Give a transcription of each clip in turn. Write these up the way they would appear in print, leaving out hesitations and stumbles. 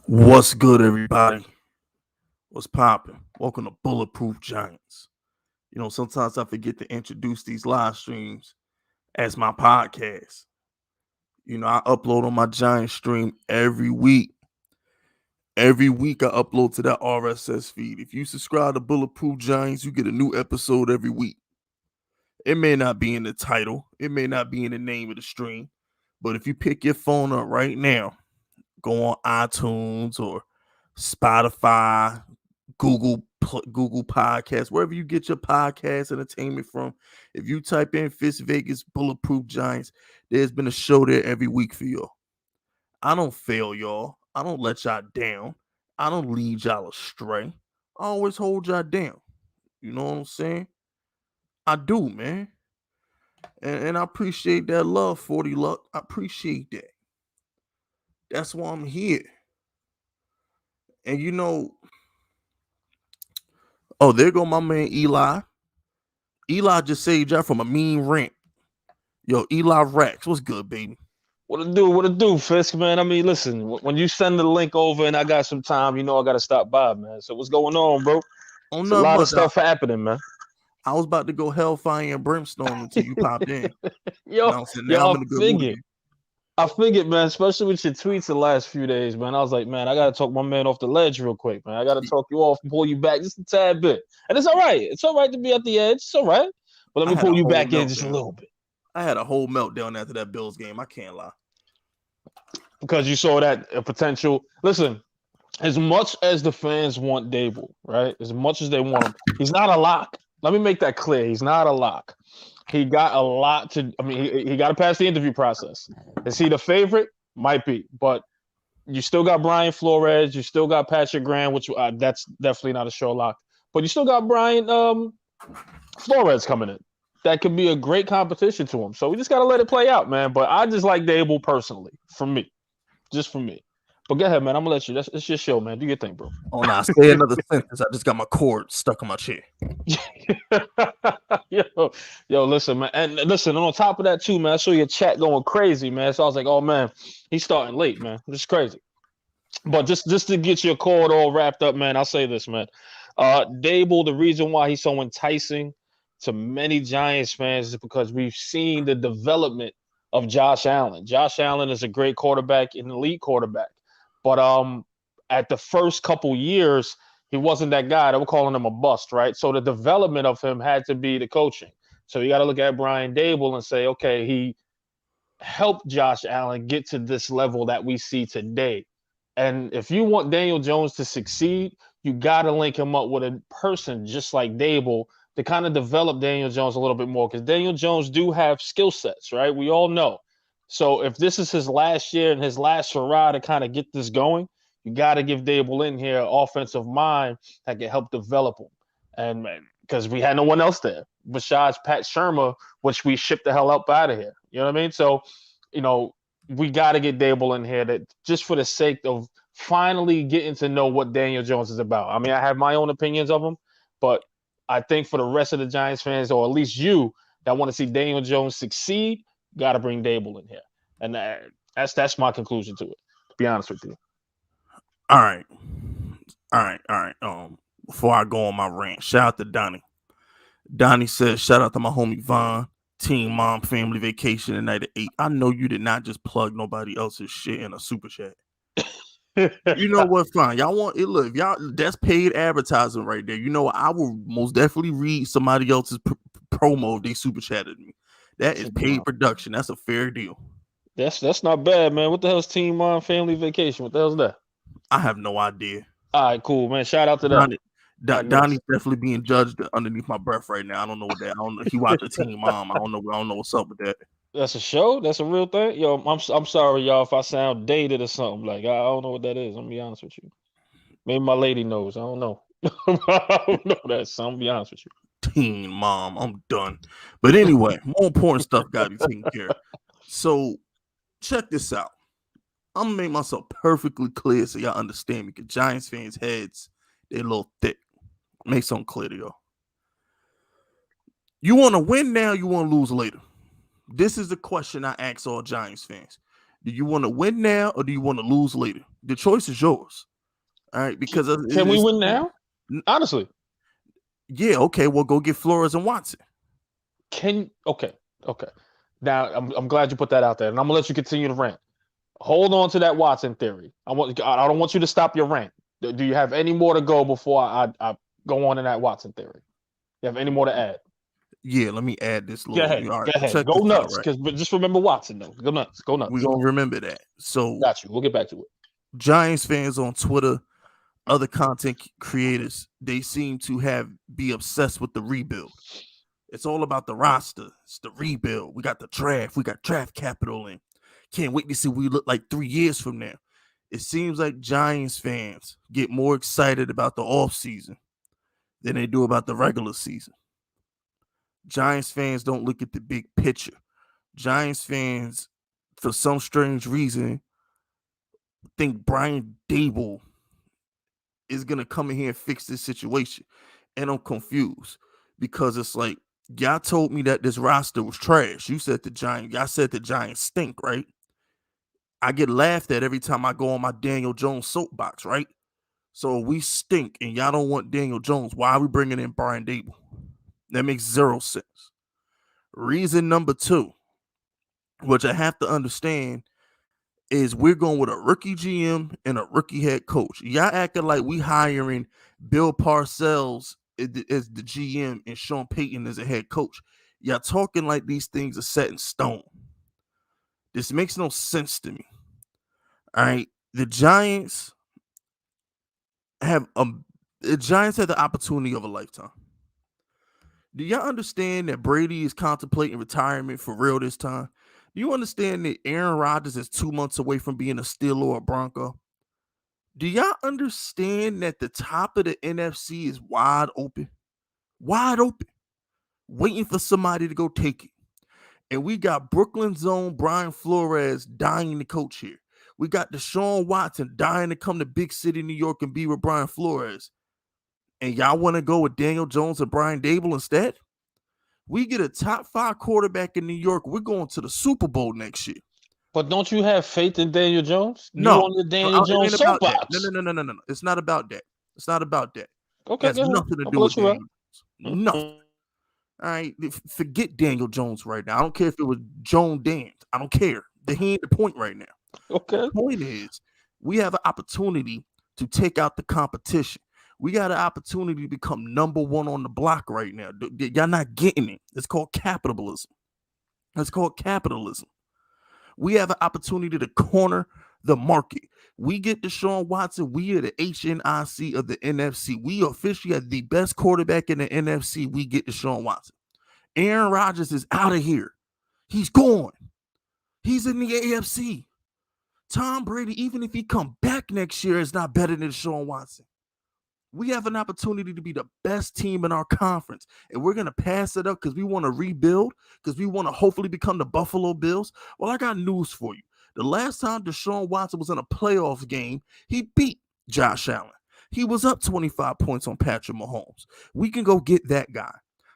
What's good, everybody? What's popping? Welcome to Bulletproof Giants. Sometimes I forget to introduce these live streams as my podcast. I upload on my Giant stream every week. Every week I upload to that RSS feed. If you subscribe to Bulletproof Giants, you get a new episode every week. It may not be in the title. It may not be in the name of the stream. But if you pick your phone up right now, go on iTunes or Spotify, Google Podcasts, wherever you get your podcast entertainment from. If you type in Fist Vegas Bulletproof Giants, there's been a show there every week for y'all. I don't fail y'all. I don't let y'all down. I don't lead y'all astray. I always hold y'all down. You know what I'm saying? I do, man. And I appreciate that love, 40 Luck. I appreciate that. That's why I'm here. And there go my man Eli. Eli just saved y'all from a mean rant. Yo, Eli Racks, what's good, baby? What it do, Fisk, man? I mean, listen, when you send the link over and I got some time, I got to stop by, man. So what's going on, bro? There's a lot of stuff happening, man. I was about to go hellfire and brimstone until you popped in. I figured, man, especially with your tweets the last few days, man. I was like, man, I got to talk my man off the ledge real quick, man. I got to talk you off and pull you back just a tad bit. And it's all right. It's all right to be at the edge. It's all right. But let me pull you back in just a little bit. I had a whole meltdown after that Bills game. I can't lie. Because you saw that potential. Listen, as much as the fans want Daboll, right? As much as they want him, he's not a lock. Let me make that clear. He's not a lock. He got a lot to. I mean, he got to pass the interview process. Is he the favorite? Might be, but you still got Brian Flores. You still got Patrick Graham, which that's definitely not a show lock. But you still got Brian Flores coming in. That could be a great competition to him. So we just got to let it play out, man. But I just like Daboll personally, for me. Just for me. But go ahead, man. I'm going to let you. It's your show, man. Do your thing, bro. Oh, nah. Say another sentence. I just got my cord stuck in my chair. Yo, listen, man. And listen, on top of that, too, man, I saw your chat going crazy, man. So I was like, oh, man, he's starting late, man. This is crazy. But just to get your cord all wrapped up, man, I'll say this, man. Daboll, the reason why he's so enticing to many Giants fans is because we've seen the development of Josh Allen. Josh Allen is a great quarterback, an elite quarterback. But at the first couple years, he wasn't that guy. They were calling him a bust, right? So the development of him had to be the coaching. So you got to look at Brian Daboll and say, okay, he helped Josh Allen get to this level that we see today. And if you want Daniel Jones to succeed, you got to link him up with a person just like Daboll to kind of develop Daniel Jones a little bit more, because Daniel Jones do have skill sets, right? We all know. So if this is his last year and his last hurrah to kind of get this going, you got to give Daboll in here an offensive mind that can help develop him. And because we had no one else there besides Pat Shermer, which we shipped the hell up out of here. You know what I mean? So, we got to get Daboll in here, that just for the sake of finally getting to know what Daniel Jones is about. I mean, I have my own opinions of him, but I think for the rest of the Giants fans, or at least you that want to see Daniel Jones succeed, got to bring Daboll in here. And that's my conclusion to it, to be honest with you. All right. Before I go on my rant, shout out to Donnie. Donnie says, shout out to my homie Vaughn, team mom, family vacation tonight at 8. I know you did not just plug nobody else's shit in a super chat. You know what? Fine. Y'all want it. Look, y'all, that's paid advertising right there. I will most definitely read somebody else's promo if they super chatted me. That is paid production. That's a fair deal. That's not bad, man. What the hell is team mom, family vacation? What the hell's that? I have no idea. All right, cool, man. Shout out to that. Donnie's definitely being judged underneath my breath right now. I don't know what that. I don't know. He watched the team mom. I don't know what's up with that. That's a show. That's a real thing. Yo, I'm sorry, y'all, if I sound dated or something. Like, I don't know what that is. I'm gonna be honest with you. Maybe my lady knows. I don't know. I don't know that. So I'm gonna be honest with you. Teen mom, I'm done. But anyway, more important stuff got to be taken care of. So check this out. I'm gonna make myself perfectly clear so y'all understand me, because Giants fans' heads, they're a little thick. Make something clear to y'all. You want to win now, you want to lose later? This is the question I ask all Giants fans. Do you want to win now or do you want to lose later? The choice is yours. All right, because can we win now? Honestly, yeah. Okay, well, go get Flores and Watson. Okay. Now I'm glad you put that out there, and I'm gonna let you continue to rant. Hold on to that Watson theory. I don't want you to stop your rant. Do you have any more to go before I go on in that Watson theory? You have any more to add? Yeah, let me add this little. Go ahead. Check Go this nuts, out, right? but just remember Watson though. Go nuts. We're gonna remember that. So got you. We'll get back to it. Giants fans on Twitter, other content creators, they seem to be obsessed with the rebuild. It's all about the roster. It's the rebuild. We got the draft. We got draft capital in. Can't wait to see what we look like 3 years from now. It seems like Giants fans get more excited about the offseason than they do about the regular season. Giants fans don't look at the big picture. Giants fans, for some strange reason, think Brian Daboll is going to come in here and fix this situation. And I'm confused because it's like, y'all told me that this roster was trash. Y'all said the Giants stink, right? I get laughed at every time I go on my Daniel Jones soapbox, right? So we stink and y'all don't want Daniel Jones. Why are we bringing in Brian Daboll? That makes zero sense. Reason number 2, which I have to understand, is we're going with a rookie GM and a rookie head coach. Y'all acting like we hiring Bill Parcells as the GM and Sean Payton as a head coach. Y'all talking like these things are set in stone. This makes no sense to me. All right, the Giants have the opportunity of a lifetime. Do y'all understand that Brady is contemplating retirement for real this time? Do you understand that Aaron Rodgers is 2 months away from being a Steeler or a Bronco? Do y'all understand that the top of the NFC is wide open? Wide open. Waiting for somebody to go take it. And we got Brooklyn's own Brian Flores dying to coach here. We got Deshaun Watson dying to come to big city New York and be with Brian Flores. And y'all want to go with Daniel Jones and Brian Daboll instead? We get a top 5 quarterback in New York. We're going to the Super Bowl next year. But don't you have faith in Daniel Jones? No. You on the Daniel Jones soapbox. No. It's not about that. It's not about that. Okay, it has nothing to do with Daniel Jones. Nothing. All right, forget Daniel Jones right now. I don't care if it was Joan Dan. I don't care. He ain't the point right now. Okay. The point is, we have an opportunity to take out the competition. We got an opportunity to become number 1 on the block right now. Y'all not getting it. It's called capitalism. We have an opportunity to corner the market. We get Deshaun Watson. We are the HNIC of the NFC. We officially have the best quarterback in the NFC. We get Deshaun Watson. Aaron Rodgers is out of here. He's gone. He's in the AFC. Tom Brady, even if he come back next year, is not better than Deshaun Watson. We have an opportunity to be the best team in our conference, and we're going to pass it up because we want to rebuild, because we want to hopefully become the Buffalo Bills. Well, I got news for you. The last time Deshaun Watson was in a playoff game, he beat Josh Allen. He was up 25 points on Patrick Mahomes. We can go get that guy.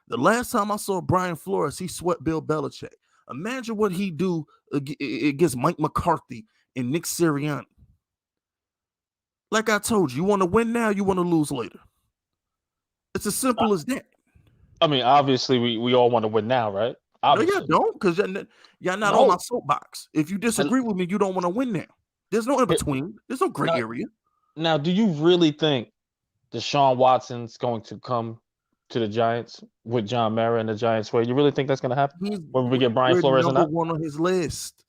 The last time I saw Brian Flores, he swept Bill Belichick. Imagine what he do against Mike McCarthy and Nick Sirianni. Like I told you want to win now, you want to lose later. It's as simple as that. I mean, obviously, we all want to win now, right? Obviously. No, y'all don't, because y'all not on my soapbox. If you disagree with me, you don't want to win now. There's no in between. There's no gray area. Now, do you really think Deshaun Watson's going to come to the Giants with John Mara and the Giants way? You really think that's going to happen when we get Brian Flores or not? One on his list.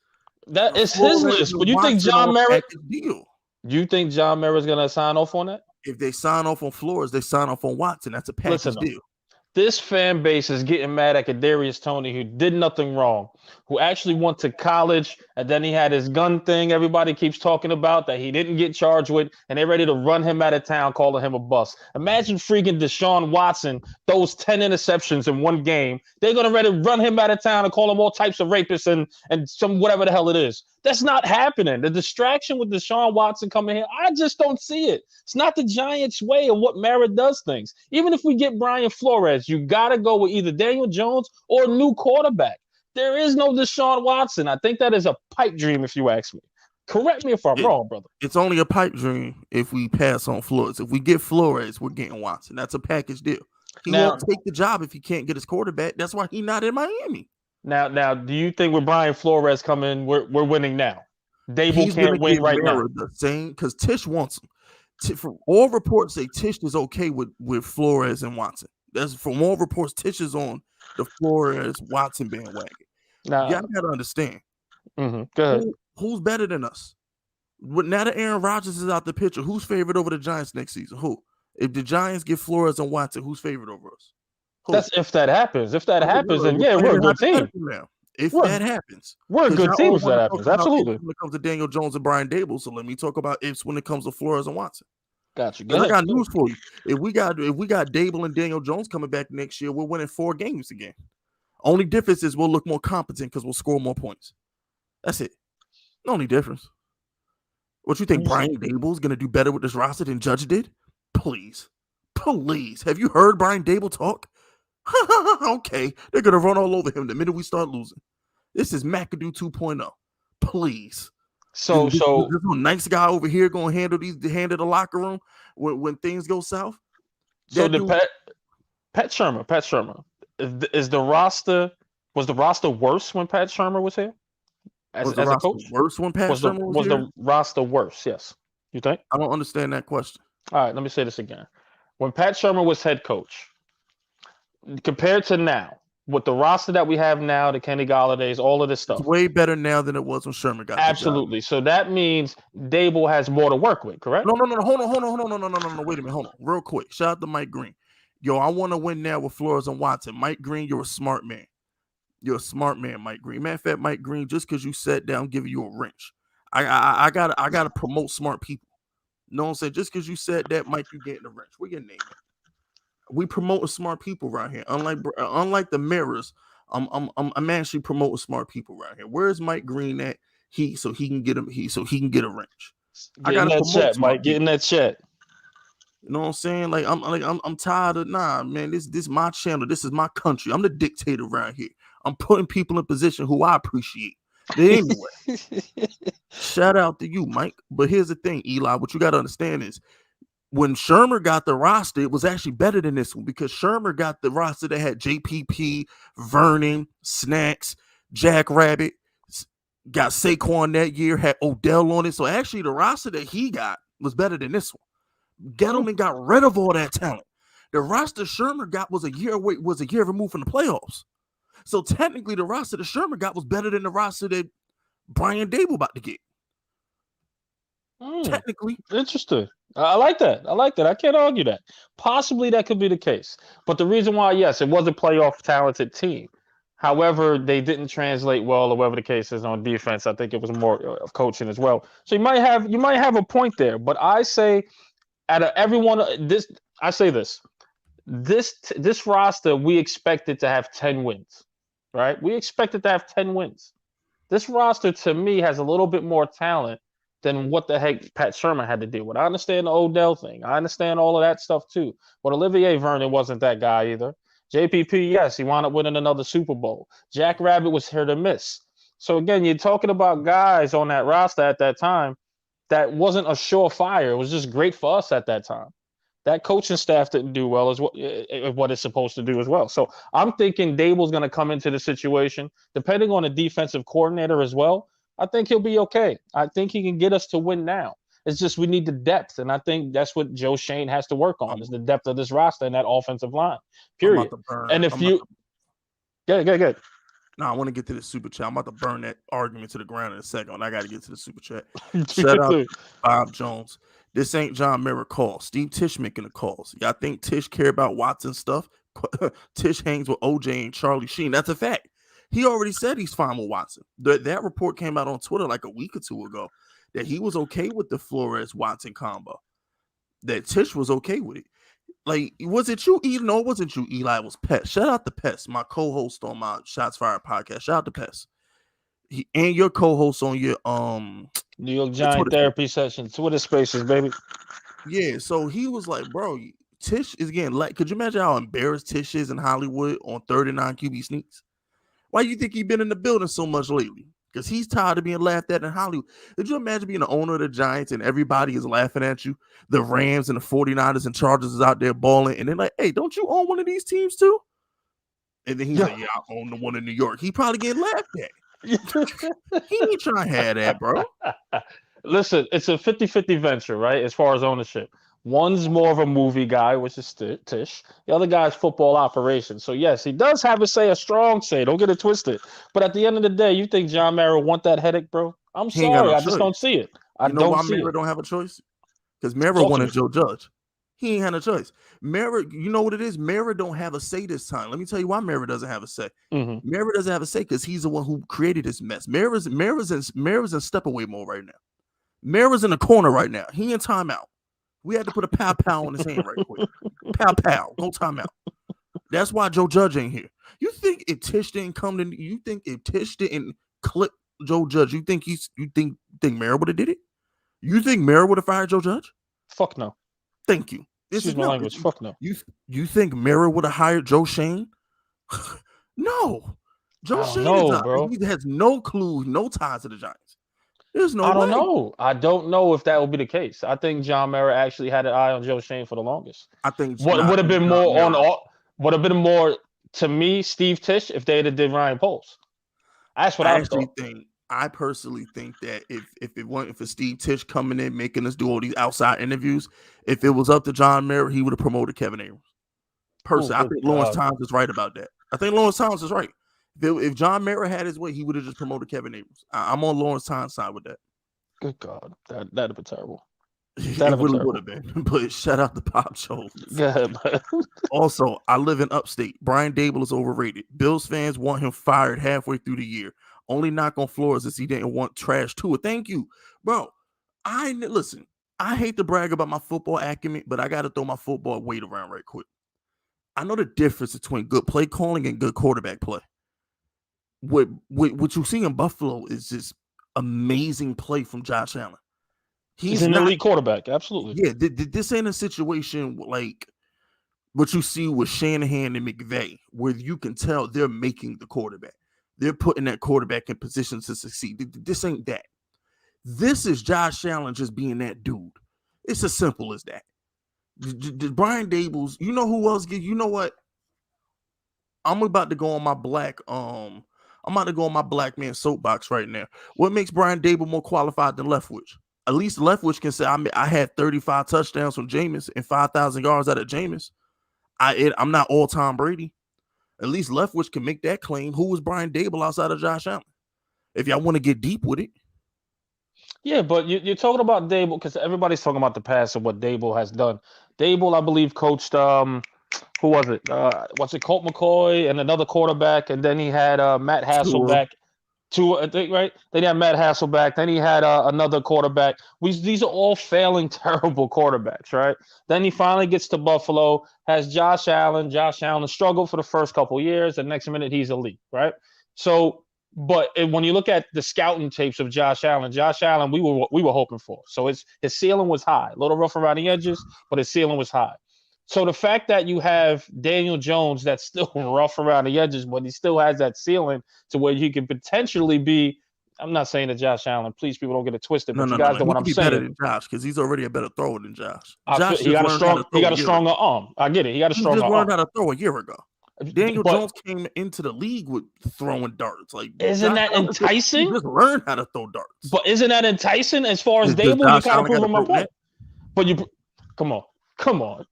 That is his list. But you think John Mara? You think John Mara is going to sign off on that? If they sign off on Flores, they sign off on Watson. That's a package deal. This fan base is getting mad at Kadarius Toney, who did nothing wrong, who actually went to college, and then he had his gun thing everybody keeps talking about that he didn't get charged with, and they're ready to run him out of town, calling him a bust. Imagine freaking Deshaun Watson, those 10 interceptions in one game. They're going to ready to run him out of town and call him all types of rapists and some whatever the hell it is. That's not happening. The distraction with Deshaun Watson coming here, I just don't see it. It's not the Giants' way of what Mara does things. Even if we get Brian Flores, you got to go with either Daniel Jones or a new quarterback. There is no Deshaun Watson. I think that is a pipe dream, if you ask me. Correct me if I'm wrong, brother. It's only a pipe dream if we pass on Flores. If we get Flores, we're getting Watson. That's a package deal. He won't take the job if he can't get his quarterback. That's why he's not in Miami. Now, do you think with Brian Flores coming, we're winning now? Daboll can't win right now. The same because Tish wants him. From all reports say Tish is okay with Flores and Watson. That's from all reports. Tish is on the Flores Watson bandwagon. Now, y'all gotta understand. Go ahead. Who's better than us? Now that Aaron Rodgers is out the picture, who's favored over the Giants next season? Who? If the Giants get Flores and Watson, who's favored over us? Who? That's if that happens. If that happens, then yeah, we're a good team. Now. If that happens, we're a good team. If that happens, absolutely. When it comes to Daniel Jones and Brian Daboll, so let me talk about ifs when it comes to Flores and Watson. Got you. I got news for you. If we got Daboll and Daniel Jones coming back next year, we're winning 4 games again. Only difference is we'll look more competent because we'll score more points. That's it. The only difference. What you think Brian Daboll is going to do better with this roster than Judge did? Please. Have you heard Brian Daboll talk? Okay. They're going to run all over him the minute we start losing. This is McAdoo 2.0. Please. So this nice guy over here going to handle the locker room when things go south. So Pat Shermer. Was the roster worse when Pat Shermer was here? As a coach? Worse when Pat Shermer was here? The roster worse? Yes. You think? I don't understand that question. All right, let me say this again. When Pat Shermer was head coach, compared to now, with the roster that we have now, the Kenny Galladay's, all of this stuff. It's way better now than it was when Shermer got absolutely. So that means Daboll has more to work with, correct? No. Hold on. Wait a minute. Hold on. Real quick. Shout out to Mike Green. Yo, I want to win now with Flores and Watson. Mike Green, you're a smart man. You're a smart man, Mike Green. Matter of fact, Mike Green, just because you sat down, giving you a wrench. I gotta promote smart people. You know what I'm saying? Just because you said that, Mike, you getting a wrench. We're getting named. We promote smart people around here. Unlike the mirrors, I'm actually promoting smart people around here. Where's Mike Green at? So he can get a wrench. Get in that chat, Mike. Get in that chat. You know what I'm saying? I'm tired of man. This is my channel. This is my country. I'm the dictator around here. I'm putting people in position who I appreciate. But anyway, shout out to you, Mike. But here's the thing, Eli. What you got to understand is when Shermer got the roster, it was actually better than this one because Shermer got the roster that had JPP, Vernon, Snacks, Jack Rabbit, got Saquon that year, had Odell on it. So actually, the roster that he got was better than this one. Gettleman got rid of all that talent. The roster Shermer got was a year removed from the playoffs. So technically, the roster that Shermer got was better than the roster that Brian Daboll about to get. Technically. Interesting. I like that. I can't argue that. Possibly that could be the case. But the reason why, yes, it was a playoff talented team. However, they didn't translate well, or whatever the case is on defense. I think it was more of coaching as well. So you might have a point there. But I say out of everyone, this roster, we expected to have 10 wins, right? We expected to have 10 wins. This roster, to me, has a little bit more talent than what the heck Pat Shermer had to deal with. I understand the Odell thing. I understand all of that stuff too. But Olivier Vernon wasn't that guy either. JPP, yes, he wound up winning another Super Bowl. Jack Rabbit was hit or miss. So again, you're talking about guys on that roster at that time that wasn't a surefire. It was just great for us at that time. That coaching staff didn't do well as what it's supposed to do as well. So I'm thinking Daboll's going to come into the situation, depending on the defensive coordinator as well. I think he'll be okay. I think he can get us to win now. It's just we need the depth, and I think that's what Joe Shane has to work on, is the depth of this roster and that offensive line, period. And if you – good. No, I want to get to the super chat. I'm about to burn that argument to the ground in a second. I got to get to the super chat. Shout out to Bob Jones. This ain't John Mara call. Steve Tisch making the calls. Y'all think Tisch care about Watson stuff? Tisch hangs with OJ and Charlie Sheen. That's a fact. He already said he's fine with Watson. That report came out on Twitter like a week or two ago that he was okay with the Flores-Watson combo. That Tisch was okay with it. Like, was it you, Eli? No, it wasn't you, Eli. It was Pest. Shout out to Pest, my co-host on my Shots Fired podcast. Shout out to Pest. And your co-host on your New York Giant therapy session, Twitter Spaces, baby. Yeah, so he was like, bro, Tisch is getting like. Could you imagine how embarrassed Tisch is in Hollywood on 39 QB sneaks? Why you think he been in the building so much lately? Because he's tired of being laughed at in Hollywood. Did you imagine being the owner of the Giants and everybody is laughing at you? The Rams and the 49ers and Chargers is out there balling, and they're like, hey, don't you own one of these teams too? And then he's like, yeah, I own the one in New York. He probably getting laughed at. He ain't trying to have that, bro. Listen, it's a 50-50 venture, right? As far as ownership. One's more of a movie guy, which is Tish. The other guy's football operations. So, yes, he does have a strong say. Don't get it twisted. But at the end of the day, you think John Mara want that headache, bro? I'm sorry. I just don't see it. You know why Mara don't have a choice? Because Mara wanted Joe Judge. He ain't had a choice. Mara, you know what it is? Mara don't have a say this time. Let me tell you why Mara doesn't have a say. Mara doesn't have a say because he's the one who created this mess. Mara's in step away mode right now. Mara's in the corner right now. He in timeout. We had to put a pow on his hand right quick. Pow. Go timeout. That's why Joe Judge ain't here. You think if Tish didn't come to? You think if Tish didn't clip Joe Judge? You think Mara would have did it? You think Mara would have fired Joe Judge? Fuck no. Thank you. Excuse my language. Fuck no. You think Mara would have hired Joe Shane? No. Joe Shane bro. He has no clue, no ties to the Giants. There's no way. I don't know if that will be the case. I think John Mara actually had an eye on Joe Shane for the longest. I think would have been more to me, Steve Tish, if they did Ryan Poles. That's what I actually think. I personally think that if it wasn't for Steve Tish coming in, making us do all these outside interviews, if it was up to John Mara, he would have promoted Kevin Abrams. Personally, I think Lawrence Times is right about that. I think Lawrence Times is right. If John Mara had his way, he would have just promoted Kevin Abrams. I'm on Lawrence Times' side with that. Good God, that'd have been terrible. It really would have been. But shout out to Pop Jones. Yeah, also, I live in upstate. Brian Daboll is overrated. Bills fans want him fired halfway through the year. Only knock on floors is he didn't want trash to it. Thank you, bro. Listen. I hate to brag about my football acumen, but I got to throw my football weight around right quick. I know the difference between good play calling and good quarterback play. What you see in Buffalo is just amazing play from Josh Allen. He's an elite quarterback, absolutely. Yeah, this ain't a situation like what you see with Shanahan and McVay, where you can tell they're making the quarterback. They're putting that quarterback in position to succeed. This ain't that. This is Josh Allen just being that dude. It's as simple as that. Brian Daboll's, you know who else? You know what? I'm about to go on my black man soapbox right now. What makes Brian Daboll more qualified than Leftwich? At least Leftwich can say I had 35 touchdowns from Jameis and 5,000 yards out of Jameis. I'm not all Tom Brady. At least Leftwich can make that claim. Who was Brian Daboll outside of Josh Allen? If y'all want to get deep with it. Yeah, but you're talking about Daboll because everybody's talking about the past and what Daboll has done. Daboll, I believe, coached who was it? Colt McCoy and another quarterback, and then he had Matt Hasselbeck. I think, right? Then he had Matt Hasselbeck. Then he had another quarterback. These are all failing, terrible quarterbacks, right? Then he finally gets to Buffalo, has Josh Allen. Josh Allen struggled for the first couple of years. The next minute, he's elite, right? So, but when you look at the scouting tapes of Josh Allen, we were hoping for. So his ceiling was high, a little rough around the edges, but his ceiling was high. So the fact that you have Daniel Jones that's still rough around the edges, but he still has that ceiling to where he can potentially be. I'm not saying that Josh Allen. Please, people don't get it twisted. But you guys know what I'm saying. Better than Josh because he's already a better thrower than Josh. He got a stronger arm. I get it. He got a stronger arm. He just learned how to throw a year ago. Daniel Jones came into the league with throwing darts. Like, isn't that enticing? He just learned how to throw darts. But isn't that enticing as far as Daboll? You kind of proving my point. But come on.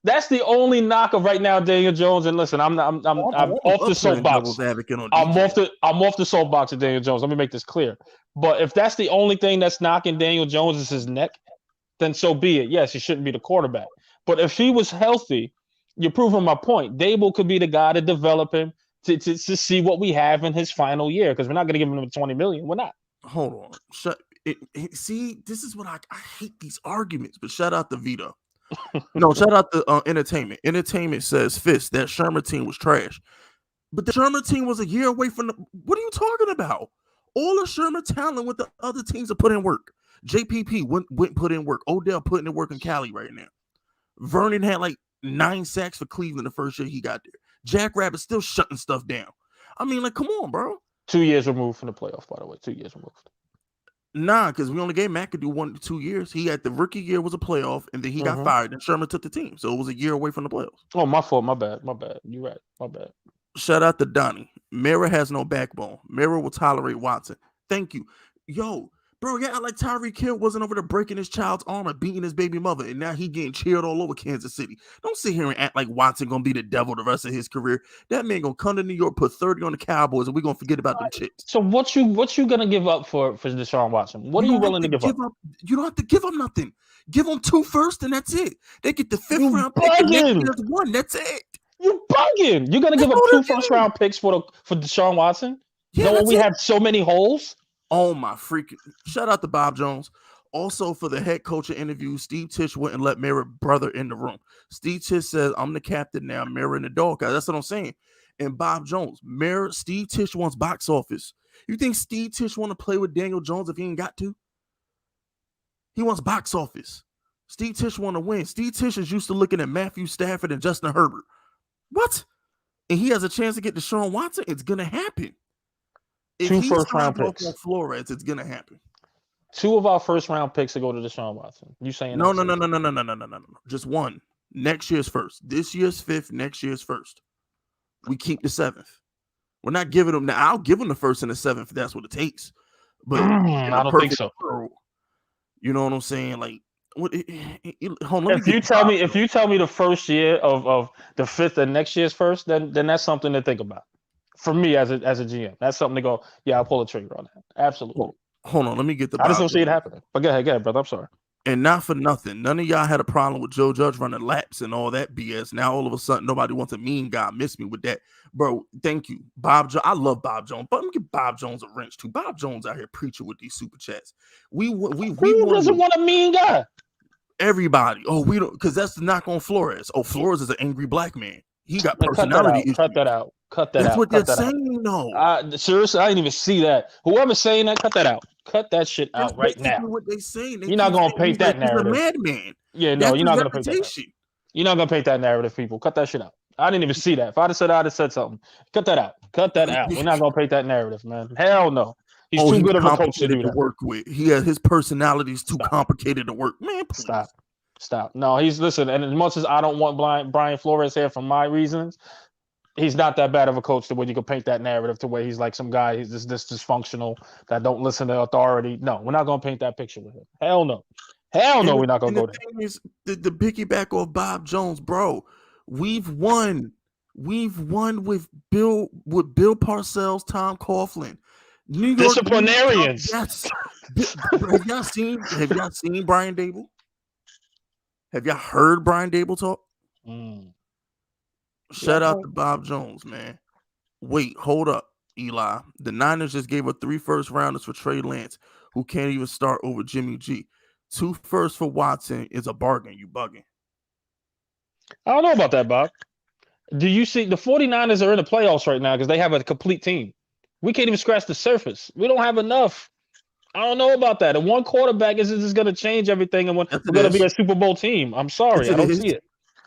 That's the only knock of right now, Daniel Jones. And listen, I'm off the soapbox. I'm off the soapbox of Daniel Jones. Let me make this clear. But if that's the only thing that's knocking Daniel Jones is his neck, then so be it. Yes, he shouldn't be the quarterback. But if he was healthy, you're proving my point. Daboll could be the guy to develop him to see what we have in his final year because we're not going to give him $20 million. We're not. Hold on. See, this is what I hate these arguments. But shout out to Vito. No, shout out to Entertainment. Entertainment says, Fist, that Shermer team was trash. But the Shermer team was a year away from the... What are you talking about? All the Shermer talent with the other teams are put in work. JPP went put in work. Odell putting in work in Cali right now. Vernon had like 9 sacks for Cleveland the first year he got there. Jack Rabbit still shutting stuff down. I mean, like, come on, bro. 2 years removed from the playoff, by the way. 2 years removed. Nah, because we only gave McAdoo 1 to 2 years. He had the rookie year was a playoff, and then he got fired, and Sherman took the team. So it was a year away from the playoffs. Oh, my fault. My bad. You're right. My bad. Shout out to Donnie. Mara has no backbone. Mara will tolerate Watson. Thank you. Yo, bro, yeah, like Tyreek Hill wasn't over there breaking his child's arm and beating his baby mother, and now he getting cheered all over Kansas City. Don't sit here and act like Watson gonna be the devil the rest of his career. That man gonna come to New York, put 30 on the Cowboys, and we're gonna forget about them chicks. So what you gonna give up for Deshaun Watson? What are you willing to give up? You don't have to give up nothing. Give them 2 first, and that's it. They get the 5th round pick, and next year's 1. That's it. You bugging. You're gonna give up 2 first-round picks for Deshaun Watson? Yeah, we have so many holes. Oh my freaking! Shout out to Bob Jones. Also for the head coach interview, Steve Tisch wouldn't let Mara brother in the room. Steve Tisch says, "I'm the captain now. Mara in the dog." That's what I'm saying. And Bob Jones, Steve Tisch wants box office. You think Steve Tisch want to play with Daniel Jones if he ain't got to? He wants box office. Steve Tisch want to win. Steve Tisch is used to looking at Matthew Stafford and Justin Herbert. What? And he has a chance to get Deshaun Watson. It's gonna happen. If 2 first-round picks on Flores, it's gonna happen. 2 of our first-round picks to go to Deshaun Watson. You saying no? Just 1. Next year's first. This year's 5th. Next year's first. We keep the 7th. We're not giving them now. I'll give them the 1st and the 7th if that's what it takes. But I don't think so. You know what I'm saying? Like, what? If you tell me the first year of the 5th and next year's first, then that's something to think about. For me as a GM, that's something to go. Yeah, I'll pull a trigger on that. Absolutely. Hold on, let me get the. I just don't see it happening. But go ahead, brother. I'm sorry. And not for nothing, none of y'all had a problem with Joe Judge running laps and all that BS. Now all of a sudden, nobody wants a mean guy. Miss me with that, bro. Thank you, Bob. I love Bob Jones, but let me give Bob Jones a wrench too. Bob Jones out here preaching with these super chats. Who doesn't want a mean guy? Everybody. Oh, we don't, because that's the knock on Flores. Oh, Flores is an angry black man. He got personality issues. Cut that out. That's what they're saying, though. Seriously, I didn't even see that. Whoever's saying that, cut that out. Cut that shit out right now. What they saying. You're not gonna paint that narrative. He's a madman. Yeah, no, you're not gonna paint that. You're not gonna paint that narrative, people. Cut that shit out. I didn't even see that. If I'd have said I'd have said something. Cut that out. Cut that out. We're not gonna paint that narrative, man. Hell no. He's too good of a coach to do that. Work with. His personality is too complicated to work. Man, please. Stop. No, listen. And as much as I don't want Brian Flores here for my reasons, he's not that bad of a coach to where you can paint that narrative to where he's like some guy he's this dysfunctional that don't listen to authority. No, we're not gonna paint that picture with him. Hell no, we're not gonna go there. The piggyback off Bob Jones, bro. We've won with Bill Parcells, Tom Coughlin, New York disciplinarians. Yes. Have y'all seen Brian Daboll? Have y'all heard Brian Daboll talk? Shout out to Bob Jones, man. Wait, hold up, Eli. The Niners just gave up 3 first rounders for Trey Lance, who can't even start over Jimmy G. 2 firsts for Watson is a bargain. You bugging. I don't know about that, Bob. Do you see the 49ers are in the playoffs right now because they have a complete team? We can't even scratch the surface. We don't have enough. I don't know about that. And one quarterback is just going to change everything, and we're going to be a Super Bowl team. I'm sorry, I don't see it.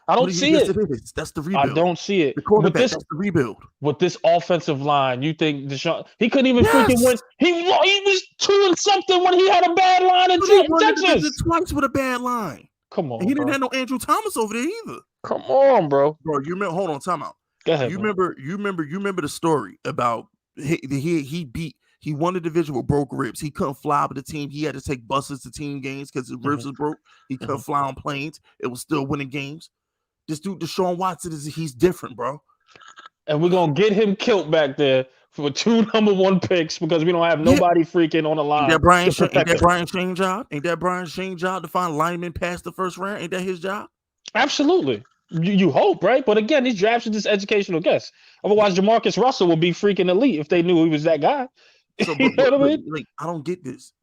I don't see it. That's the rebuild. I don't see it. The quarterback, that's the rebuild. With this offensive line, you think Deshaun? He couldn't even freaking win. He was 2-something when he had a bad line in Texas. Twice with a bad line. Come on, and he didn't have no Andrew Thomas over there either. Come on, bro. Bro, you remember? Hold on, time out. Go ahead. You remember the story about he won the division with broke ribs. He couldn't fly with the team. He had to take buses to team games because his ribs was broke. He couldn't fly on planes. It was still winning games. This dude, Deshaun Watson, he's different, bro. And we're gonna get him killed back there for 2 number 1 picks because we don't have nobody freaking on the line. Ain't that Brian Shane job? Ain't that Brian Shane job to find linemen past the first round? Ain't that his job? Absolutely. You hope, right? But again, these drafts are just educational guess. Otherwise, Jamarcus Russell would be freaking elite if they knew he was that guy. So, you know what I mean? Like, I don't get this.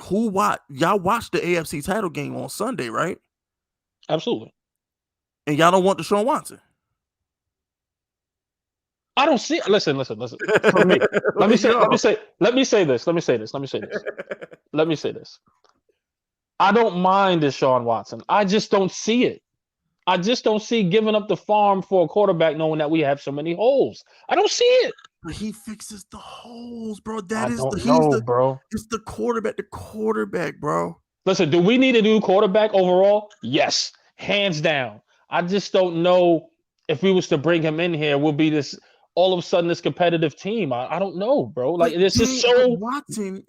Y'all watched the AFC title game on Sunday, right? Absolutely. And y'all don't want Deshaun Watson. I don't see. Listen. For me, let me say this. I don't mind Deshaun Watson. I just don't see it. I just don't see giving up the farm for a quarterback knowing that we have so many holes. I don't see it. But he fixes the holes, bro. Bro. It's the quarterback, bro. Listen, do we need a new quarterback overall? Yes, hands down. I just don't know if we was to bring him in here, we'll be this all of a sudden this competitive team. I don't know, bro. Like this is so. Watson,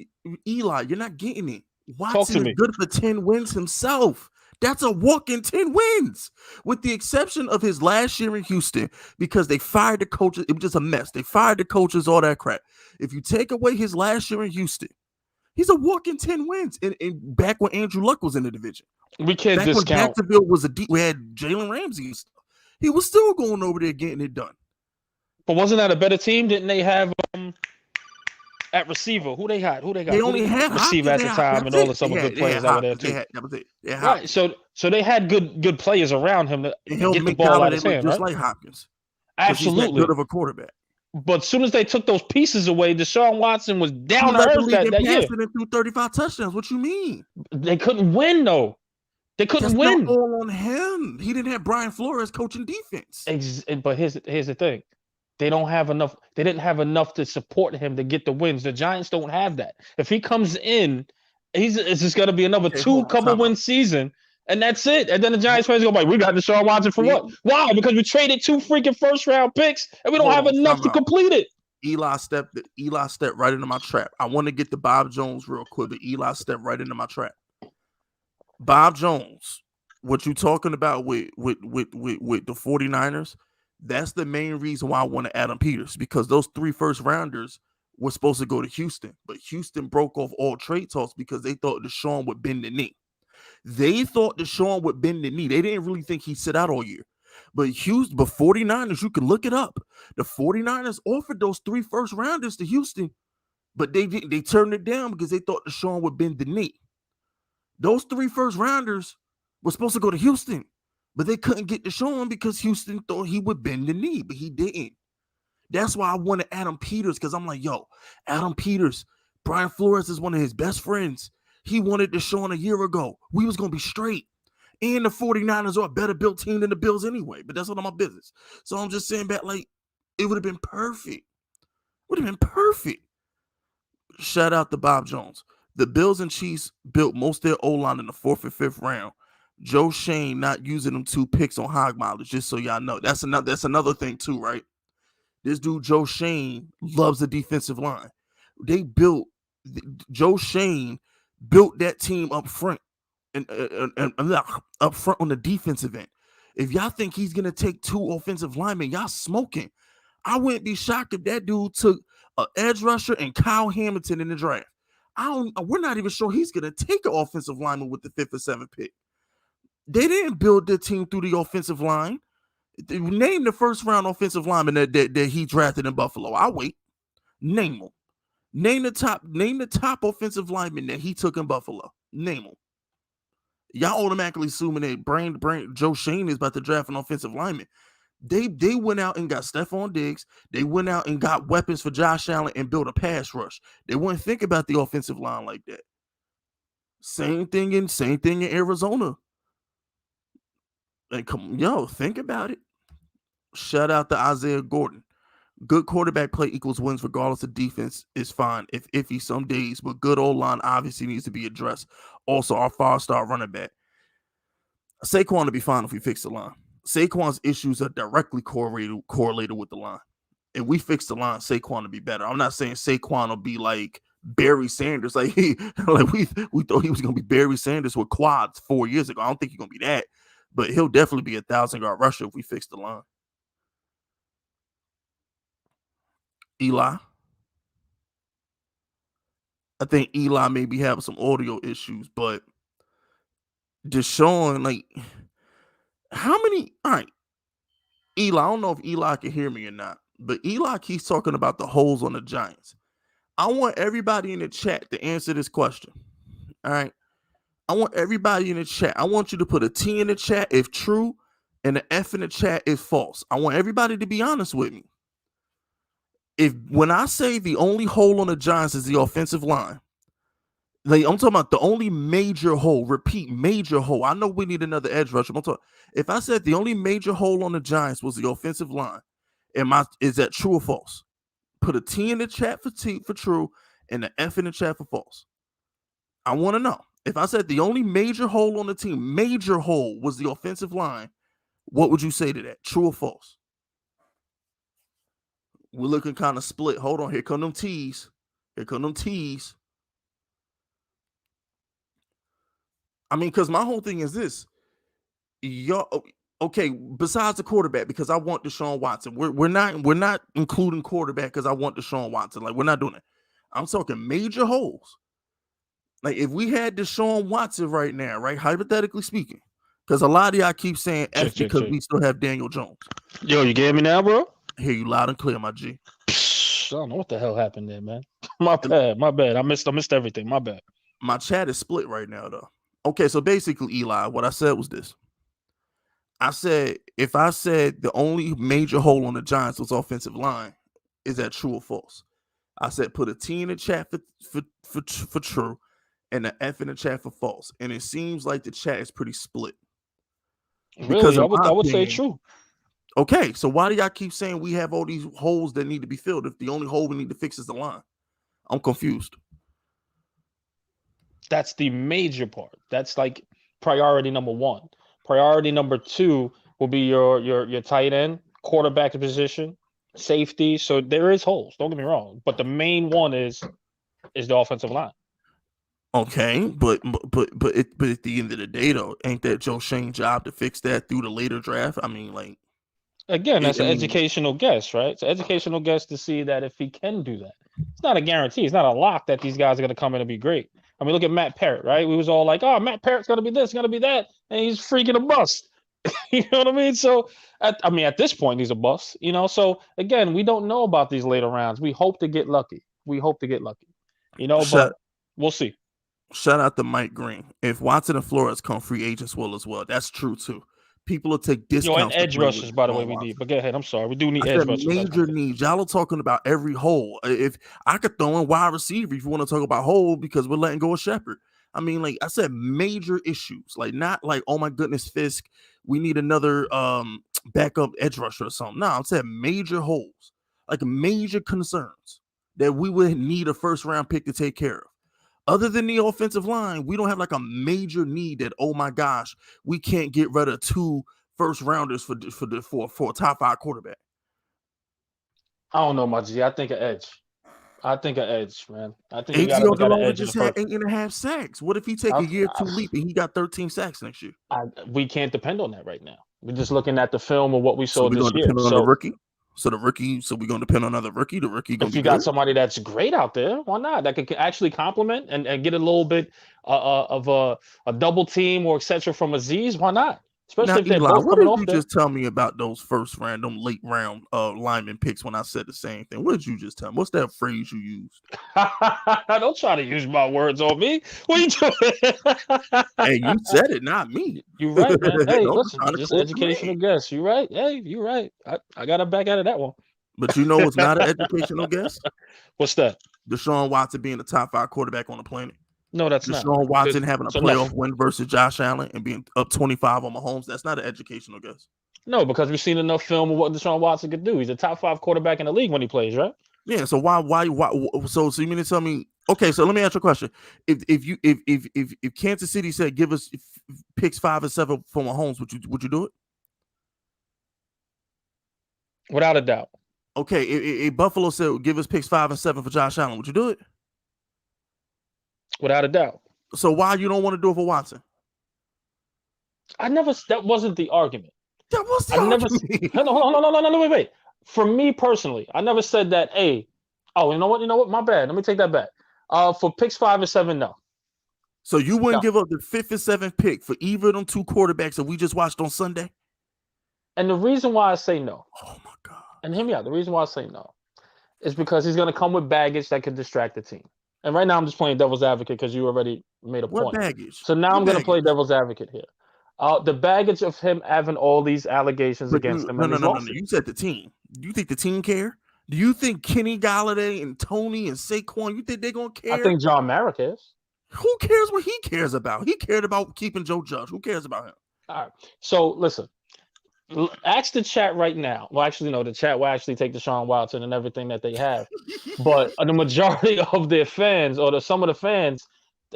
Eli, you're not getting it. Talk to Watson is me. good for 10 wins himself. That's a walk-in 10 wins, with the exception of his last year in Houston, because they fired the coaches. It was just a mess. They fired the coaches, all that crap. If you take away his last year in Houston, he's a walk-in 10 wins. And back when Andrew Luck was in the division, We can't back discount. when Jacksonville was we had Jalen Ramsey and stuff. He was still going over there getting it done. But wasn't that a better team? Didn't they have at receiver? Who they got? They only had receiver at the time, and all the other good players that were there too. That was it. Right. So they had good players around him to and he'll get the make ball out of his hand, just right? like Hopkins. Absolutely. He's that good of a quarterback. But as soon as they took those pieces away, Deshaun Watson was down to earth that year. And threw 35 touchdowns. What you mean? They couldn't win though. They couldn't win. Not all on him. He didn't have Brian Flores coaching defense. But here's the thing. They don't have enough. They didn't have enough to support him to get the wins. The Giants don't have that. If he comes in, it's just going to be another couple-win season, and that's it. And then the Giants fans go like, "We got Deshaun Watson for what? Why? Because we traded 2 freaking first-round picks, and we don't have enough to complete it." Eli stepped right into my trap. I want to get to Bob Jones real quick, but Eli stepped right into my trap. Bob Jones, what you talking about with the 49ers? That's the main reason why I wanted Adam Peters, because those 3 first-rounders were supposed to go to Houston, but Houston broke off all trade talks because they thought Deshaun would bend the knee. They thought Deshaun would bend the knee. They didn't really think he'd sit out all year. But 49ers, you can look it up. The 49ers offered those 3 first-rounders to Houston, but they turned it down because they thought Deshaun would bend the knee. Those 3 first-rounders were supposed to go to Houston, but they couldn't get Deshaun because Houston thought he would bend the knee, but he didn't. That's why I wanted Adam Peters, because I'm like, yo, Adam Peters, Brian Flores is one of his best friends. He wanted Deshaun a year ago. We was going to be straight. And the 49ers are a better built team than the Bills anyway, but that's none of my business. So I'm just saying that, like, it would have been perfect. Would have been perfect. Shout out to Bob Jones. The Bills and Chiefs built most of their O-line in the 4th and 5th round. Joe Shane not using them 2 picks on hog mileage, just so y'all know. That's another thing too, right? This dude Joe Shane loves the defensive line. Joe Shane built that team up front and up front on the defensive end. If y'all think he's gonna take 2 offensive linemen, y'all smoking. I wouldn't be shocked if that dude took an edge rusher and Kyle Hamilton in the draft. We're not even sure he's gonna take an offensive lineman with the 5th or 7th pick. They didn't build their team through the offensive line. Name the first-round offensive lineman that he drafted in Buffalo. I'll wait. Name them. Name the top offensive lineman that he took in Buffalo. Name them. Y'all automatically assuming that Joe Shane is about to draft an offensive lineman. They went out and got Stephon Diggs. They went out and got weapons for Josh Allen and built a pass rush. They wouldn't think about the offensive line like that. Same thing in Arizona. Like, think about it. Shout out to Isaiah Gordon. Good quarterback play equals wins regardless of defense is fine, if iffy some days, but good O-line obviously needs to be addressed. Also, our 5-star running back. Saquon will be fine if we fix the line. Saquon's issues are directly correlated with the line. If we fix the line, Saquon will be better. I'm not saying Saquon will be like Barry Sanders. Like we thought he was going to be Barry Sanders with quads 4 years ago. I don't think he's going to be that. But he'll definitely be a 1,000-yard rusher if we fix the line. Eli. I think Eli may be having some audio issues, but Deshaun, like, how many? All right. Eli, I don't know if Eli can hear me or not, but Eli keeps talking about the holes on the Giants. I want everybody in the chat to answer this question. All right. I want everybody in the chat. I want you to put a T in the chat if true and an F in the chat if false. I want everybody to be honest with me. When I say the only hole on the Giants is the offensive line, like I'm talking about the only major hole, repeat, major hole. I know we need another edge rusher. If I said the only major hole on the Giants was the offensive line, is that true or false? put a T in the chat for true and an F in the chat for false. I want to know. If I said the only major hole on the team, major hole, was the offensive line, what would you say to that? True or false? We're looking kind of split. Hold on. Here come them T's. Here come them T's. I mean, because my whole thing is this. Y'all, okay, besides the quarterback, because I want Deshaun Watson. We're not including quarterback because I want Deshaun Watson. Like, we're not doing it. I'm talking major holes. Like, if we had Deshaun Watson right now, right, hypothetically speaking, because a lot of y'all keep saying F because we still have Daniel Jones. Yo, you gave me now, bro? I hear you loud and clear, my G. I don't know what the hell happened there, man. My bad. I missed everything. My bad. My chat is split right now, though. Okay, so basically, Eli, what I said was this. I said, if I said the only major hole on the Giants was offensive line, is that true or false? I said put a T in the chat for true and an F in the chat for false. And it seems like the chat is pretty split. Really? I would say true. Okay, so why do y'all keep saying we have all these holes that need to be filled if the only hole we need to fix is the line? I'm confused. That's the major part. That's like priority number one. Priority number two will be your tight end, quarterback position, safety. So there is holes. Don't get me wrong, but the main one is the offensive line. Okay, but at the end of the day, though, ain't that Joe Shane's job to fix that through the later draft? I mean, like, again, that's an educational guess, right? It's an educational guess to see that if he can do that. It's not a guarantee. It's not a lock that these guys are going to come in and be great. I mean, look at Matt Parrott, right? We was all like, oh, Matt Parrott's going to be this, going to be that, and he's freaking a bust. You know what I mean? So, at this point, he's a bust, you know? So, again, we don't know about these later rounds. We hope to get lucky. You know, but we'll see. Shout out to Mike Green. If Watson and Flores come free agents as well, that's true, too. People will take discounts. And edge rushers, by the way, we need. But go ahead. I'm sorry. We do need edge rushers. Major needs. Y'all are talking about every hole. If I could throw in wide receiver if you want to talk about hole because we're letting go of Shepard. I mean, like I said, major issues. Like not like, oh my goodness, Fisk, we need another backup edge rusher or something. No, I'm saying major holes, like major concerns that we would need a first round pick to take care of. Other than the offensive line, we don't have like a major need that, oh my gosh, we can't get rid of 2 first rounders for a top 5 quarterback. I don't know, my G. I think an edge. Man. I think you got to edge. Just had 8.5 sacks. What if he take a year 2 leap and he got 13 sacks next year? We can't depend on that right now. We're just looking at the film of what we saw this year. Depend on the rookie. So we're going to depend on another rookie. The rookie going to be got somebody that's great out there, why not? That could actually complement and get a little bit of a double team or etc. from Aziz. Why not? Especially now, if they're Eli, both coming off. What did you just tell me about those first random late round lineman picks when I said the same thing? What did you just tell me? What's that phrase you used? Don't try to use my words on me. What are you doing? Hey, you said it, not me. You're right, man. Hey, listen, just educational guess. You're right. Hey, you're right. I got to back out of that one. But you know what's not an educational guess? What's that? Deshaun Watson being the top 5 quarterback on the planet. No, that's not. Deshaun Watson having a playoff win versus Josh Allen and being up 25 on Mahomes. That's not an educational guess. No, because we've seen enough film of what Deshaun Watson could do. He's a top 5 quarterback in the league when he plays, right? Yeah. So why? So you mean to tell me? Okay. So let me ask you a question. If Kansas City said give us picks 5 and 7 for Mahomes, would you do it? Without a doubt. Okay. If Buffalo said give us picks 5 and 7 for Josh Allen, would you do it? Without a doubt. So why you don't want to do it for Watson? That wasn't the argument. That was the argument. No, wait. For me personally, I never said that, hey, oh, you know what? My bad. Let me take that back. For picks 5 and 7, no. So you wouldn't give up the 5th and 7th pick for either of them 2 quarterbacks that we just watched on Sunday? And the reason why I say no. Oh my God. And hear me out. The reason why I say no is because he's going to come with baggage that could distract the team. And right now I'm just playing devil's advocate because you already made a point. What baggage? So now I'm going to play devil's advocate here. The baggage of him having all these allegations against him. No. You said the team. Do you think the team care? Do you think Kenny Galladay and Tony and Saquon, you think they're going to care? I think John Mara cares. Who cares what he cares about? He cared about keeping Joe Judge. Who cares about him? All right. So listen, Ask the chat right now. Well, actually, no, the chat will actually take Deshaun Watson and everything that they have. But the majority of their fans, or some of the fans,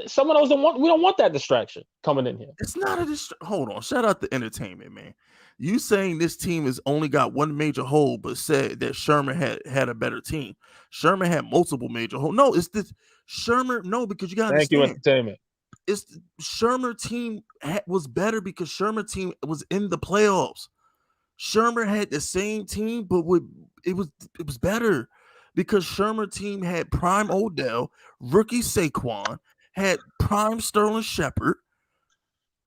some of those we don't want that distraction coming in here. It's not a distraction. Hold on. Shout out to entertainment, man. You saying this team has only got one major hole, but said that Sherman had a better team. Sherman had multiple major holes. No, it's this Sherman. No, because you got to Thank you, understand. entertainment. It's the Sherman team was better because Sherman team was in the playoffs. Sherman had the same team, but it was better because Sherman team had prime Odell, rookie Saquon, had prime Sterling Shepard,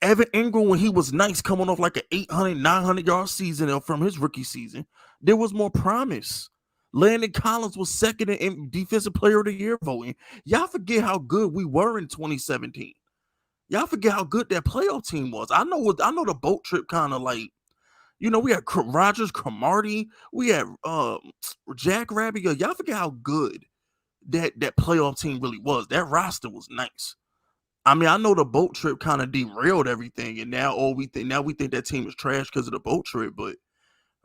Evan Ingram when he was nice, coming off like an 800, 900-yard season from his rookie season. There was more promise. Landon Collins was second in Defensive Player of the Year voting. Y'all forget how good we were in 2017. Y'all forget how good that playoff team was. I know the boat trip kind of like, we had Rodgers, Cromartie, we had Jack Rabbit. Y'all forget how good that playoff team really was. That roster was nice. I mean, I know the boat trip kind of derailed everything, and now we think that team is trash because of the boat trip. But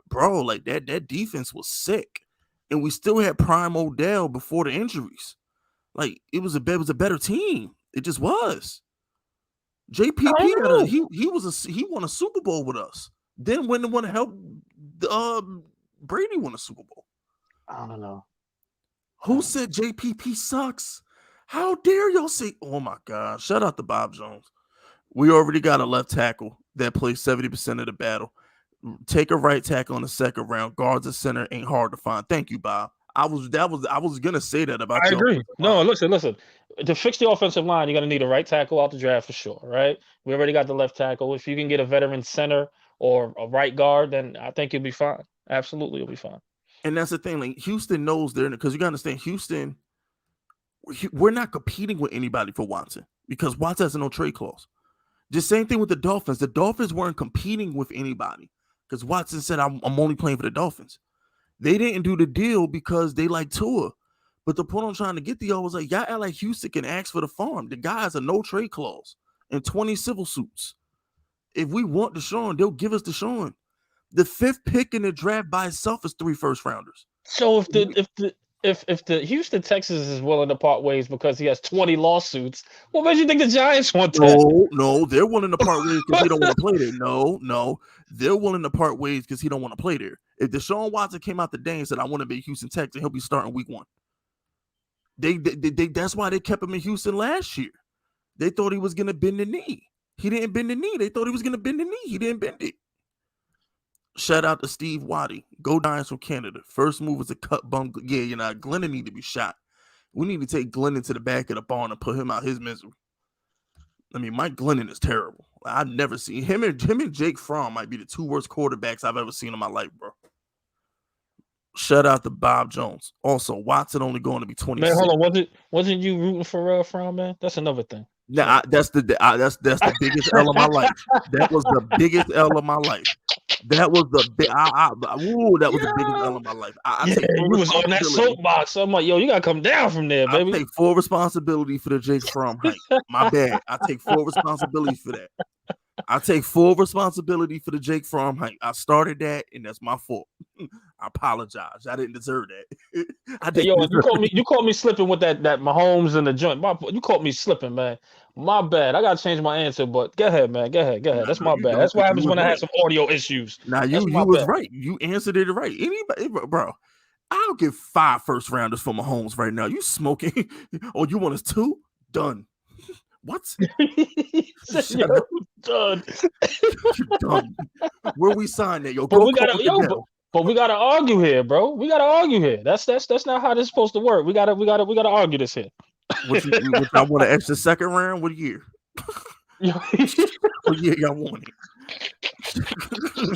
bro, like that defense was sick, and we still had prime Odell before the injuries. Like it was a better team. It just was. JPP he won a Super Bowl with us. Then when they want to help Brady won a Super Bowl. I don't know. Who said JPP sucks? How dare y'all say, oh my God, shout out to Bob Jones. We already got a left tackle that plays 70% of the battle. Take a right tackle in the second round. Guards a center ain't hard to find. Thank you, Bob. I was gonna say that about you. I agree. No, listen. To fix the offensive line, you're gonna need a right tackle out the draft for sure, right? We already got the left tackle. If you can get a veteran center or a right guard, then I think you'll be fine. Absolutely, you'll be fine. And that's the thing. Like Houston knows they're because you gotta understand, Houston, we're not competing with anybody for Watson because Watson has no trade clause. The same thing with the Dolphins. The Dolphins weren't competing with anybody because Watson said, I'm only playing for the Dolphins. They didn't do the deal because they like Tua. But the point I'm trying to get to y'all was like, y'all act like Houston can ask for the farm. The guy has a no trade clause and 20 civil suits. If we want Deshaun, they'll give us Deshaun. The 5th pick in the draft by itself is 3 first rounders. So if the Houston Texans is willing to part ways because he has 20 lawsuits, what makes you think the Giants want that? No, they're willing to part ways because he don't want to play there. No, they're willing to part ways because he don't want to play there. If Deshaun Watson came out today and said, I want to be Houston Texan, he'll be starting week 1. They that's why they kept him in Houston last year. They thought he was going to bend the knee. He didn't bend the knee. They thought he was going to bend the knee. He didn't bend it. Shout out to Steve Waddy. Go Giants from Canada. First move was a cut bum. Yeah, Glennon need to be shot. We need to take Glennon to the back of the barn and put him out his misery. I mean, Mike Glennon is terrible. I've never seen him and Jake Fromm might be the 2 worst quarterbacks I've ever seen in my life, bro. Shout out to Bob Jones. Also, Watson only going to be 26. Man, hold on. Wasn't you rooting for Fromm, man? That's another thing. Nah, that's the biggest L of my life. That was the biggest L of my life. That was the big. That was the biggest L of my life. You was on that soapbox. So I'm like, yo, you gotta come down from there, baby. I take full responsibility for the Jake Fromm hype. My bad. I take full responsibility for that. I take full responsibility for the Jake Fromm hype. I started that, and that's my fault. I apologize. I didn't deserve that. You caught me slipping with that Mahomes and the joint. You caught me slipping, man. My bad. I gotta change my answer, but go ahead, man. Go ahead. That's my bad. That's what happens when I have some audio issues. Now you was right. You answered it right. Anybody, bro. I'll give 5 first rounders for Mahomes right now. You smoking? Oh, you want us 2? Done. What? You're done. You're done. Where we signed that? But we gotta argue here, bro. We gotta argue here. That's not how this is supposed to work. We gotta argue this here. I want an extra second round. What year? What year y'all want it?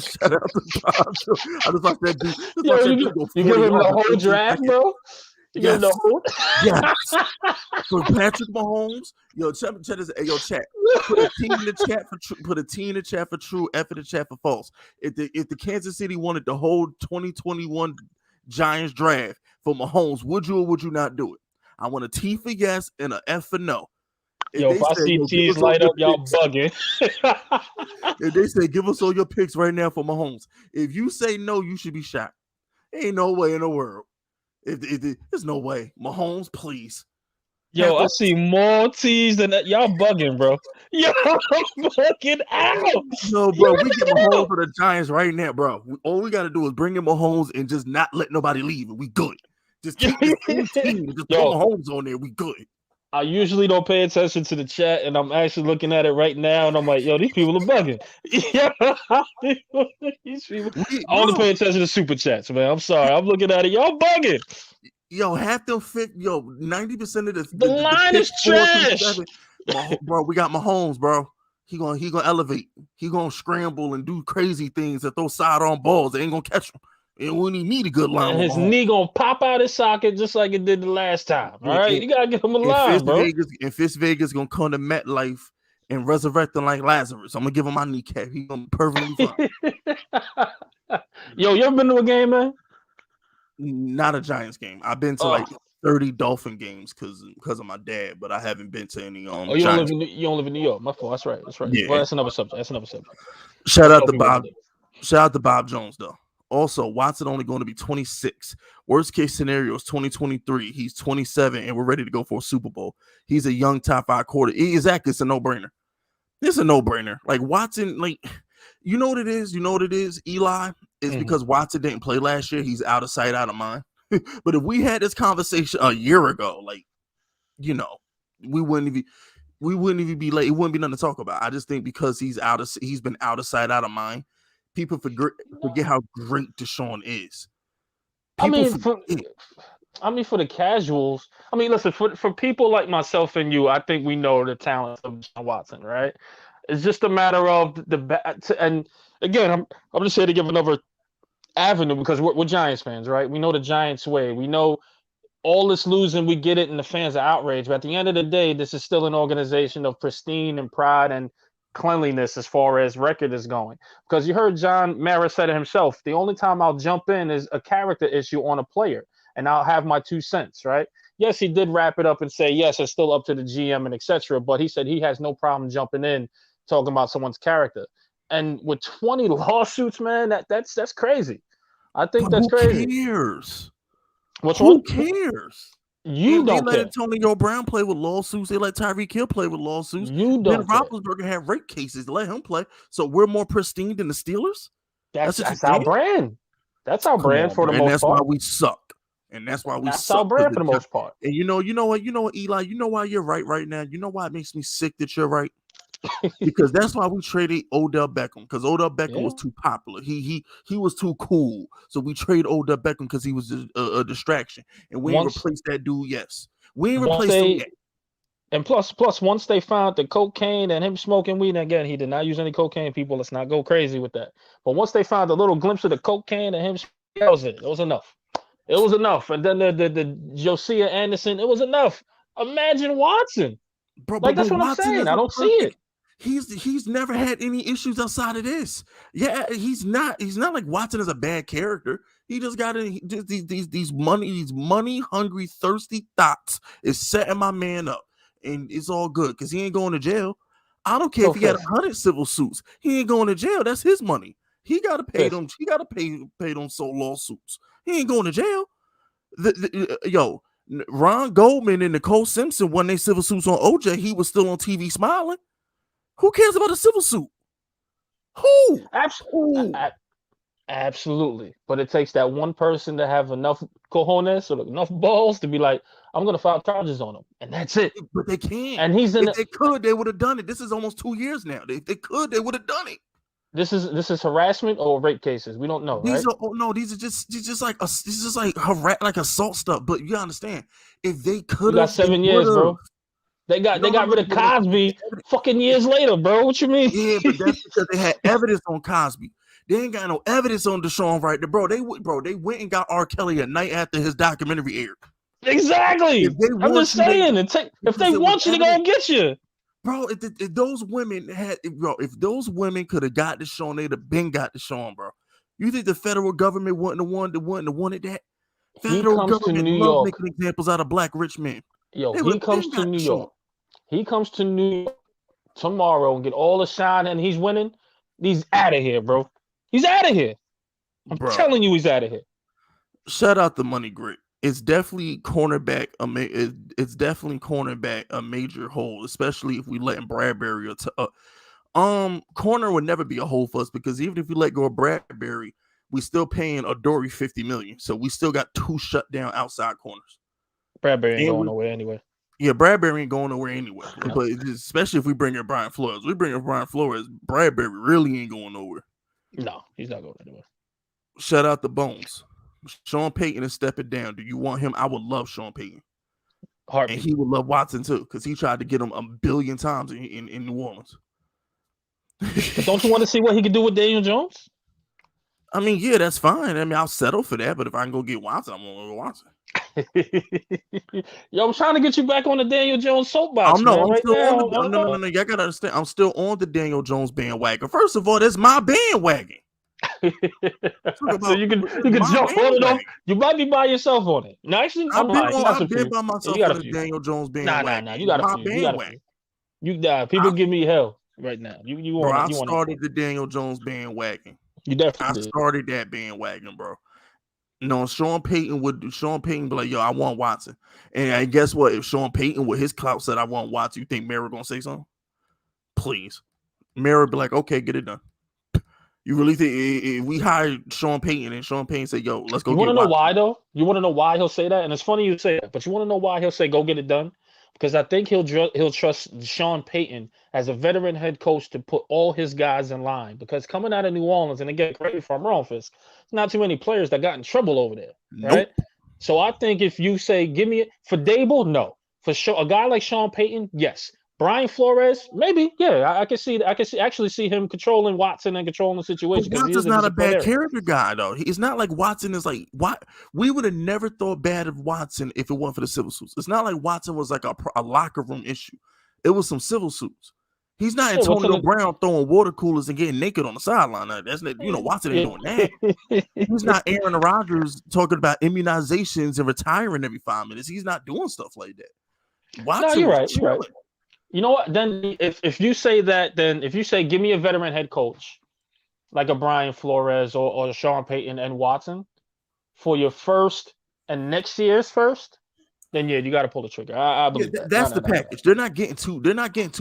Shout out to Bob. I just like that dude. You give him the whole draft, bro. Yes. For Patrick Mahomes, chat. Put a T in the chat for true. Put a T in the chat for true. F in the chat for false. If the Kansas City wanted the whole 2021 Giants draft for Mahomes, would you or would you not do it? I want a T for yes and an F for no. If I see T's light up, y'all bugging. If they say, give us all your picks right now for Mahomes, if you say no, you should be shot. Ain't no way in the world. There's no way. Mahomes, please. Yo, I see more T's than that. Y'all bugging, bro. Y'all bugging out. No, bro, we get Mahomes for the Giants right now, bro. All we got to do is bring in Mahomes and just not let nobody leave, and we good. Just take the whole team and just put Mahomes on there. We good. I usually don't pay attention to the chat, and I'm actually looking at it right now, and I'm like, yo, these people are bugging. These people. I only pay attention to super chats, man. I'm sorry. I'm looking at it. Y'all bugging. Yo, half them fit. Yo, 90% of the line is trash. Bro, we got Mahomes, bro. He gonna elevate. He gonna scramble and do crazy things and throw sidearm balls. They ain't gonna catch him. And we need a good line. And his knee gonna pop out his socket just like it did the last time. All right, you gotta get him a line, bro. Fitz Vegas gonna come to MetLife and resurrect him like Lazarus. I'm gonna give him my kneecap. He gonna be perfectly fine. Yo, you ever been to a game, man? Not a Giants game. I've been to like 30 Dolphin games because of my dad, but I haven't been to any. You don't live in New York. My fault. That's right. Yeah. Well, that's another subject. Shout out to Bob Jones though. Also, Watson only going to be 26. Worst case scenario is 2023. He's 27, and we're ready to go for a Super Bowl. He's a young top 5 quarter. Exactly, it's a no-brainer. It's a no-brainer. Like Watson, like you know what it is. Eli is because Watson didn't play last year. He's out of sight, out of mind. But if we had this conversation a year ago, like we wouldn't even be late. It wouldn't be nothing to talk about. I just think because he's been out of sight, out of mind. People forget how great Deshaun is. For the casuals, listen, for people like myself and you, I think we know the talent of Deshaun Watson, right? It's just a matter of and again, I'm just here to give another avenue because we're Giants fans, right? We know the Giants way. We know all this losing, we get it, and the fans are outraged. But at the end of the day, this is still an organization of pristine and pride and cleanliness as far as record is going, because you heard John Mara said it himself. The only time I'll jump in is a character issue on a player, and I'll have my 2 cents, right? Yes, he did wrap it up and say, yes, it's still up to the GM and etc. But he said he has no problem jumping in talking about someone's character. And with 20 lawsuits, man, that's crazy. I think that's crazy. Who cares? Who cares? You don't let Antonio Brown play with lawsuits. They let Tyreek Hill play with lawsuits. You don't. Ben Roethlisberger had rape cases. Let him play. So we're more pristine than the Steelers. That's our brand. That's our brand for the most part. And that's why we suck. And that's why we suck. That's our brand for the most part. And you know what, Eli, you know why you're right now. You know why it makes me sick that you're right. Because that's why we traded Odell Beckham, because Odell Beckham was too popular. He was too cool. So we traded Odell Beckham because he was a distraction. And we ain't replaced that dude. Yes, we ain't replaced him yet. And plus, once they found the cocaine and him smoking weed, and again, he did not use any cocaine. People, let's not go crazy with that. But once they found a little glimpse of the cocaine and him, that was it. It was enough. It was enough. And then the Josiah Anderson, it was enough. Imagine Watson. Bro, that's what I'm saying. I don't see it. He's never had any issues outside of this. Yeah, he's not like Watson is a bad character. He just got these money hungry, thirsty thoughts is setting my man up, and it's all good because he ain't going to jail. I don't care if he had 100 civil suits. He ain't going to jail. That's his money. He got to pay them. He got to pay them lawsuits. He ain't going to jail. Ron Goldman and Nicole Simpson won their civil suits on OJ. He was still on TV smiling. Who cares about a civil suit? Who? Absolutely. But it takes that one person to have enough cojones or enough balls to be like, I'm going to file charges on him. And that's it. But they can't. And he's in if they could, they would have done it. This is almost 2 years now. If they could, they would have done it. This is harassment or rape cases. We don't know. These are just like assault stuff. But you understand, if they could have, got 7 years, bro. They got rid of Cosby fucking years later, bro. What you mean? Yeah, but that's because they had evidence on Cosby. They ain't got no evidence on Deshaun right there, bro. They went and got R. Kelly a night after his documentary aired. Exactly. I'm just saying, if they want you, they're gonna get you. Bro, if those women could have got Deshaun, they'd have been got Deshaun, bro. You think the federal government wouldn't have wanted that? Federal government love making examples out of black rich men. Yo, he comes to New York. he comes to New York tomorrow and get all the shine and he's winning, he's out of here, bro. He's out of here. I'm telling you, he's out of here. Shout out the money grit. It's definitely cornerback. It's definitely cornerback a major hole, especially if we letting Bradbury. Corner would never be a hole for us because even if we let go of Bradbury, we still paying Adoree $50 million. So we still got 2 shut down outside corners. Bradbury ain't going nowhere anyway. Yeah, Bradbury ain't going nowhere anyway. No. But especially if we bring in Brian Flores. Bradbury really ain't going nowhere. No, he's not going anywhere. Shout out the Bones. Sean Payton is stepping down. Do you want him? I would love Sean Payton. Heartbeat. And he would love Watson too, because he tried to get him a billion times in New Orleans. But don't you want to see what he could do with Daniel Jones? I mean, yeah, that's fine. I mean, I'll settle for that. But if I can go get Watson, I'm gonna go Watson. Yo, I'm trying to get you back on the Daniel Jones soapbox. No. I gotta understand. I'm still on the Daniel Jones bandwagon. First of all, that's my bandwagon. So you can jump on it off. You might be by yourself on it. No, actually, I've been by myself on the Daniel Jones bandwagon. Nah. You got a few. You got people give me hell right now. I started the Daniel Jones bandwagon. You definitely started that bandwagon, bro. No, Sean Payton would be like, yo, I want Watson. And guess what? If Sean Payton with his clout said I want Watson, you think Mary gonna say something? Please. Mary be like, okay, get it done. You really think if we hired Sean Payton and Sean Payton said, yo, let's go. You want to know why though? You want to know why he'll say that? And it's funny you say that, but you want to know why he'll say go get it done? Because I think he'll trust Sean Payton as a veteran head coach to put all his guys in line. Because coming out of New Orleans, and again, correct me if I'm wrong, Fisk, there's not too many players that got in trouble over there, right? Nope. So I think if you say give me it for Daboll, no. For sure, a guy like Sean Payton, yes. Brian Flores, maybe, yeah. I can actually see him controlling Watson and controlling the situation. But Watson's not a bad character guy, though. It's not like Watson is like what we would have never thought bad of Watson if it weren't for the civil suits. It's not like Watson was like a locker room issue. It was some civil suits. He's not Antonio Brown throwing water coolers and getting naked on the sideline. That's Watson ain't doing that. He's not Aaron Rodgers talking about immunizations and retiring every 5 minutes. He's not doing stuff like that. Watson, no, you're right. You know what? Then if you say that, then if you say give me a veteran head coach like a Brian Flores or Sean Payton and Watson for your first and next year's first, then yeah, you got to pull the trigger. I believe that. That's the package. They're not getting two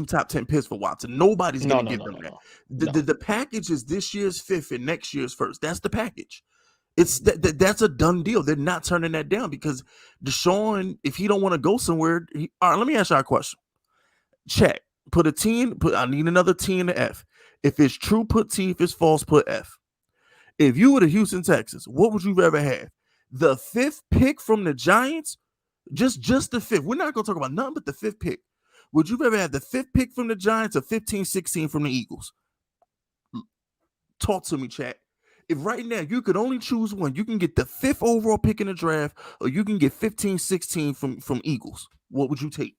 top 10 picks for Watson. Nobody's going to give them that. The package is this year's 5th and next year's 1st. That's the package. It's that's a done deal. They're not turning that down because Deshaun, if he don't want to go somewhere, all right. Let me ask you a question. Check. Put a T. I need another T in the F. If it's true, put T. If it's false, put F. If you were to Houston, Texas, what would you rather have? The 5th pick from the Giants? Just the 5th. We're not going to talk about nothing but the 5th pick. Would you rather have the 5th pick from the Giants or 15-16 from the Eagles? Talk to me, chat. If right now you could only choose one, you can get the 5th overall pick in the draft or you can get 15-16 from Eagles. What would you take?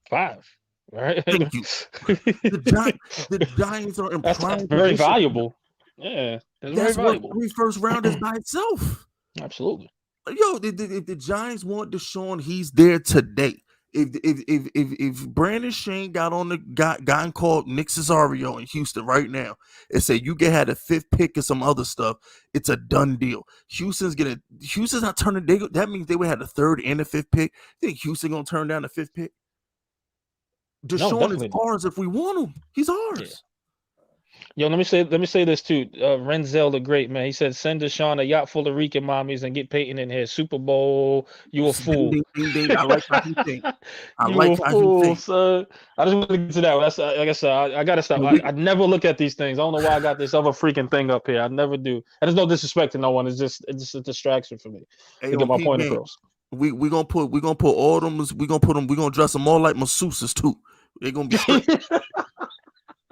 5, right? Thank you. The Giants are in that's prime very position. valuable. Yeah, that's very valuable. 3 first rounders by itself. Absolutely. Yo, if the Giants want Deshaun, he's there today. If Brandon Shane got and called Nick Cesario in Houston right now and said you can have the 5th pick and some other stuff, it's a done deal. Houston's not turning. That means they would have the 3rd and the 5th pick. You think Houston gonna turn down the 5th pick? Deshaun is ours if we want him. He's ours. Yeah. Yo, let me say this too. Renzel the Great, man. He said, send Deshaun a yacht full of Rican mommies and get Payton in here. Super Bowl, you a fool. Ding, ding, ding. I like how you think. Son. I just want to get to that. That's like I said, I gotta stop. I never look at these things. I don't know why I got this other freaking thing up here. I never do. And there's no disrespect to no one. It's just a distraction for me. To get my point across. We gonna put all them. We gonna dress them all like masseuses too. They're gonna be straight.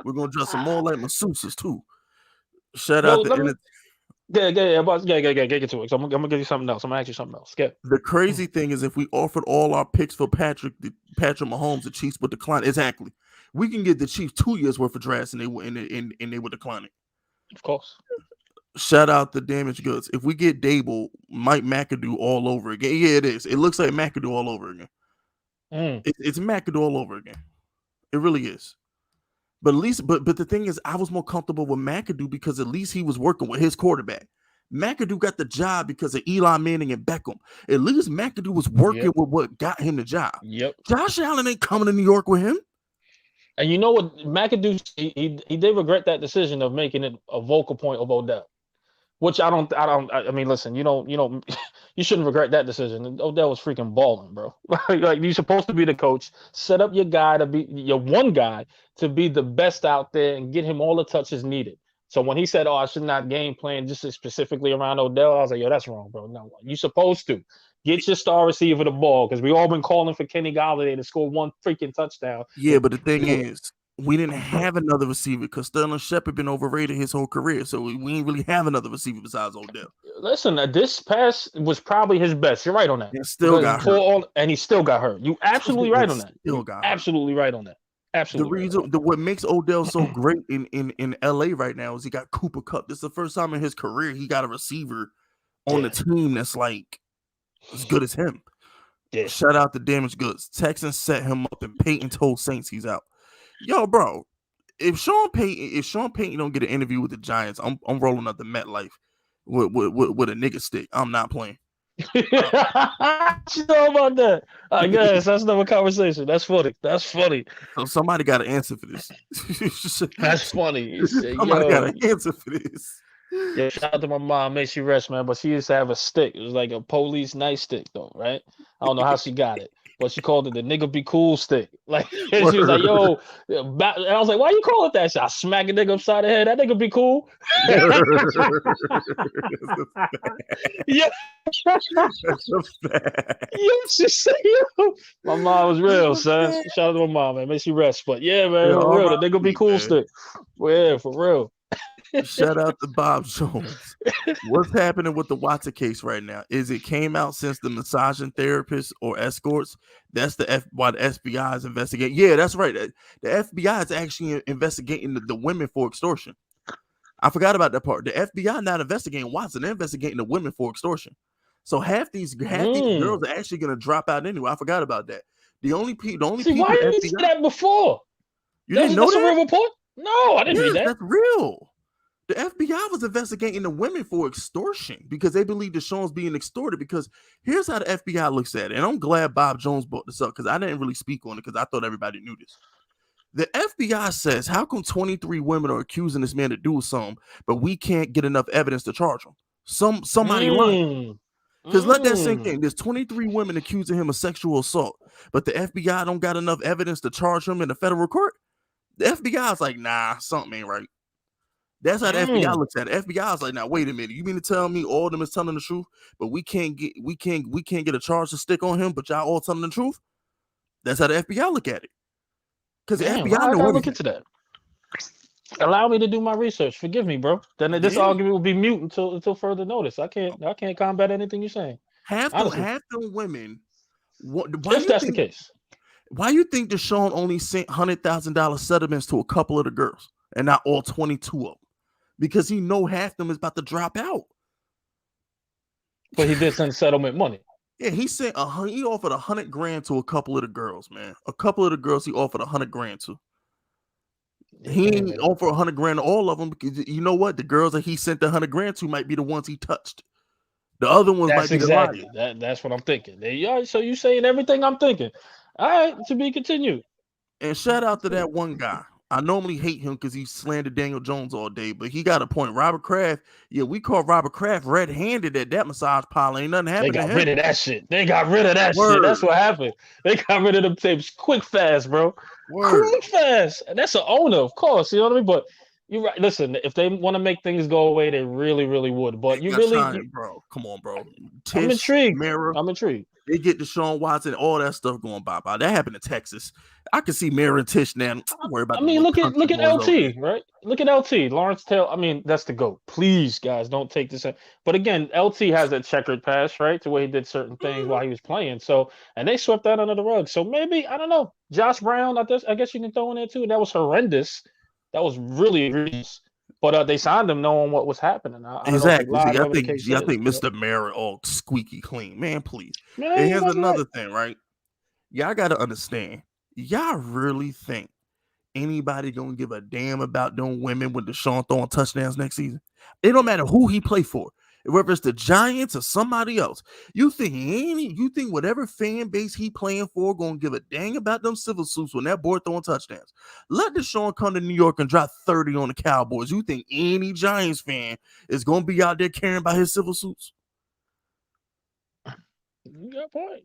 We're gonna dress them all like masseuses too. Shout out to get to it. So I'm gonna give you something else. I'm gonna ask you something else. The crazy thing is, if we offered all our picks for Patrick Mahomes, the Chiefs would decline. Exactly. We can get the Chiefs 2 years worth of drafts, and they would decline it. Of course. Shout out the damaged goods. If we get Daboll, Mike McAdoo all over again. Yeah, it is. It looks like McAdoo all over again. It's McAdoo all over again. It really is. But at least, but the thing is, I was more comfortable with McAdoo because at least he was working with his quarterback. McAdoo got the job because of Eli Manning and Beckham. At least McAdoo was working with what got him the job. Yep. Josh Allen ain't coming to New York with him. And you know what, McAdoo, he did regret that decision of making it a vocal point of Odell, which I mean, listen, you shouldn't regret that decision. Odell was freaking balling, bro. Like, you're supposed to be the coach, set up your guy to be your one guy to be the best out there and get him all the touches needed. So when he said, I should not game plan just specifically around Odell, I was like, yo, that's wrong, bro. No, you're supposed to get your star receiver the ball, because we all been calling for Kenny Golladay to score one freaking touchdown. Yeah, but the thing is, we didn't have another receiver because Sterling Shepard been overrated his whole career, so we didn't really have another receiver besides Odell. Listen, this pass was probably his best. You're right on that. And still got hurt. And he still got hurt. You absolutely right on that. Still got absolutely right on that. Absolutely. The reason, what makes Odell so great in LA right now is he got Cooper Kupp. This is the first time in his career he got a receiver on the team that's like as good as him. Yeah. Shout out to Damaged Goods. Texans set him up, and Payton told Saints he's out. Yo, bro, if Sean Payton don't get an interview with the Giants, I'm rolling up the MetLife with a nigga stick. I'm not playing. You know about that? I guess that's another conversation. That's funny. So somebody got to answer for this. That's funny. Somebody got to answer for this. Yeah, shout out to my mom. May she rest, man. But she used to have a stick. It was like a police nightstick, though, right? I don't know how she got it, but she called it the nigga be cool stick. Like, she was like, yo, and I was like, why you call it that? I smack a nigga upside the head. That nigga be cool. Yeah. She said, yo. My mom was real, son. Shout out to my mom, man. May she rest. But yeah, man, for real, the nigga be cool stick. Well, yeah, for real. Shout out to Bob Jones. What's happening with the Watson case right now? Is it came out since the massaging therapists or escorts? That's why the FBI is investigating. Yeah, that's right. The FBI is actually investigating the women for extortion. I forgot about that part. The FBI not investigating Watson; they're investigating the women for extortion. So half these girls are actually going to drop out anyway. I forgot about that. The only people. Why didn't you say that before? You didn't know that? A real report? No, I didn't read that. That's real. The FBI was investigating the women for extortion because they believe Deshaun's being extorted. Because here's how the FBI looks at it. And I'm glad Bob Jones brought this up because I didn't really speak on it because I thought everybody knew this. The FBI says, how come 23 women are accusing this man to do something, but we can't get enough evidence to charge him? Somebody lying. Because let that sink in. There's 23 women accusing him of sexual assault, but the FBI don't got enough evidence to charge him in the federal court. The FBI is like, nah, something ain't right. That's how the FBI looks at it. FBI is like, now wait a minute. You mean to tell me all of them is telling the truth, but we can't get a charge to stick on him, but y'all all telling the truth? That's how the FBI look at it. Because the FBI know look into that. Allow me to do my research. Forgive me, bro. Then this argument will be mute until further notice. I can't combat anything you're saying. Half the women. If that's the case, why you think Deshaun only sent $100,000 settlements to a couple of the girls and not all 22 of them? Because he know half them is about to drop out. But he did send settlement money. Yeah, he offered $100,000 to a couple of the girls, man. A couple of the girls he offered $100,000 to. He didn't offer $100,000 to all of them because you know what? The girls that he sent the $100,000 to might be the ones he touched. The other ones might be the liars. That's what I'm thinking. So you saying everything I'm thinking. All right, to be continued. And shout out to that one guy. I normally hate him because he slandered Daniel Jones all day, but he got a point. Robert Kraft, we caught Robert Kraft red-handed at that massage parlor. Ain't nothing happened to him. They got rid of that shit. That's what happened. They got rid of them tapes quick, fast, bro. Quick, fast. And that's an owner, of course. You know what I mean? But you're right. Listen, if they want to make things go away, they really, really would. But bro. Come on, bro. I'm intrigued. I'm intrigued. They get Deshaun Watson, all that stuff going by. That happened in Texas. I can see Mara and Tish now. Don't worry about. I mean, look at LT, right? Look at LT, Lawrence Taylor. I mean, that's the GOAT. Please, guys, don't take this. But again, LT has a checkered past, right? To where he did certain things while he was playing. So, and they swept that under the rug. So maybe, I don't know. Josh Brown, I guess you can throw in there too. That was horrendous. That was really egregious. But they signed him knowing what was happening. Exactly. I think Mr. Merritt all squeaky clean. Man, please. And here's another thing, right? Y'all got to understand. Y'all really think anybody gonna give a damn about them women when Deshaun throwing touchdowns next season? It don't matter who he play for, whether it's the Giants or somebody else. You think whatever fan base he playing for gonna give a dang about them civil suits when that boy throwing touchdowns? Let Deshaun come to New York and drop 30 on the Cowboys. You think any Giants fan is gonna be out there caring about his civil suits? You got a point.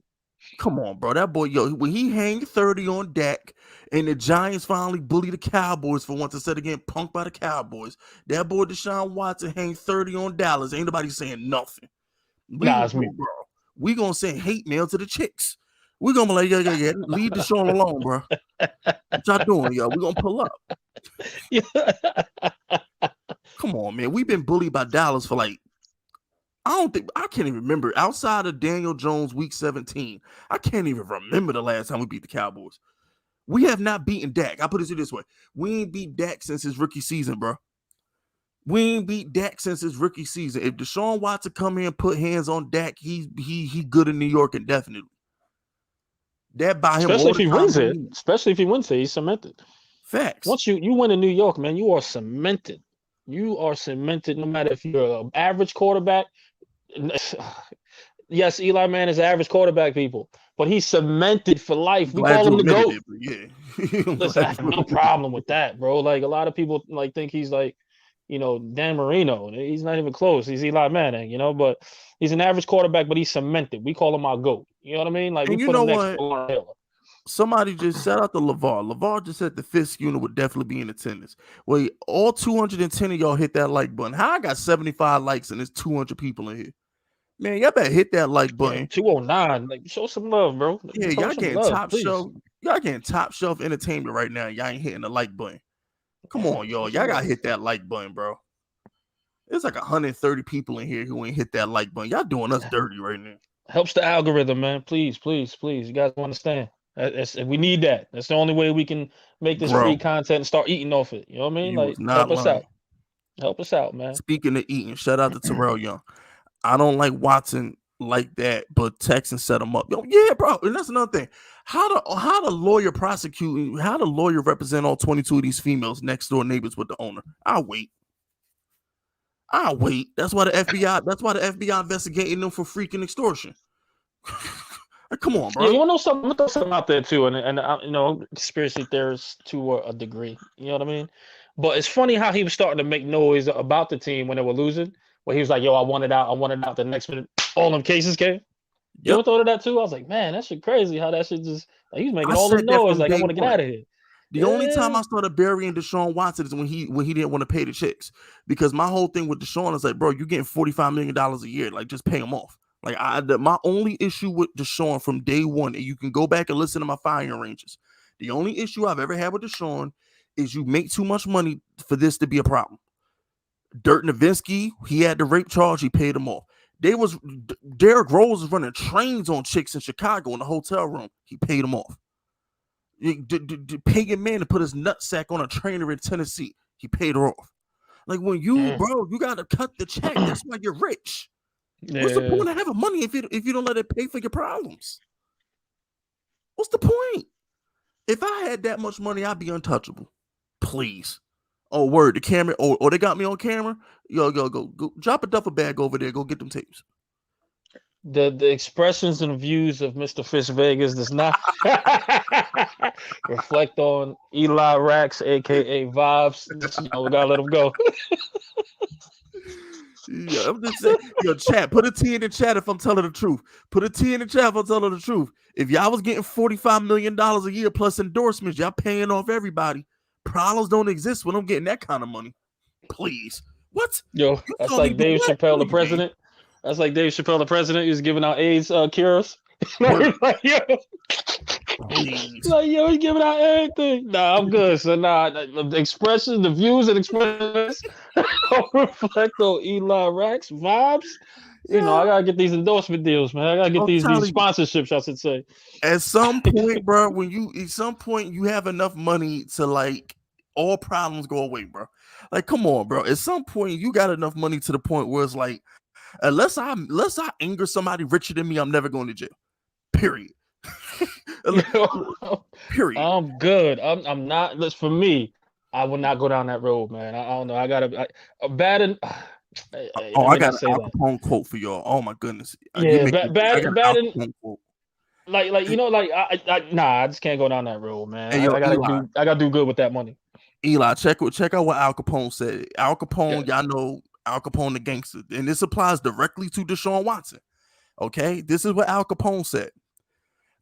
Come on, bro. That boy, when he hang 30 on Dak and the Giants finally bully the Cowboys for once instead of getting punked by the Cowboys, that boy Deshaun Watson hang 30 on Dallas. Ain't nobody saying nothing. It's me. Bro. We gonna send hate mail to the chicks. We gonna be like, yeah. Leave Deshaun alone, bro. What y'all doing, yo? We gonna pull up. Come on, man. We've been bullied by Dallas for like, I can't even remember. Outside of Daniel Jones week 17, I can't even remember the last time we beat the Cowboys. We have not beaten Dak. I put it this way. We ain't beat Dak since his rookie season, bro. We ain't beat Dak since his rookie season. If Deshaun Watson come here and put hands on Dak, he good in New York indefinitely. That by him. Especially if he wins it. Especially if he wins it, he's cemented. Facts. Once you win in New York, man, you are cemented. You are cemented no matter if you're an average quarterback. Yes, Eli Man is an average quarterback, people, but he's cemented for life. We call him the GOAT. Yeah. Listen, I have no problem with that, bro. Like a lot of people like think he's like, Dan Marino. He's not even close. He's Eli Manning, but he's an average quarterback, but he's cemented. We call him our GOAT. You know what I mean? Like, and we you put know him next what? to Lauren Taylor. Somebody just shout out to LeVar. LeVar just said the fifth unit would definitely be in attendance. Well, all 210 of y'all hit that like button. How I got 75 likes and there's 200 people in here? Man, y'all better hit that like button. Yeah, 209. Like, show some love, bro. Yeah, y'all getting top shelf. Y'all getting top shelf entertainment right now. Y'all ain't hitting the like button. Come on, y'all. Y'all gotta hit that like button, bro. There's like 130 people in here who ain't hit that like button. Y'all doing us dirty right now. Helps the algorithm, man. Please. You guys understand. We need that. That's the only way we can make this free content and start eating off it. You know what I mean? Like, help us out. Help us out, man. Speaking of eating, shout out to Terrell Young. I don't like Watson like that, but Texans set him up. Yo, yeah, bro. And that's another thing. How the lawyer prosecute, how the lawyer represent all 22 of these females next door neighbors with the owner? I'll wait. That's why the FBI investigating them for freaking extortion. Come on, bro. Yeah, you want to know something? I'm gonna throw something out there too, and conspiracy theorists to a degree. You know what I mean? But it's funny how he was starting to make noise about the team when they were losing. Where he was like, "Yo, I want it out." The next minute, all them cases came. You ever thought of that too? I was like, man, that shit crazy. How that shit just like he's making all the noise. Like, I want to get out of here. The only time I started burying Deshaun Watson is when he didn't want to pay the checks. Because my whole thing with Deshaun is like, bro, you're getting $45 million a year. Like, just pay him off. Like, my only issue with Deshaun from day one, and you can go back and listen to my firing ranges. The only issue I've ever had with Deshaun is you make too much money for this to be a problem. Dirk Nowitzki, he had the rape charge, he paid him off. Derrick Rose was running trains on chicks in Chicago in the hotel room. He paid him off. Paying man to put his nutsack on a trainer in Tennessee. He paid her off. Like, when you gotta cut the check. That's why you're rich. Yeah. What's the point of having money if you don't let it pay for your problems? What's the point? If I had that much money, I'd be untouchable. Please. Oh, word, the camera. Oh, they got me on camera. Yo, go drop a duffel bag over there. Go get them tapes. The expressions and views of Mr. Fish Vegas does not reflect on Eli Racks, aka Vibes. We gotta let him go. Yeah, I'm just saying. Yo, chat, put a T in the chat if I'm telling the truth. Put a T in the chat if I'm telling the truth. If y'all was getting $45 million a year plus endorsements, y'all paying off everybody. Problems don't exist when I'm getting that kind of money. Please. What? Yo, that's like Dave Chappelle, the president. That's like Dave Chappelle, the president. He was giving out AIDS cures. Like, yo, he's giving out everything. Nah, I'm good. So, the expressions, the views and expressions don't reflect on Eli Racks vibes. Yeah. I gotta get these endorsement deals, man. I gotta get these sponsorships, I should say. At some point, bro, you have enough money to, like, all problems go away, bro. Like, come on, bro. At some point, you got enough money to the point where it's like, unless I anger somebody richer than me, I'm never going to jail. Period. Period. I'm good. I'm not. Listen, for me, I will not go down that road, man. I don't know. I gotta bad. I got an Al Capone quote for y'all. Oh my goodness. Yeah, I got an Al Capone quote. Like I just can't go down that road, man. Hey, yo, I gotta do good with that money. Eli, check out what Al Capone said. Al Capone, Yeah. y'all know Al Capone the gangster, and this applies directly to Deshaun Watson. Okay, this is what Al Capone said.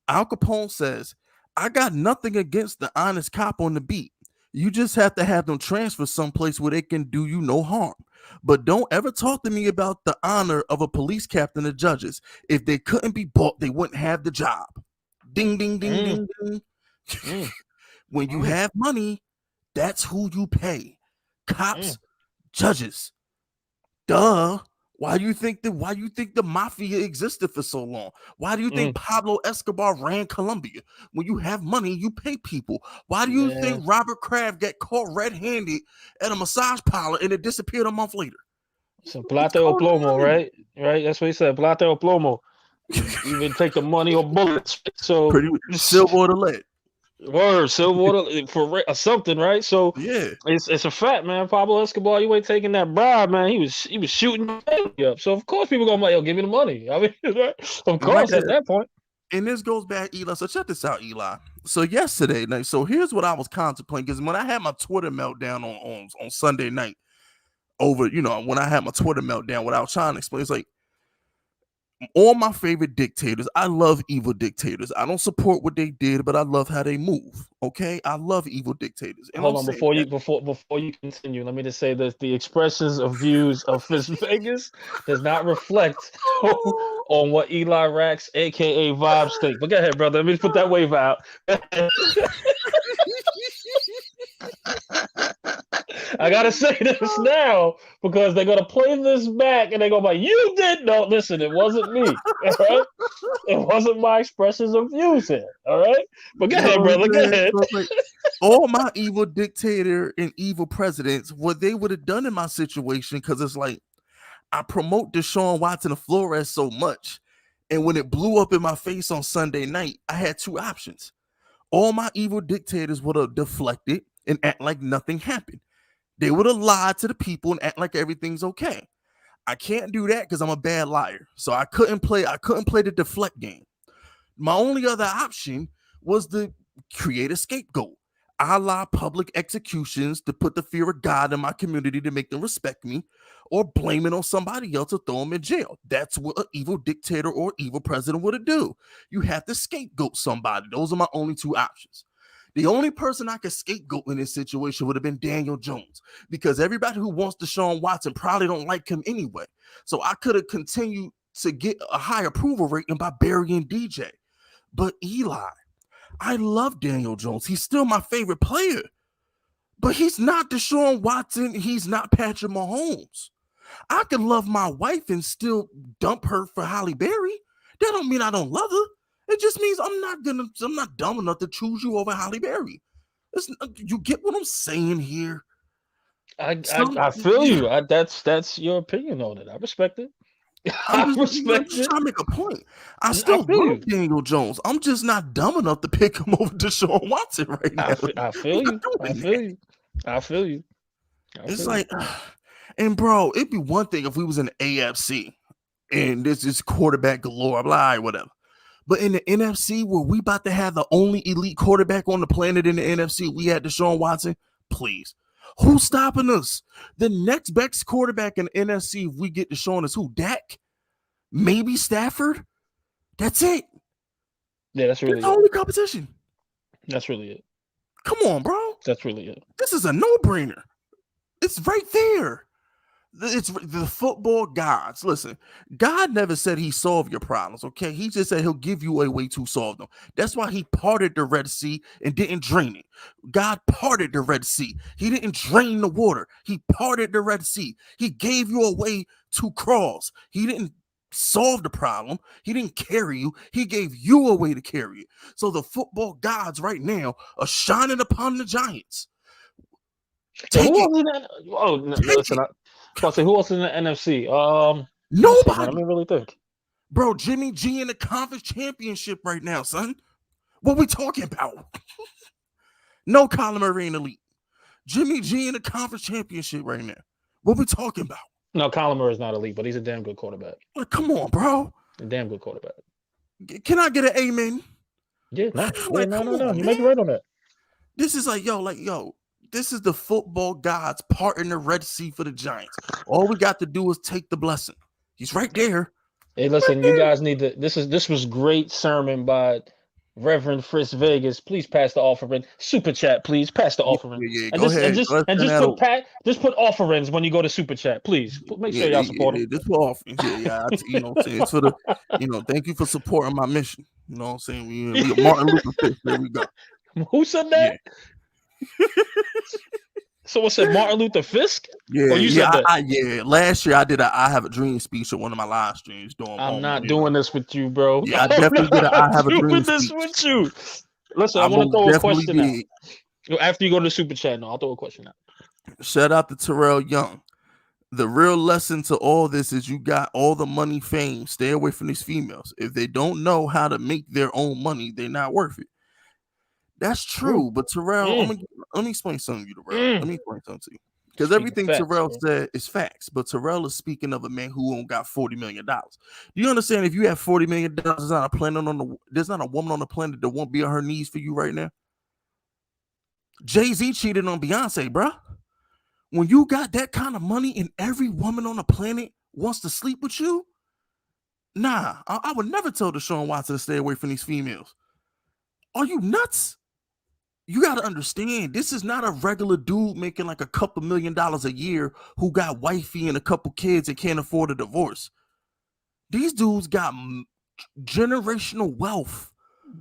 Al Capone says, "I got nothing against the honest cop on the beat. You just have to have them transfer someplace where they can do you no harm. But don't ever talk to me about the honor of a police captain or judges. If they couldn't be bought, they wouldn't have the job. Ding, ding, ding, ding, ding. When you have money, that's who you pay. Cops, judges. Duh. Why do you think the mafia existed for so long? Why do you think Pablo Escobar ran Colombia? When you have money, you pay people. Why do you think Robert Kraft got caught red-handed at a massage parlor and it disappeared a month later? So plata o plomo, right? Right? That's what he said. Plata o plomo. Even take the money or bullets. So pretty silver or the lead. Word, silver for something, right? So yeah, it's a fact, man. Pablo Escobar, you ain't taking that bribe, man. He was shooting up. So of course people gonna be like, yo, give me the money. I mean, of course at that point. And this goes back, Eli. So check this out, Eli. So yesterday night, so here's what I was contemplating, because when I had my Twitter meltdown on Sunday night, over, when I had my Twitter meltdown, what I was trying to explain, it's like, all my favorite dictators, I love evil dictators. I don't support what they did, but I love how they move. Okay, I love evil dictators. And hold on, before you continue, let me just say this: the expressions of views of Fist Vegas does not reflect on what Eli Racks, aka Vibes, think. But go ahead, brother. Let me put that wave out. I gotta say this now because they're gonna play this back and they're gonna be like, you did no, listen, it wasn't me. All right. It wasn't my expressions of views here. All right. But go ahead, brother. Go ahead. So like, all my evil dictator and evil presidents, what they would have done in my situation, because it's like I promote Deshaun Watson and Flores so much. And when it blew up in my face on Sunday night, I had two options. All my evil dictators would have deflected and act like nothing happened. They would have lied to the people and act like everything's okay. I can't do that because I'm a bad liar. So I couldn't play the deflect game. My only other option was to create a scapegoat. I allow public executions to put the fear of God in my community to make them respect me, or blame it on somebody else to throw them in jail. That's what an evil dictator or evil president would do. You have to scapegoat somebody. Those are my only two options. The only person I could scapegoat in this situation would have been Daniel Jones, because everybody who wants Deshaun Watson probably don't like him anyway. So I could have continued to get a high approval rating by burying DJ. But Eli, I love Daniel Jones. He's still my favorite player. But he's not Deshaun Watson. He's not Patrick Mahomes. I can love my wife and still dump her for Halle Berry. That don't mean I don't love her. It just means I'm not dumb enough to choose you over Halle Berry. You get what I'm saying here? I feel you. That's your opinion on it. I respect it. I'm just trying to make a point. I still love Daniel Jones. I'm just not dumb enough to pick him over Deshaun Watson right now. I feel you. It's like, and bro, it'd be one thing if we was in the AFC and this is quarterback galore, blah, whatever. But in the NFC, where we about to have the only elite quarterback on the planet in the NFC, we had Deshaun Watson. Please, who's stopping us? The next best quarterback in the NFC, if we get Deshaun, is who? Dak? Maybe Stafford? That's it. Yeah, that's really the only competition. That's really it. Come on, bro. That's really it. This is a no-brainer. It's right there. It's the football gods. Listen, God never said he solved your problems, okay? He just said he'll give you a way to solve them. That's why he parted the Red Sea and didn't drain it. God parted the Red Sea. He didn't drain the water. He parted the Red Sea. He gave you a way to cross. He didn't solve the problem. He didn't carry you. He gave you a way to carry it. So the football gods right now are shining upon the Giants. Who else in that? Oh, no, listen, I'll say who else in the NFC? Nobody. Let me really think. Bro, Jimmy G in the conference championship right now, son. What we talking about? No, Kyler Murray ain't elite. Jimmy G in the conference championship right now. What we talking about? No, Kyler Murray is not elite, but he's a damn good quarterback. Like, come on, bro. A damn good quarterback. Can I get an amen? Yeah, no. Like, no. You might be right on that. This is like, yo, this is the football gods parting the Red Sea for the Giants. All we got to do is take the blessing. He's right there. Hey, listen, you guys need to. This was great sermon by Reverend Fritz Vegas. Please pass the offering. Super chat, please pass the offering. Yeah, and go ahead. Just put offerings when you go to super chat, please. Make sure y'all support him. Just put offerings. Yeah. You know what I'm saying? It's for the, thank you for supporting my mission. You know what I'm saying? We Martin Luther Fisk. There we go. Who said that? Yeah. Someone said Martin Luther Fisk? Yeah, you said that? Last year I did I Have a Dream speech at one of my live streams. I'm not doing this with you, bro. Yeah, I definitely did I Have a Dream this speech. with you. Listen, I want to throw a question out. After you go to the super chat, I'll throw a question out. Shout out to Terrell Young. The real lesson to all this is you got all the money, fame. Stay away from these females. If they don't know how to make their own money, they're not worth it. That's true, but Terrell, let me explain something to you, Terrell. Let me explain something to you. Because everything Terrell said is facts, but Terrell is speaking of a man who only got $40 million. Do you understand if you have $40 million, there's not a woman on the planet that won't be on her knees for you right now? Jay-Z cheated on Beyonce, bro. When you got that kind of money and every woman on the planet wants to sleep with you, nah, I would never tell Deshaun Watson to stay away from these females. Are you nuts? You got to understand, this is not a regular dude making like a couple $1 million a year who got wifey and a couple kids and can't afford a divorce. These dudes got generational wealth.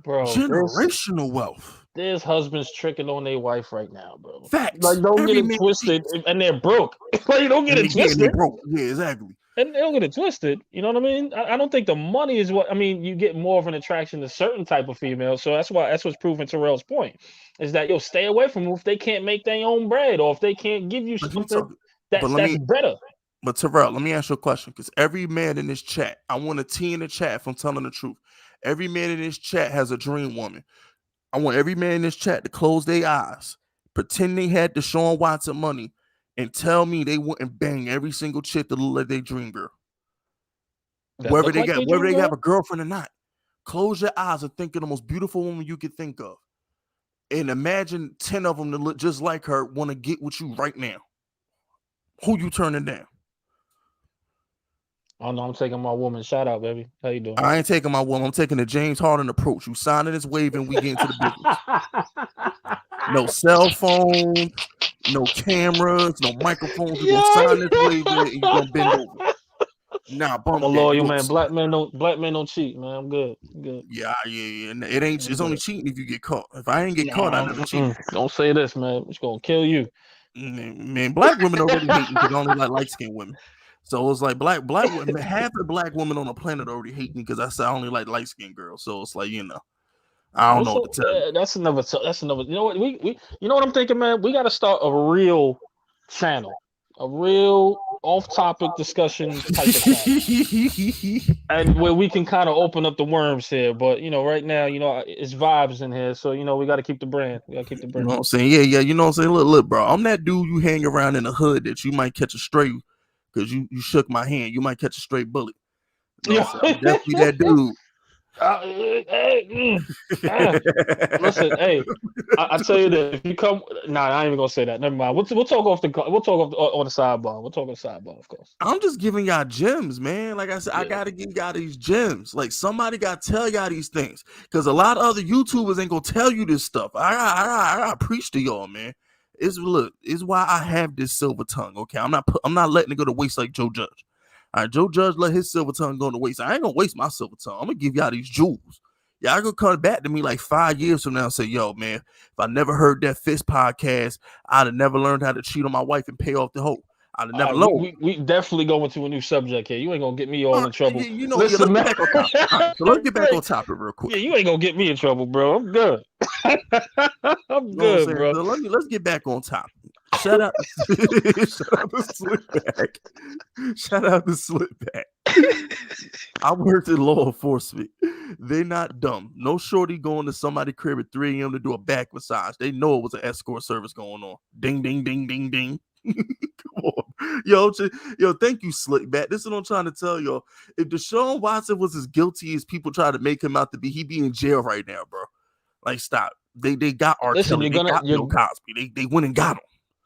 Bro, generational wealth. There's husbands tricking on their wife right now, bro. Facts. Like, don't get it twisted, and they're broke. Like, don't get it twisted. They're broke. Yeah, exactly. And they don't get it twisted. You know what I mean? I don't think the money is what I mean. You get more of an attraction to certain type of females, so that's what's proving Terrell's point is that you'll stay away from them if they can't make their own bread or if they can't give you something that's better. But Terrell, let me ask you a question, because every man in this chat, I want a T in the chat if I'm telling the truth. Every man in this chat has a dream woman. I want every man in this chat to close their eyes, pretend they had Deshaun Watson money, and tell me they wouldn't bang every single chick that look like they dream girl. Whether they have a girlfriend or not. Close your eyes and think of the most beautiful woman you could think of. And imagine 10 of them that look just like her want to get with you right now. Who you turning down? Oh no, I'm taking my woman. Shout out, baby. How you doing? I ain't taking my woman. I'm taking the James Harden approach. You signing this wave and we get into the business. No cell phones, no cameras, no microphones. You're gonna sign this wave and you're gonna bend over. Nah, bump. I'm a loyal man. Black men don't cheat, man. I'm good. Yeah. It's only cheating if you get caught. If I ain't get caught, I never cheat. Don't say this, man. It's gonna kill you. Man, black women already hating because only like light-skinned women. So it's like black women, half the black women on the planet already hate me because I only like light-skinned girls. So it's like, I don't know what to tell you. That's another. You know what? We you know what I'm thinking, man? We got to start a real channel, a real off-topic discussion type of channel, and where we can kind of open up the worms here. But right now, it's vibes in here, so we got to keep the brand. We got to keep the brand. You know what I'm saying? Yeah. You know what I'm saying? Look, bro. I'm that dude you hang around in the hood that you might catch a stray because you shook my hand. You might catch a stray bullet. You know I'm definitely that dude. Listen, hey, I tell you that if you come, I ain't even gonna say that. Never mind. We'll talk on the sidebar. We'll talk on the sidebar, of course. I'm just giving y'all gems, man. Like I said, I gotta give y'all these gems. Like somebody gotta tell y'all these things, because a lot of other YouTubers ain't gonna tell you this stuff. I gotta preach to y'all, man. It's why I have this silver tongue. Okay, I'm not letting it go to waste like Joe Judge. All right, Joe Judge let his silver tongue go to waste. I ain't gonna waste my silver tongue. I'm gonna give y'all these jewels. Y'all gonna come back to me like 5 years from now and say, yo, man, if I never heard that Fist podcast, I'd have never learned how to cheat on my wife and pay off the hoe. I'd have never learned. We definitely go into a new subject here. You ain't gonna get me all in trouble. Listen, let's get back on topic. Right, so let's get back on topic real quick. Yeah, you ain't gonna get me in trouble, bro. I'm good. I'm good, bro. So let's get back on topic. Shout out to Slipback. Shout out to Slipback. I worked in law enforcement. They're not dumb. No shorty going to somebody's crib at 3 a.m. to do a back massage. They know it was an escort service going on. Ding, ding, ding, ding, ding. Come on. Yo, thank you, Slickback. This is what I'm trying to tell y'all. If Deshaun Watson was as guilty as people try to make him out to be, he'd be in jail right now, bro. Like, stop. They got R. Kelly. They got Bill Cosby. They went and got him.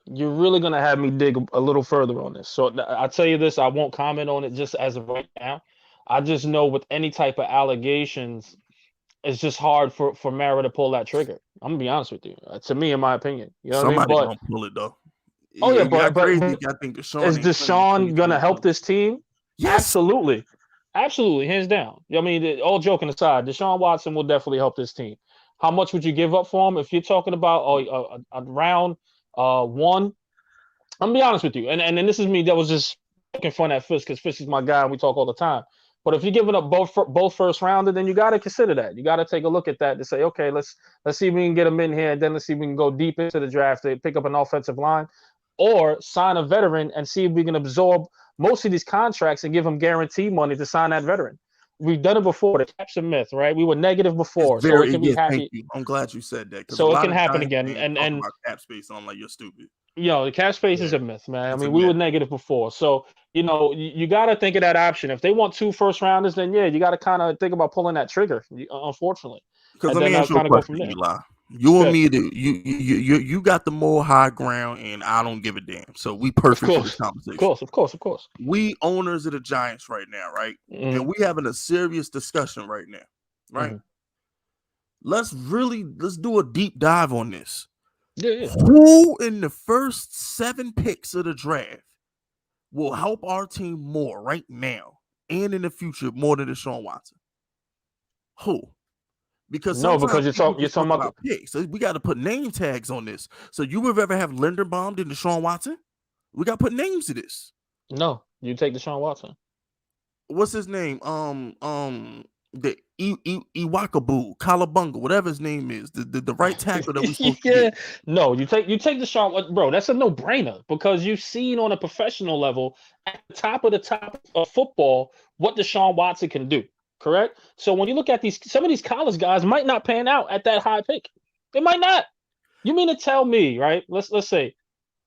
You're really going to have me dig a little further on this. So I'll tell you this. I won't comment on it just as of right now. I just know with any type of allegations, it's just hard for Mara to pull that trigger. I'm going to be honest with you. To me, in my opinion. You know Somebody what I mean? going to pull it, though. Oh, yeah, but I think Deshaun is Deshaun going to help this team? Yes. Absolutely. Absolutely, hands down. I mean, all joking aside, Deshaun Watson will definitely help this team. How much would you give up for him? If you're talking about a round one, I'm gonna be honest with you, and this is me that was just poking fun at Fish because Fish is my guy and we talk all the time. But if you're giving up both first rounder, then you got to consider that. You got to take a look at that to say, okay, let's see if we can get them in here, and then let's see if we can go deep into the draft to pick up an offensive line, or sign a veteran and see if we can absorb most of these contracts and give them guaranteed money to sign that veteran. We've done it before. The cap's a myth, right? We were negative before, so it can be happy. Thank you. I'm glad you said that. So it can happen again. And about cap space, and I'm like, you're stupid. The cap space is a myth, man. I mean, we were negative before, so you got to think of that option. If they want 2 first rounders, then yeah, you got to kind of think about pulling that trigger. Unfortunately, because let me ask you a question, Eli. You and me, you got the more high ground, and I don't give a damn. So we perfect for this conversation. Of course. We owners of the Giants right now, right? Mm-hmm. And we having a serious discussion right now, right? Mm-hmm. Let's do a deep dive on this. Yeah. Who in the first 7 picks of the draft will help our team more right now and in the future more than Deshaun Watson? Who? Because you're talking about picks. So we got to put name tags on this. So you would ever have Linderbaum than Deshaun Watson? We got to put names to this. No, you take Deshaun Watson. What's his name? The Iwakabu, Kalabunga, whatever his name is, the right tackle that we supposed to get. No, you take Deshaun, bro. That's a no-brainer because you've seen on a professional level at the top of football what Deshaun Watson can do. Correct. So when you look at some of these college guys might not pan out at that high pick. They might not. You mean to tell me, right? Let's say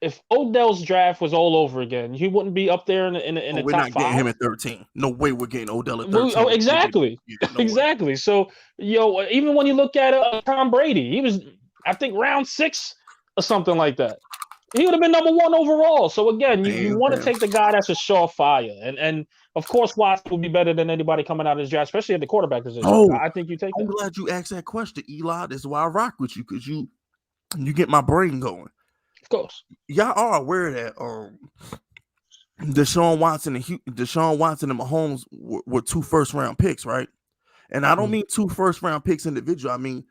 if Odell's draft was all over again, he wouldn't be up there in the top 5. We're not getting him at 13. No way we're getting Odell at 13. Oh, exactly. Exactly. So even when you look at Tom Brady, he was, I think, round 6 or something like that. He would have been number 1 overall. So again, you want to take the guy that's a surefire, and of course Watson will be better than anybody coming out of his draft, especially at the quarterback position. I think you take that. I'm glad you asked that question, Eli. This is why I rock with you, because you get my brain going. Of course, y'all are aware that Deshaun Watson and Mahomes were 2 first-round picks, right? And I don't mean 2 first-round picks individual. I mean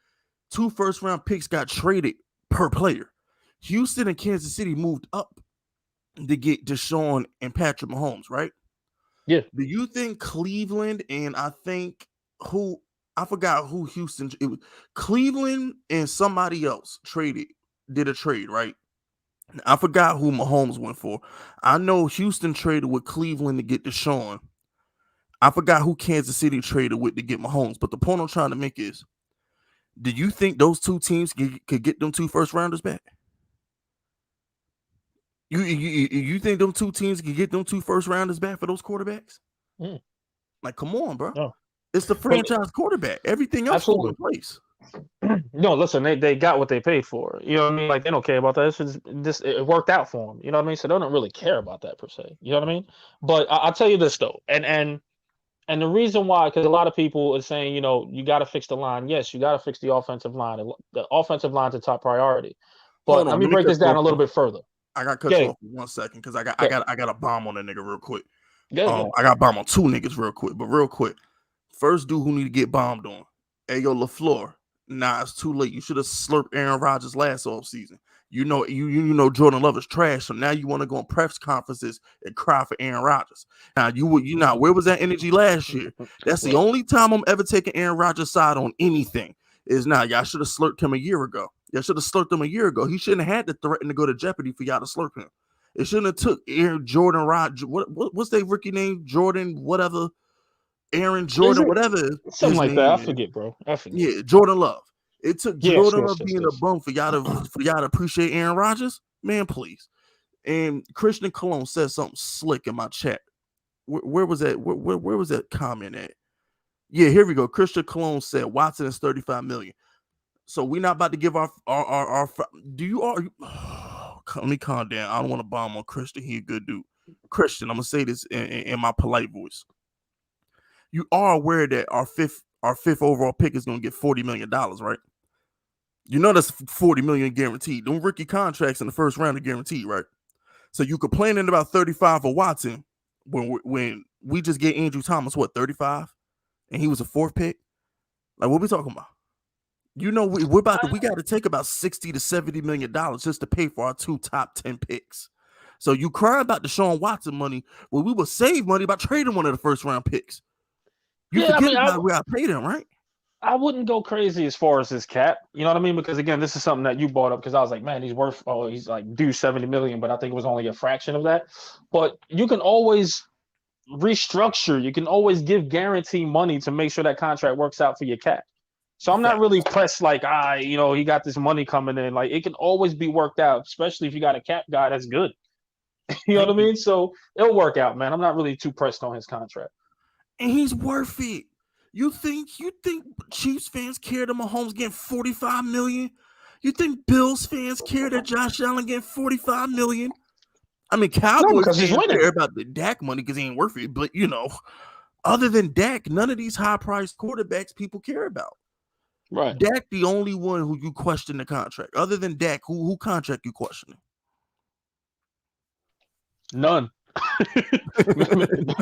2 first-round picks got traded per player. Houston and Kansas City moved up to get Deshaun and Patrick Mahomes, right? Yeah. Do you think Cleveland and I forgot who Houston, it was Cleveland and somebody else did a trade, right? I forgot who Mahomes went for. I know Houston traded with Cleveland to get Deshaun. I forgot who Kansas City traded with to get Mahomes. But the point I'm trying to make is, do you think those 2 teams could get them 2 first rounders back? You think them 2 teams can get them 2 first rounders back for those quarterbacks? Like, come on, bro. No. It's the franchise quarterback. Everything else falls in place. No, listen, they got what they paid for. You know what I mean? Like, they don't care about that. It worked out for them. You know what I mean? So they don't really care about that per se. You know what I mean? But I'll tell you this though, and the reason why, because a lot of people are saying, you got to fix the line. Yes, you got to fix the offensive line. The offensive line's a top priority. But let me break this down a little bit further. I got cut you off for 1 second because I got a bomb on that nigga real quick. I got a bomb on 2 niggas real quick, but real quick. First dude who need to get bombed on. Hey, yo, LaFleur. Nah, it's too late. You should have slurped Aaron Rodgers last offseason. You know Jordan Love is trash, so now you want to go on press conferences and cry for Aaron Rodgers. Now where was that energy last year? That's the only time I'm ever taking Aaron Rodgers' side on anything. Is now y'all should have slurped him a year ago. Y'all should have slurped him a year ago. He shouldn't have had to threaten to go to jeopardy for y'all to slurp him. It shouldn't have took Jordan Rodgers. What's that rookie name? Jordan whatever. Aaron Jordan, whatever something like that. I is. forget, bro. I forget. Yeah, Jordan Love. It took Jordan Love being yes. a bum for y'all to appreciate Aaron Rodgers. Man, please. And Christian Cologne said something slick in my chat. Where was that? Where was that comment at? Yeah, here we go. Christian Cologne said Watson is $35 million. So we're not about to give our do you are let me calm down. I don't want to bomb on Christian. He a good dude. Christian, I'm gonna say this in my polite voice. You are aware that our fifth overall pick is gonna get $40 million, right? You know that's $40 million guaranteed. Them rookie contracts in the first round are guaranteed, right? So you complaining about 35 for Watson when we just get Andrew Thomas, 35? And he was a fourth pick? Like, what we talking about? You know, we got to take about $60 to $70 million just to pay for our 2 top 10 picks. So you cry about Deshaun Watson money, well, we will save money by trading one of the first round picks. We got to pay them, right? I wouldn't go crazy as far as his cap. You know what I mean? Because again, this is something that you brought up because I was like, man, he's like due $70 million, but I think it was only a fraction of that. But you can always restructure. You can always give guarantee money to make sure that contract works out for your cap. So I'm not really pressed like, he got this money coming in. Like, it can always be worked out, especially if you got a cap guy that's good. You know what I mean? So it'll work out, man. I'm not really too pressed on his contract. And he's worth it. You think Chiefs fans care that Mahomes getting $45 million? You think Bills fans care that Josh Allen getting $45 million? I mean, Cowboys fans care about the Dak money because he ain't worth it. But, other than Dak, none of these high-priced quarterbacks people care about. Right. Dak, the only one who you question the contract. Other than Dak, who contract you questioning? None.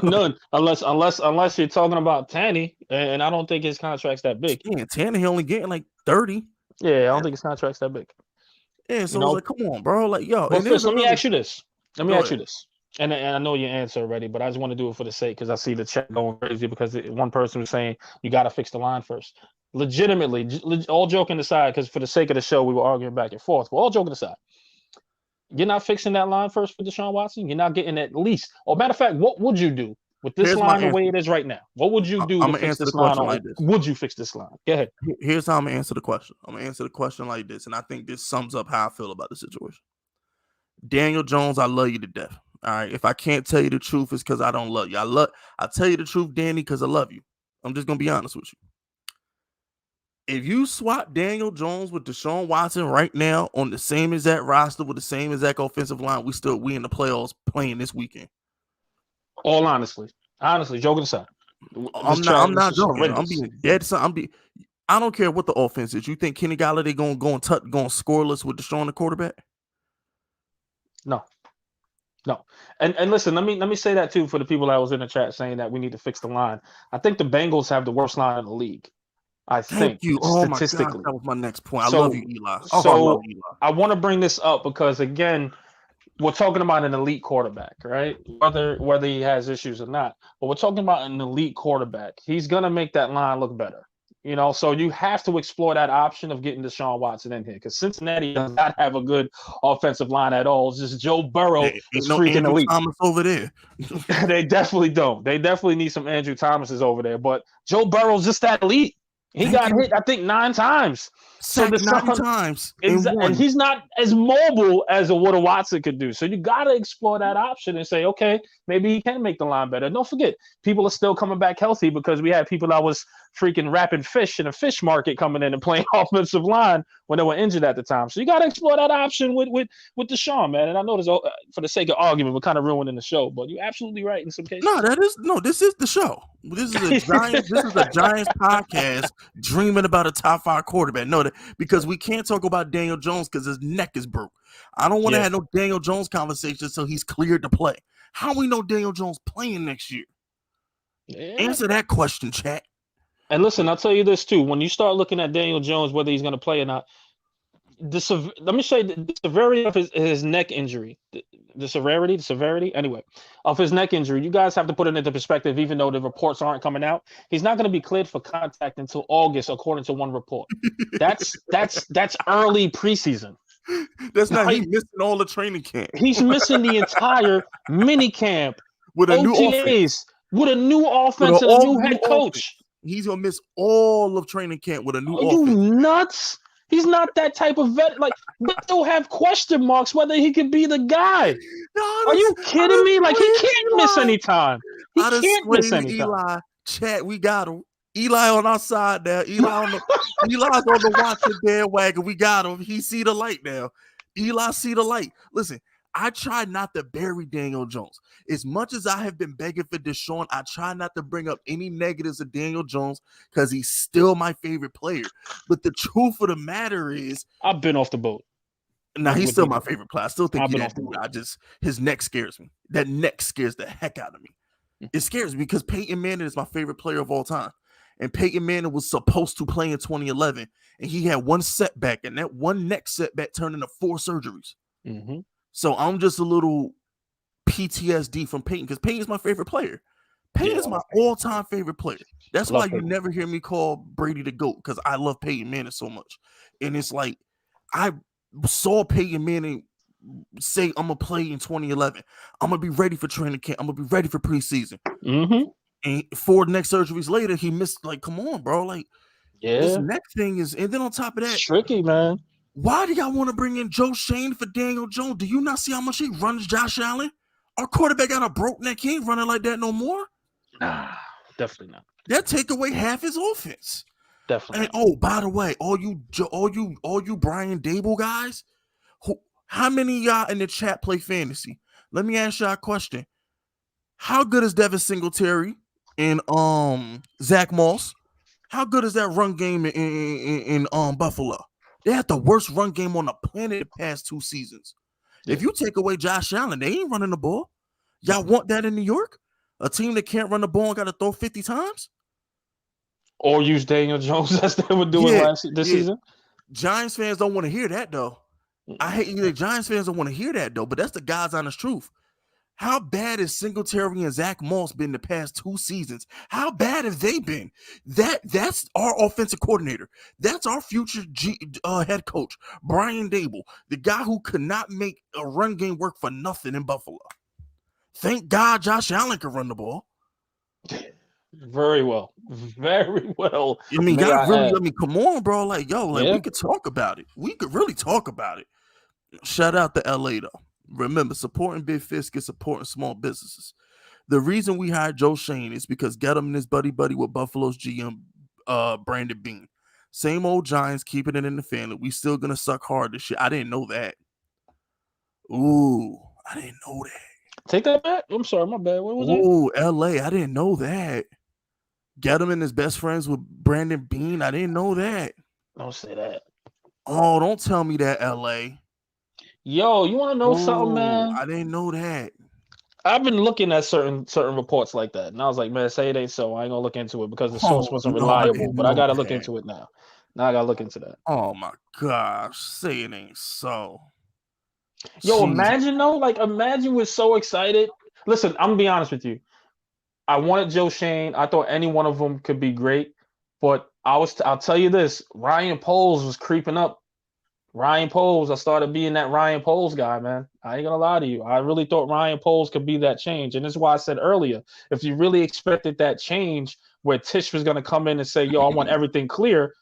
None. Unless you're talking about Tanny, and I don't think his contract's that big. Yeah, Tanny only getting like 30. Yeah, I don't think his contract's that big. Yeah, so I was like, come on, bro. Like, yo. But Chris, let me ask you this. And I know your answer already, but I just want to do it for the sake because I see the chat going crazy because one person was saying you got to fix the line first. Legitimately, all joking aside, because for the sake of the show, we were arguing back and forth. But all joking aside, you're not fixing that line first for Deshaun Watson? You're not getting at least. Or matter of fact, what would you do with this line the way it is right now? What would you do to fix this line? Like this. Would you fix this line? Go ahead. Here's how I'm going to answer the question. I'm going to answer the question like this, and I think this sums up how I feel about the situation. Daniel Jones, I love you to death. All right. If I can't tell you the truth, it's because I don't love you. I tell you the truth, Danny, because I love you. I'm just going to be honest with you. If you swap Daniel Jones with Deshaun Watson right now on the same exact roster with the same exact offensive line, we in the playoffs playing this weekend. All honestly, joking aside, I'm not joking. I'm being dead. I don't care what the offense is. You think Kenny Galladay going scoreless with Deshaun the quarterback? No. And listen, let me say that too for the people that was in the chat saying that we need to fix the line. I think the Bengals have the worst line in the league. Thank you. Oh my God, that was my next point. I love you, Eli. I love Eli. I want to bring this up because again, we're talking about an elite quarterback, right? Whether he has issues or not, but we're talking about an elite quarterback. He's gonna make that line look better. So you have to explore that option of getting Deshaun Watson in here because Cincinnati does not have a good offensive line at all. It's just Joe Burrow is freaking elite. Thomas over there. They definitely don't. They definitely need some Andrew Thomases over there, but Joe Burrow's just that elite. He got hit, I think, 9 times. So 9 times. And he's not as mobile as a Woody Watson could do. So you got to explore that option and say, okay, maybe he can make the line better. Don't forget, people are still coming back healthy because we had people that was freaking wrapping fish in a fish market coming in and playing offensive line when they were injured at the time. So you got to explore that option with Deshaun, man. And I know this, for the sake of argument, we're kind of ruining the show, but you're absolutely right in some cases. This is the show. This is a Giants podcast dreaming about a top 5 quarterback. No, because we can't talk about Daniel Jones because his neck is broke. I don't want to have no Daniel Jones conversation so he's cleared to play. How we know Daniel Jones playing next year? Yeah. Answer that question, chat. And listen, I'll tell you this too. When you start looking at Daniel Jones, whether he's going to play or not, let me say the severity of his neck injury, the severity, anyway, of his neck injury, you guys have to put it into perspective, even though the reports aren't coming out. He's not going to be cleared for contact until August, according to one report. That's early preseason. That's not he's missing all the training camp. He's missing the entire mini camp with a new offense. with a new offense and a new head coach. He's gonna miss all of training camp with a new offense. Are you nuts? He's not that type of vet. Like, we still have question marks whether he could be the guy. Are you kidding me? Like, he can't miss any time. He can't miss any time. Eli, chat, we got him. Eli on our side now. Eli's on the Watson bandwagon. We got him. He see the light now. Eli see the light. Listen, I try not to bury Daniel Jones. As much as I have been begging for Deshaun, I try not to bring up any negatives of Daniel Jones because he's still my favorite player. But the truth of the matter is, I've been off the boat. Now he's still my favorite player. I still think his neck scares me. That neck scares the heck out of me. It scares me because Payton Manning is my favorite player of all time. And Peyton Manning was supposed to play in 2011, and he had one setback, and that one neck setback turned into 4 surgeries. Mm-hmm. So I'm just a little PTSD from Peyton because Peyton's my favorite player. Peyton is my all-time favorite player. That's why you never hear me call Brady the GOAT, because I love Peyton Manning so much. And it's like, I saw Peyton Manning say, I'm going to play in 2011. I'm going to be ready for training camp. I'm going to be ready for preseason. Mm-hmm. And 4 neck surgeries later, he missed. Like, come on, bro. Like, this next thing is, and then on top of that, it's tricky, man. Why do y'all want to bring in Joe Shane for Daniel Jones? Do you not see how much he runs Josh Allen? Our quarterback got a broke neck. He ain't running like that no more. Nah, definitely not. That take away half his offense. Definitely. And by the way, all you Brian Daboll guys, how many of y'all in the chat play fantasy? Let me ask y'all a question. How good is Devin Singletary and Zach Moss? How good is that run game in Buffalo? They had the worst run game on the planet the past 2 seasons. Yeah. If you take away Josh Allen, they ain't running the ball. Y'all want that in New York? A team that can't run the ball and got to throw 50 times? Or use Daniel Jones as they were doing this season? Giants fans don't want to hear that, though. I hate the Giants fans don't want to hear that, though, but that's the God's honest truth. How bad has Singletary and Zach Moss been the past 2 seasons? How bad have they been? That's our offensive coordinator. That's our future head coach, Brian Daboll, the guy who could not make a run game work for nothing in Buffalo. Thank God Josh Allen can run the ball. Very well. Very well. I mean, come on, bro. Like, yo, we could talk about it. We could really talk about it. Shout out to LA, though. Remember, supporting big fish is supporting small businesses. The reason we hired Joe Shane is because get him and his buddy with Buffalo's GM, Brandon Beane. Same old Giants, keeping it in the family. We still gonna suck hard this shit. I didn't know that. Ooh, I didn't know that. Take that back. I'm sorry, my bad. What was that? Ooh, LA, I didn't know that. Get him and his best friends with Brandon Beane. I didn't know that. Don't say that. Oh, don't tell me that, LA. Yo, you want to know something, man? I didn't know that. I've been looking at certain reports like that, and I was like, man, say it ain't so. I ain't gonna look into it because the source wasn't reliable. But I gotta look into it now. Now I gotta look into that. Oh my gosh, say it ain't so. Yo, imagine though, imagine we're so excited. Listen, I'm gonna be honest with you. I wanted Joe Shane. I thought any one of them could be great, but I'll tell you this: Ryan Poles was creeping up. Ryan Poles, I started being that Ryan Poles guy, man. I ain't gonna lie to you. I really thought Ryan Poles could be that change. And this is why I said earlier, if you really expected that change where Tish was gonna come in and say, yo, I want everything clear,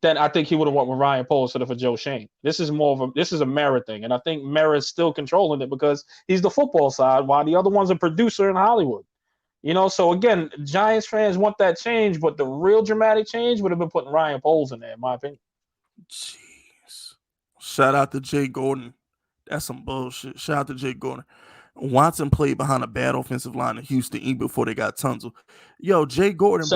then I think he would have went with Ryan Poles instead of for Joe Shane. This is a Mara thing. And I think Mara's still controlling it because he's the football side while the other one's a producer in Hollywood. You know, so again, Giants fans want that change, but the real dramatic change would have been putting Ryan Poles in there, in my opinion. Shout out to Jay Gordon. That's some bullshit. Shout out to Jay Gordon. Watson played behind a bad offensive line in Houston even before they got Tunzel. Yo, Jay Gordon,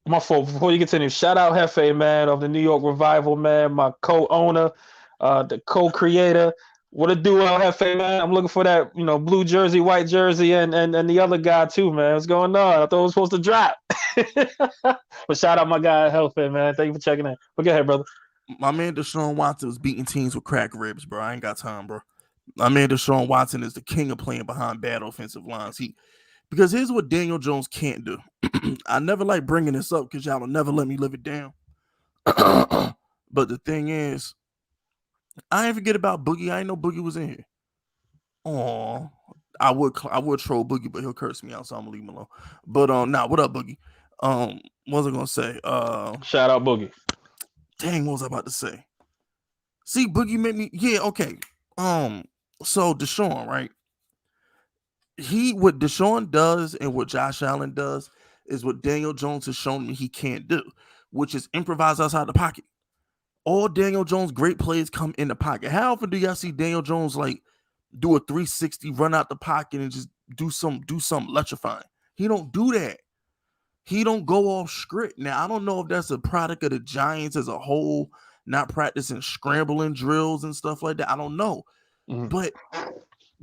my fault. Before you continue, shout out Hefe, man, of the New York Revival, man, my co-owner, the co-creator. What a duo, Hefe, man. I'm looking for that, blue jersey, white jersey, and the other guy too, man. What's going on? I thought it was supposed to drop. But shout out my guy, Hefe, man. Thank you for checking in. But go ahead, brother. My man Deshaun Watson was beating teams with crack ribs, bro. I ain't got time, bro. My man Deshaun Watson is the king of playing behind bad offensive lines. Because here's what Daniel Jones can't do. I never like bringing this up because y'all will never let me live it down. But the thing is, I ain't forget about Boogie. I ain't know Boogie was in here. Oh, I would troll Boogie, but he'll curse me out, so I'm gonna leave him alone. But what up, Boogie? What was I gonna say? Shout out Boogie. Dang, what was I about to say? See, Boogie made me. Yeah, okay. So Deshaun, right? What Deshaun does and what Josh Allen does is what Daniel Jones has shown me he can't do, which is improvise outside the pocket. All Daniel Jones' great plays come in the pocket. How often do y'all see Daniel Jones like do a 360, run out the pocket, and just do something electrifying? He don't do that. He don't go off script. Now, I don't know if that's a product of the Giants as a whole, not practicing scrambling drills and stuff like that. I don't know. Mm-hmm. But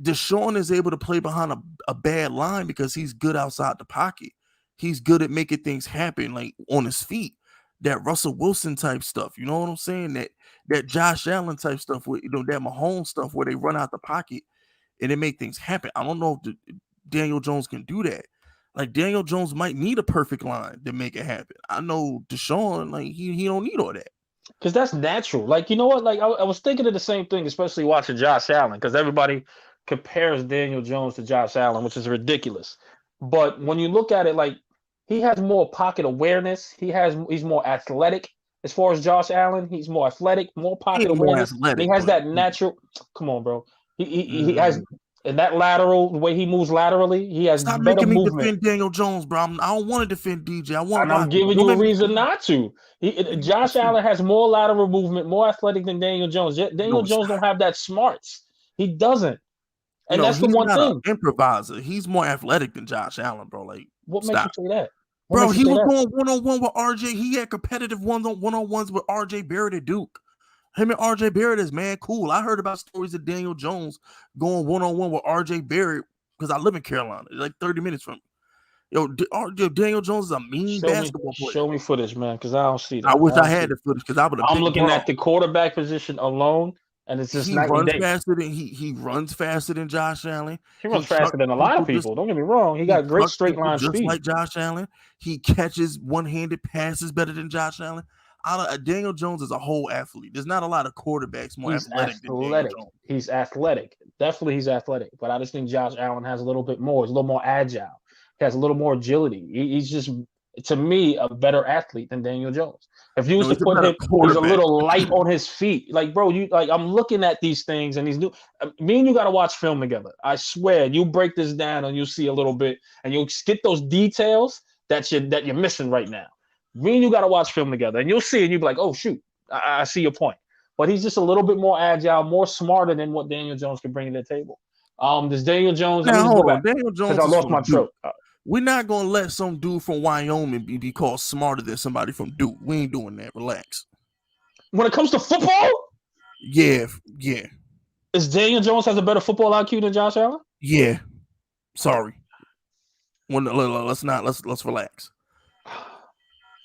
Deshaun is able to play behind a bad line because he's good outside the pocket. He's good at making things happen, like on his feet. That Russell Wilson type stuff, you know what I'm saying? That Josh Allen type stuff, with that Mahomes stuff, where they run out the pocket and they make things happen. I don't know if Daniel Jones can do that. Like Daniel Jones might need a perfect line to make it happen. I know Deshaun, like he don't need all that. Because that's natural. Like, you know what? Like I was thinking of the same thing, especially watching Josh Allen, because everybody compares Daniel Jones to Josh Allen, which is ridiculous. But when you look at it, like he has more pocket awareness. He's more athletic. As far as Josh Allen, he's more athletic, more pocket awareness. Athletic, he has that natural. Come on, bro. He has. And that lateral, the way he moves laterally, he has Stop better making me movement. defend Daniel Jones, bro. I don't want to defend DJ. I'm giving you a reason not to. Josh Allen has more lateral movement, more athletic than Daniel Jones. Daniel Jones don't have that smarts. He doesn't. And that's the one thing. Improviser. He's more athletic than Josh Allen, bro. Like, what makes you say that? Bro, he was going one-on-one with RJ. He had competitive one-on-ones with RJ Barrett at Duke. Him and RJ Barrett is cool. I heard about stories of Daniel Jones going one-on-one with RJ Barrett because I live in Carolina, like 30 minutes from me. Yo, Daniel Jones is a mean basketball player. Show me footage, man, because I don't see that. I wish I had the footage because I would have. I'm looking at the quarterback position alone, and it's just he runs faster than Josh Allen. He runs faster than a lot of people. Don't get me wrong. He got great straight line speed, just like Josh Allen. He catches one-handed passes better than Josh Allen. Daniel Jones is a whole athlete. There's not a lot of quarterbacks more athletic than Daniel Jones. He's athletic. Definitely he's athletic. But I just think Josh Allen has a little bit more. He's a little more agile. He has a little more agility. He's just, to me, a better athlete than Daniel Jones. If you was to put him, he's a little light on his feet. Like, bro, I'm looking at these things and these new. Me and you got to watch film together. I swear, you break this down and you see a little bit, and you'll get those details that you're missing right now. Me and you got to watch film together, and you'll see, and you'll be like, "Oh shoot, I see your point." But he's just a little bit more agile, more smarter than what Daniel Jones can bring to the table. Does Daniel Jones? Now hold on, Daniel Jones. I lost my throat. We're not gonna let some dude from Wyoming be called smarter than somebody from Duke. We ain't doing that. Relax. When it comes to football, yeah. Is Daniel Jones has a better football IQ than Josh Allen? Yeah. Sorry. Let's relax.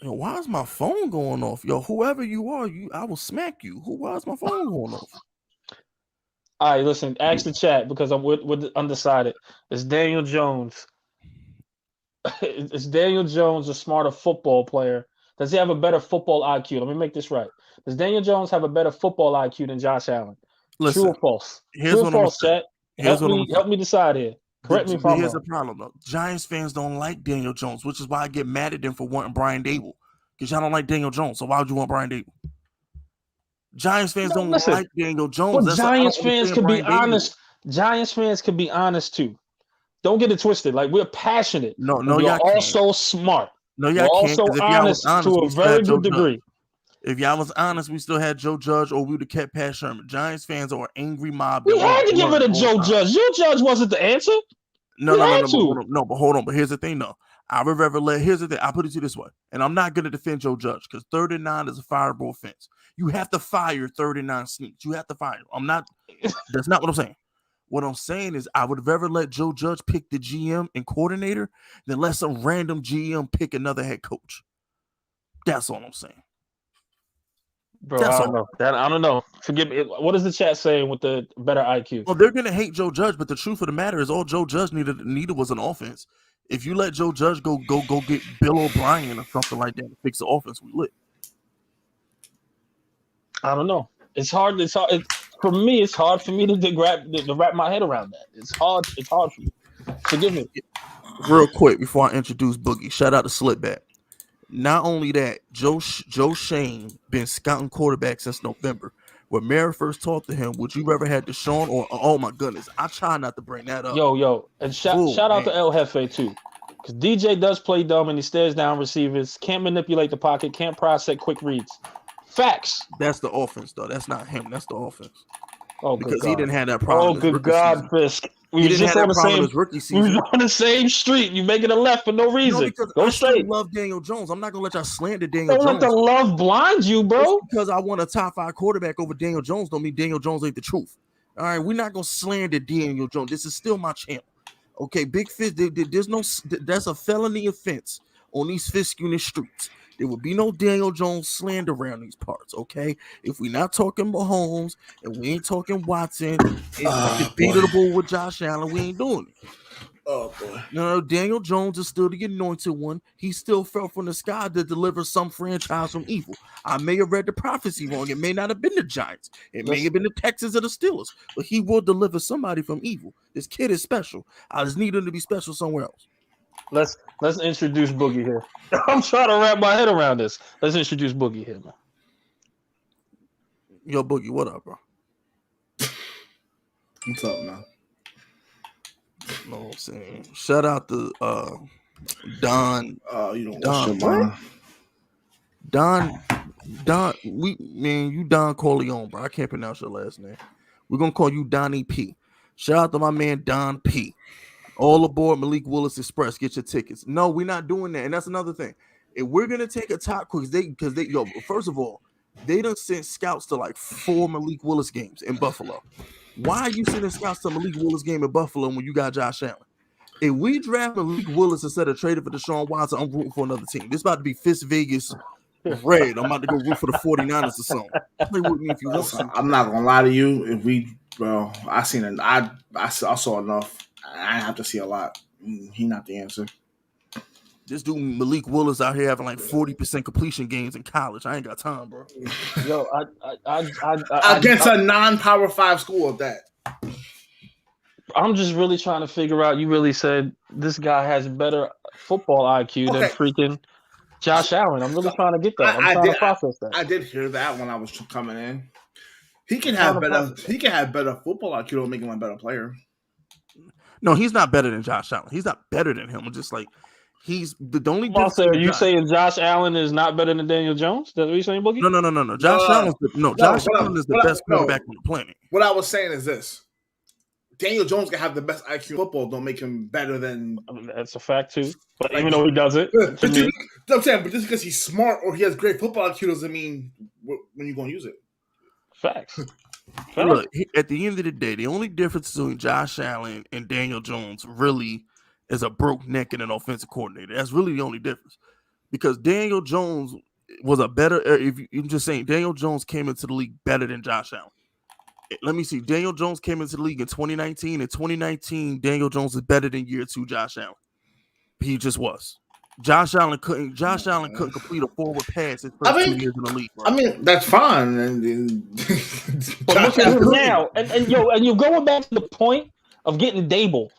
Yo, why is my phone going off? Yo, whoever you are, I will smack you. Why is my phone going off? All right, listen, ask the chat because we're undecided. Is Daniel Jones a smarter football player? Does he have a better football IQ? Let me make this right. Does Daniel Jones have a better football IQ than Josh Allen? Listen, true or false? True or false, chat? Help me decide here. Correct me if I'm wrong. Here's the problem, though. Giants fans don't like Daniel Jones, which is why I get mad at them for wanting Brian Daboll. Because y'all don't like Daniel Jones, so why would you want Brian Daboll? Giants fans don't like Daniel Jones. But Giants fans can be honest. Giants fans can be honest too. Don't get it twisted. Like, we're passionate. No, y'all also smart. No, y'all can't. Also honest to a very good degree. If y'all was honest, we still had Joe Judge, or we would have kept Pat Sherman. Giants fans are an angry mob. We had to get rid of Joe Judge. Joe Judge wasn't the answer. No, but hold on. But here's the thing, though. Here's the thing. I'll put it to you this way, and I'm not going to defend Joe Judge because 3rd and 9 is a fireable offense. You have to fire 3rd and 9 sneaks. You have to fire him. That's not what I'm saying. What I'm saying is I would have ever let Joe Judge pick the GM and coordinator than let some random GM pick another head coach. That's all I'm saying. Bro, I don't know. Forgive me. What is the chat saying with the better IQ? Well, they're gonna hate Joe Judge, but the truth of the matter is, all Joe Judge needed was an offense. If you let Joe Judge go get Bill O'Brien or something like that to fix the offense, we lit. I don't know. It's hard. For me, it's hard for me to wrap my head around that. It's hard. It's hard for me. Forgive me. Real quick before I introduce Boogie, shout out to Slipback. Not only that, Joe Shane been scouting quarterbacks since November. When Mary first talked to him, would you rather have Deshaun or oh my goodness, I try not to bring that up. Yo, and shout out to El Jefe too, because DJ does play dumb and he stares down receivers, can't manipulate the pocket, can't process quick reads. Facts. That's the offense though. That's not him. That's the offense. Oh, because he didn't have that problem. Oh, good God, season. Fisk. We didn't have that problem his rookie season. We were on the same street. You making a left for no reason. Because Go I straight. still love Daniel Jones. I'm not gonna let y'all slander Daniel Jones. Don't let the love blind you, bro. Just because I want a top 5 quarterback over Daniel Jones don't mean Daniel Jones ain't the truth. All right, we're not gonna slander Daniel Jones. This is still my channel. Okay, Big Fish. There's no. That's a felony offense on these Fisk unit streets. There will be no Daniel Jones slander around these parts, okay? If we're not talking Mahomes and we ain't talking Watson, it's debatable with Josh Allen. We ain't doing it. Oh, boy. No, Daniel Jones is still the anointed one. He still fell from the sky to deliver some franchise from evil. I may have read the prophecy wrong. It may not have been the Giants. It may have been the Texans or the Steelers. But he will deliver somebody from evil. This kid is special. I just need him to be special somewhere else. Let's introduce Boogie here. I'm trying to wrap my head around this. Let's introduce Boogie here, man. Yo, Boogie, what up, bro? What's up, man? You know what I'm saying? Shout out to Don. You don't Don. Don. You Don Corleone, bro. I can't pronounce your last name. We're gonna call you Donnie P. Shout out to my man Don P. All aboard Malik Willis Express. Get your tickets. No, we're not doing that. And that's another thing. If we're gonna take a top quiz, first of all, they done sent scouts to like 4 Malik Willis games in Buffalo. Why are you sending scouts to Malik Willis game in Buffalo when you got Josh Allen? If we draft Malik Willis instead of trading for Deshaun Watson, I'm rooting for another team. This about to be Fist Vegas red. I'm about to go root for the 49ers or something. Play with me if you want to. I'm not gonna lie to you. I saw enough. I have to see a lot. He not the answer. This dude Malik Willis out here having like 40% completion games in college. I ain't got time, bro. Yo, against a non-Power 5 school of that. I'm just really trying to figure out. You really said this guy has better football IQ than freaking Josh Allen. I'm really trying to get that. I'm trying to process that. I did hear that when I was coming in. He can have better. He can have better football IQ. Don't make him a better player. No, he's not better than Josh Allen. He's not better than him. I'm just like he's the only difference. Are you saying Josh Allen is not better than Daniel Jones? That's what you're saying, Boogie? No. Josh Allen is the best quarterback on the planet. What I was saying is this: Daniel Jones can have the best IQ in football. Don't make him better than. That's a fact too. But even though he does it, I'm saying, but just because he's smart or he has great football IQ doesn't mean when you're going to use it. Facts. Look, at the end of the day, the only difference between Josh Allen and Daniel Jones really is a broke neck and an offensive coordinator. That's really the only difference. Because Daniel Jones was a better. If you're just saying, Daniel Jones came into the league better than Josh Allen. Let me see. Daniel Jones came into the league in 2019. In 2019, Daniel Jones is better than year 2 Josh Allen. He just was. Josh Allen couldn't complete a forward pass his first 2 years in the league. Bro. I mean, that's fine. But look at him now. And you're going back to the point of getting Daboll.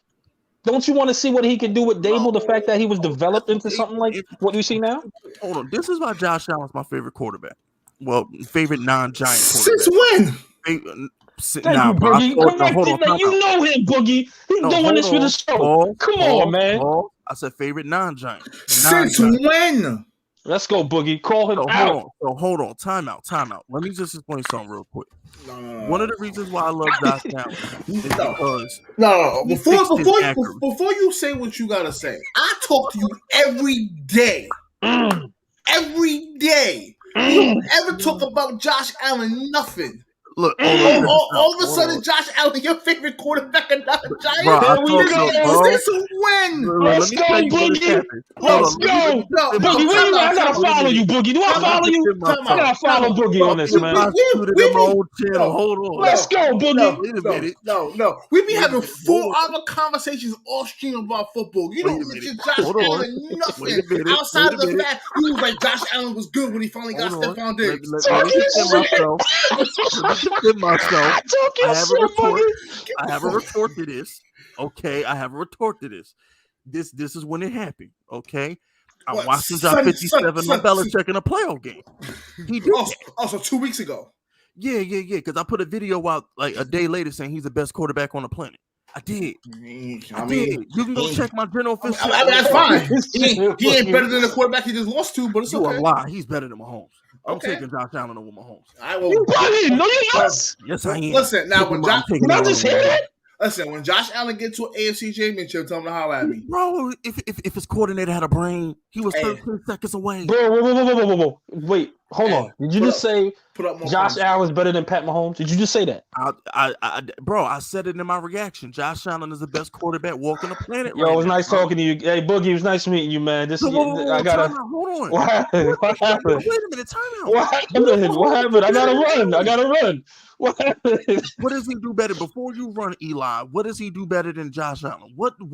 Don't you want to see what he can do with Daboll? The fact that he was developed into something like what you see now? Hold on. This is why Josh Allen's my favorite quarterback. Well, favorite non-Giant quarterback. Since when? Boogie. You know him, Boogie. He's doing this for the show. Come on, man. I said favorite non-Giant. Since when? Let's go, Boogie. Call him out. Hold on. Time out. Let me just explain something real quick. One of the reasons why I love Josh Allen is because before you say what you gotta say, I talk to you every day. Every day. You don't ever talk about Josh Allen, nothing. Look, all of a sudden, Josh Allen, your favorite quarterback, and not a Giant. Since when? Let's go, Boogie. Let's go. Boogie, I gotta follow you, Boogie. Do I follow you? I gotta follow Boogie on this, man. Hold on. Let's go, Boogie. Wait a minute. No. We be having 4-hour conversations all stream about football. You don't mention Josh Allen nothing outside of the fact you was like Josh Allen was good when he finally got Stephon Diggs. defend myself. Talking I have shit, a retort. Boogie. I have a retort to this. Okay, I have a retort to this. This is when it happened. Okay, I'm What? watching John 57 on Belichick in a playoff game. He did that. Also 2 weeks ago. Yeah. Because I put a video out like a day later saying he's the best quarterback on the planet. I did. I mean, you can go check my general official. I mean, that's fine. He ain't better than the quarterback he just lost to, but it's okay. You a lie. He's better than Mahomes. I'm Okay. taking Josh Allen over Mahomes. You bugging? No, you're not. Yes, I am. Listen, now when Josh, Did I just hear that? listen, when Josh Allen get to an AFC Championship, tell him to holler at me. Bro, if his coordinator had a brain, he was 13 seconds away. Bro, whoa. Wait, hold on. Did you just say Josh Allen's better than Pat Mahomes? Did you just say that? Bro, I said it in my reaction. Josh Allen is the best quarterback walking the planet. Yo, it was nice talking to you. Hey, Boogie, it was nice meeting you, man. I gotta. Hold on. What happened? Wait a minute. Time out. What happened? I gotta run. What happened? What does he do better before you run, Eli? What does he do better than Josh Allen? What does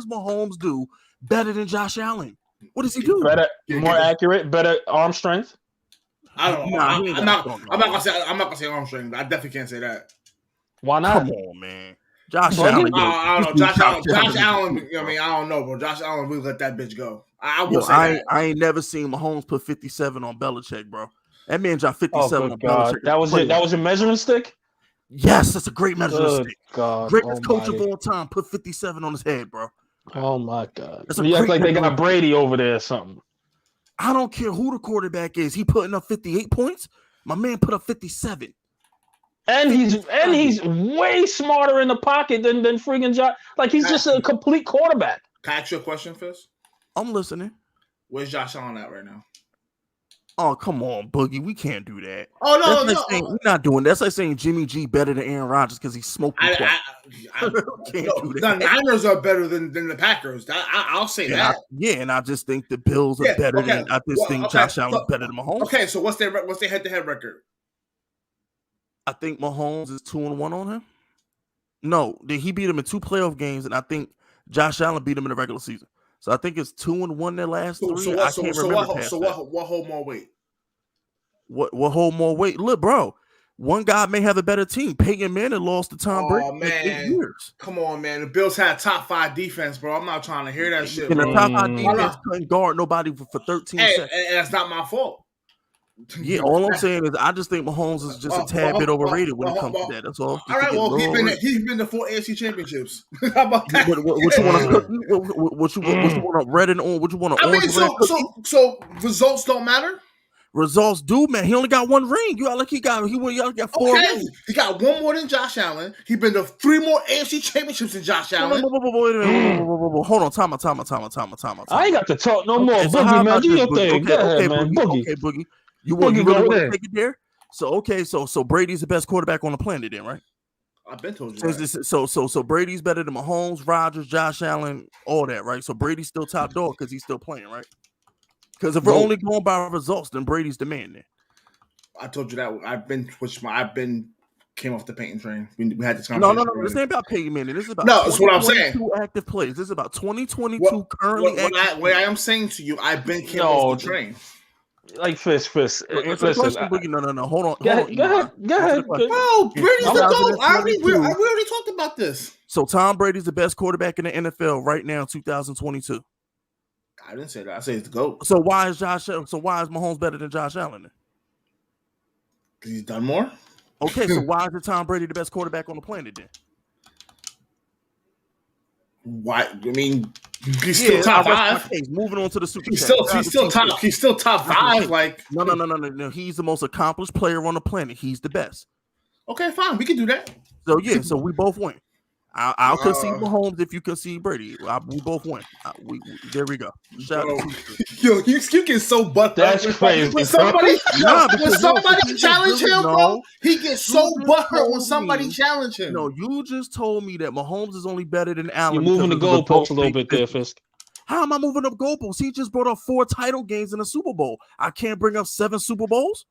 Mahomes do better than Josh Allen? What does he do? Better, more accurate, better arm strength. I don't know. I'm not gonna say arm strength. I definitely can't say that. Why not? Come on, man. Josh Allen. I don't know. Josh Allen. I mean, I don't know, bro. Josh Allen really let that bitch go. I will say that. I ain't never seen Mahomes put 57 on Belichick, bro. That man dropped 57 on God. Belichick. That was it. That was your measuring stick? Yes, that's a great measuring stick. God. Greatest coach of all time put 57 on his head, bro. Oh my God. You act like they got Brady over there or something. I don't care who the quarterback is. He putting up 58 points. My man put up 57. And he's way smarter in the pocket than friggin' Josh. Like he's just a complete quarterback. Can I ask you a question, Fizz? I'm listening. Where's Josh Allen at right now? Oh, come on, Boogie. We can't do that. Oh, no. We're not doing that. That's like saying Jimmy G better than Aaron Rodgers because he's smoking. Can't do that. The Niners are better than the Packers. I'll say that. And I just think the Bills are better than. I just think Josh Allen is better than Mahomes. Okay, so what's their head-to-head record? I think Mahomes is 2-1 on him. No, he beat him in 2 playoff games, and I think Josh Allen beat him in the regular season. So I think it's 2-1 their last 3. I can't remember. What hold more weight? What hold more weight? Look, bro, one guy may have a better team. Payton Manning lost to Tom Brady in 8 years. Come on, man. The Bills had top 5 defense, bro. I'm not trying to hear that shit. And the top 5 defense couldn't guard nobody for 13 seconds. And that's not my fault. Yeah, all I'm saying is I just think Mahomes is just a tad bit overrated when it comes to that. That's all. All right, well, he's been to 4 AFC championships. How about that? What you want to cook? What you want to red and on? What you want to orange? So results don't matter. Results do, man. He only got 1 ring. You got he got 4 rings. He got 1 more than Josh Allen. He been to 3 more AFC championships than Josh Allen. Wait a minute. Hold on. Time out. I ain't got to talk no more. Boogie, man. Do your thing. Go ahead, man. Boogie. Okay, Boogie. You really want to take it there? So Brady's the best quarterback on the planet, then, right? I've been told you that. So Brady's better than Mahomes, Rodgers, Josh Allen, all that, right? So Brady's still top dog because he's still playing, right? Because if we're only going by results, then Brady's the man. Then I told you that came off the Payton train. We had this conversation. No. This ain't about Payton Manning. This is about that's what I'm saying. 2 active plays. This is about 2022 currently. What I am saying to you, came off the train. Like Fist. Listen, no. Hold on. Go ahead. Bro, Brady's the GOAT. We already talked about this. So Tom Brady's the best quarterback in the NFL right now, 2022. I didn't say that. I say it's the GOAT. So why is Mahomes better than Josh Allen then? Because he's done more. Okay, so why is Tom Brady the best quarterback on the planet then? Why? I mean, he's still top 5. Moving on to the Super. He's still top 5. Like no. He's the most accomplished player on the planet. He's the best. Okay, fine. We can do that. So we both win. I'll concede Mahomes if you concede Brady. We both win. There we go. Shout out to you. You get so butthurt. That's crazy. When somebody challenge him, bro, he gets so butthurt when somebody challenge him. No, you just told me that Mahomes is only better than Allen. You're moving the goalposts a little bit there, Fisk. How am I moving up goalposts? He just brought up 4 title games in a Super Bowl. I can't bring up 7 Super Bowls.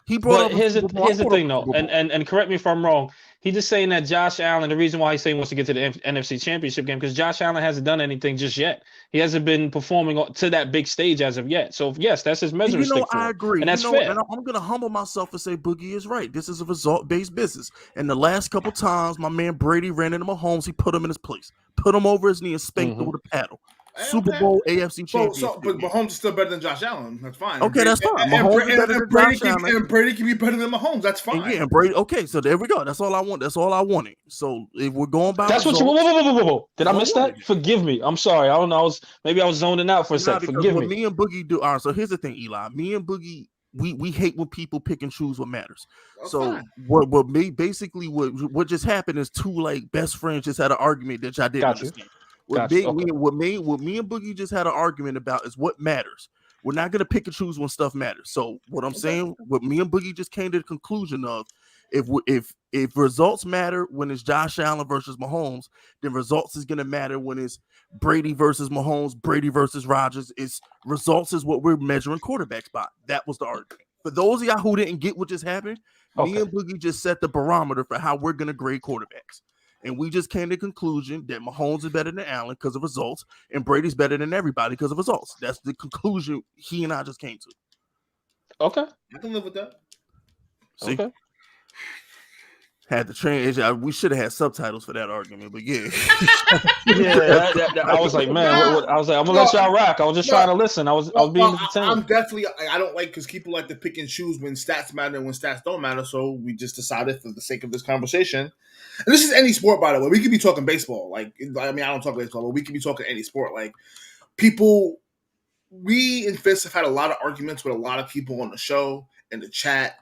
He brought up. Here's the thing, though, and correct me if I'm wrong. He's just saying that Josh Allen, the reason why he's saying he wants to get to the NFC Championship game, because Josh Allen hasn't done anything just yet. He hasn't been performing to that big stage as of yet. So, yes, that's his measuring stick for him. I agree. And that's fair. And I'm going to humble myself and say Boogie is right. This is a result-based business. And the last couple times, my man Brady ran into Mahomes, he put him in his place. Put him over his knee and spanked him with a paddle. Super Bowl, AFC Championship. But Mahomes is still better than Josh Allen. That's fine. Okay, that's fine. And Brady can be better than Mahomes. That's fine. And Brady. Okay, so there we go. That's all I want. That's all I wanted. So if we're going by, that's results, what you. Whoa. Did I miss that? Forgive me. I'm sorry. I don't know. I was zoning out for a second. Forgive me. Me and Boogie do. All right. So here's the thing, Eli. Me and Boogie. We hate when people pick and choose what matters. That's so fine. What just happened is two like best friends just had an argument that y'all didn't understand. What me and Boogie just had an argument about is what matters. We're not gonna pick and choose when stuff matters. So what I'm saying, what me and Boogie just came to the conclusion of, if results matter when it's Josh Allen versus Mahomes, then results is gonna matter when it's Brady versus Mahomes, Brady versus Rodgers. It's results is what we're measuring quarterbacks by. That was the argument. For those of y'all who didn't get what just happened, me and Boogie just set the barometer for how we're gonna grade quarterbacks. And we just came to the conclusion that Mahomes is better than Allen because of results, and Brady's better than everybody because of results. That's the conclusion he and I just came to. Okay. I can live with that. See? Okay. Had the train. We should have had subtitles for that argument, but yeah. I was like, man, I was like, I'm gonna let y'all rock. I was just trying to listen. I was being entertained. I'm definitely. I don't like because people like to pick and choose when stats matter and when stats don't matter. So we just decided, for the sake of this conversation, and this is any sport, by the way. We could be talking baseball. Like, I mean, I don't talk baseball, but we could be talking any sport. Like, people. We in Fist have had a lot of arguments with a lot of people on the show in the chat.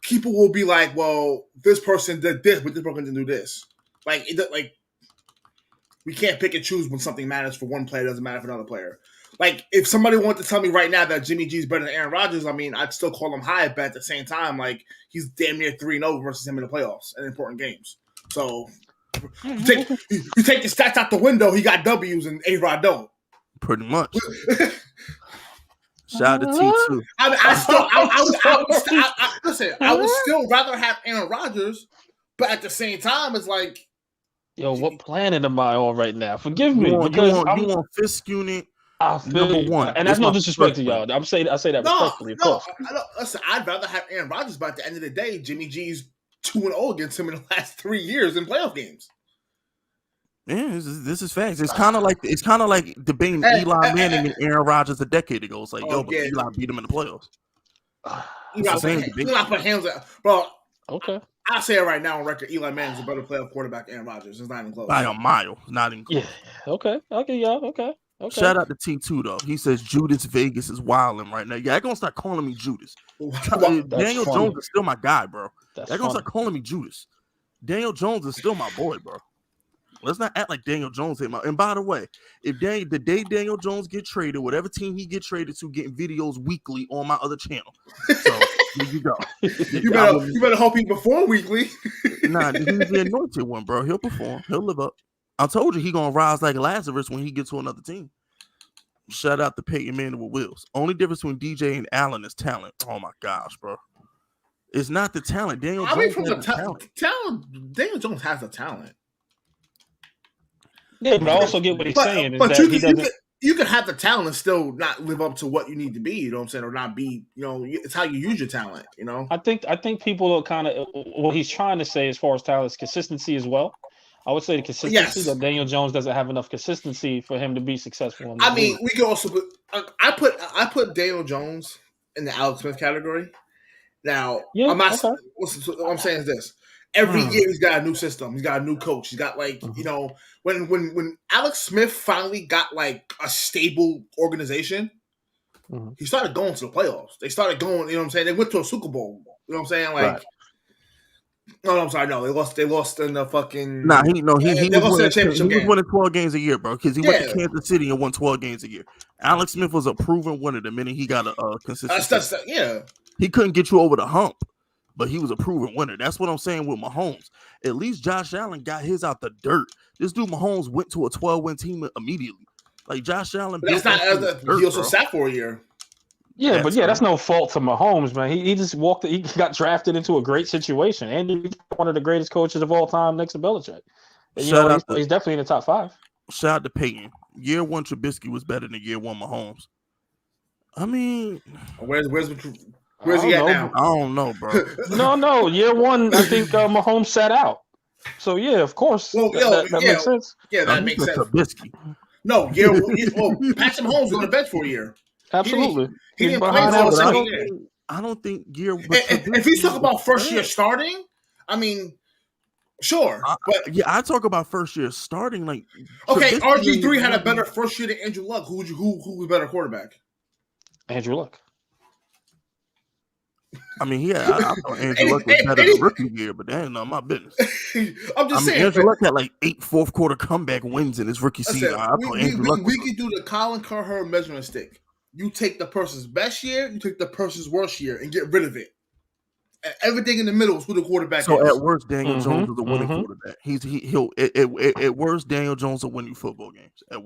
People will be like, well, this person did this, but this person didn't do this. Like, we can't pick and choose when something matters for one player, doesn't matter for another player. Like, if somebody wanted to tell me right now that Jimmy G is better than Aaron Rodgers, I mean, I'd still call him high, but at the same time, like, he's damn near 3-0 versus him in the playoffs and important games. So, you take the stats out the window, he got W's and A-Rod don't. Pretty much. Shout out to T2. I would still rather have Aaron Rodgers, but at the same time, it's like, yo, what planet am I on right now? Forgive me. You want Fist unit number one, and that's no disrespect to y'all. I say that respectfully, of course. Listen, I'd rather have Aaron Rodgers, but at the end of the day, Jimmy G's 2-0 against him in the last 3 years in playoff games. Yeah, this is facts. It's kind of like debating Eli Manning and Aaron Rodgers a decade ago. It's like, but Eli beat him in the playoffs. You got put hands up, bro. Okay, I'll say it right now on record. Eli Manning's a better playoff quarterback than Aaron Rodgers. It's not even close. By a mile, not even close. Yeah. Okay, y'all. Okay. Shout out to T2 though. He says Judas Vegas is wilding right now. Yeah, they're gonna start calling me Judas. Daniel Jones is still my guy, bro. They're gonna start calling me Judas. Daniel Jones is still my boy, bro. Let's not act like Daniel Jones hit my. And by the way, if the day Daniel Jones get traded, whatever team he get traded to, getting videos weekly on my other channel. So there you go. You better hope he perform weekly. Nah, he's the anointed one, bro. He'll perform. He'll live up. I told you he gonna rise like Lazarus when he gets to another team. Shout out to Payton Manning with wheels. Only difference between DJ and Allen is talent. Oh my gosh, bro. It's not the talent. Daniel Jones has the talent. Yeah, but I also get what he's saying. But you can have the talent and still not live up to what you need to be, you know what I'm saying? Or not be, it's how you use your talent, you know? I think people are kind of, what he's trying to say as far as talent is consistency as well. I would say the consistency that Daniel Jones doesn't have enough consistency for him to be successful. I mean, we can also put, I put Daniel Jones in the Alex Smith category. Now, I'm not, what I'm saying is this. Every year he's got a new system. He's got a new coach. He's got when Alex Smith finally got like a stable organization, he started going to the playoffs. They started going, you know what I'm saying? They went to a Super Bowl. You know what I'm saying? Like, no, I'm sorry, no, they lost in the fucking. He was winning 12 games a year, bro, because he went to Kansas City and won 12 games a year. Alex Smith was a proven winner the minute he got a consistent. He couldn't get you over the hump. But he was a proven winner. That's what I'm saying with Mahomes. At least Josh Allen got his out the dirt. This dude Mahomes went to a 12-win team immediately. Like Josh Allen. But that's not. He also sat for a year. Yeah, but that's no fault to Mahomes, man. He just walked. He got drafted into a great situation. Andy, one of the greatest coaches of all time, next to Belichick. And, he's definitely in the top 5. Shout out to Payton. Year 1 Trubisky was better than year 1 Mahomes. I mean, where's he at now? I don't know, bro. No. Year 1, I think Mahomes sat out. So yeah, of course. Well, that makes sense. Yeah, that makes sense. Trubisky. No, Patrick Mahomes was on the bench for a year. Absolutely. He didn't play for a second year. I don't think year. If you talk about first year starting, I mean, sure. But I talk about first year starting. Like, okay, RG3 had a better first year than Andrew Luck. Who was better quarterback? Andrew Luck. I mean, I thought Andrew Luck was better than rookie year, but that ain't none of my business. I'm just saying. Andrew Luck had like 8 fourth quarter comeback wins in his rookie season. We can do the Colin Cowherd measuring stick. You take the person's best year, you take the person's worst year, and get rid of it. Everything in the middle is who the quarterback is. So at worst, Daniel Jones is a winning quarterback. At worst, Daniel Jones will win you football games. At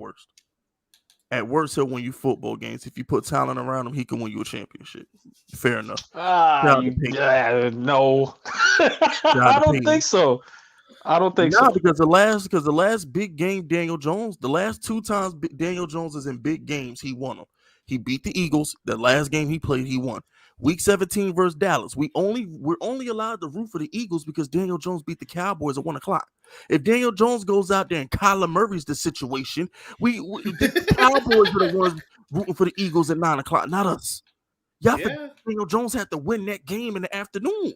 worst, he'll win you football games. If you put talent around him, he can win you a championship. Fair enough. No. I don't think so. Because the last big game, Daniel Jones, the last 2 times Daniel Jones is in big games, he won them. He beat the Eagles. The last game he played, he won. Week 17 versus Dallas. We're only allowed to root for the Eagles because Daniel Jones beat the Cowboys at 1:00. If Daniel Jones goes out there and Kyler Murray's the situation, the Cowboys are the ones rooting for the Eagles at 9:00, not us. Daniel Jones had to win that game in the afternoon.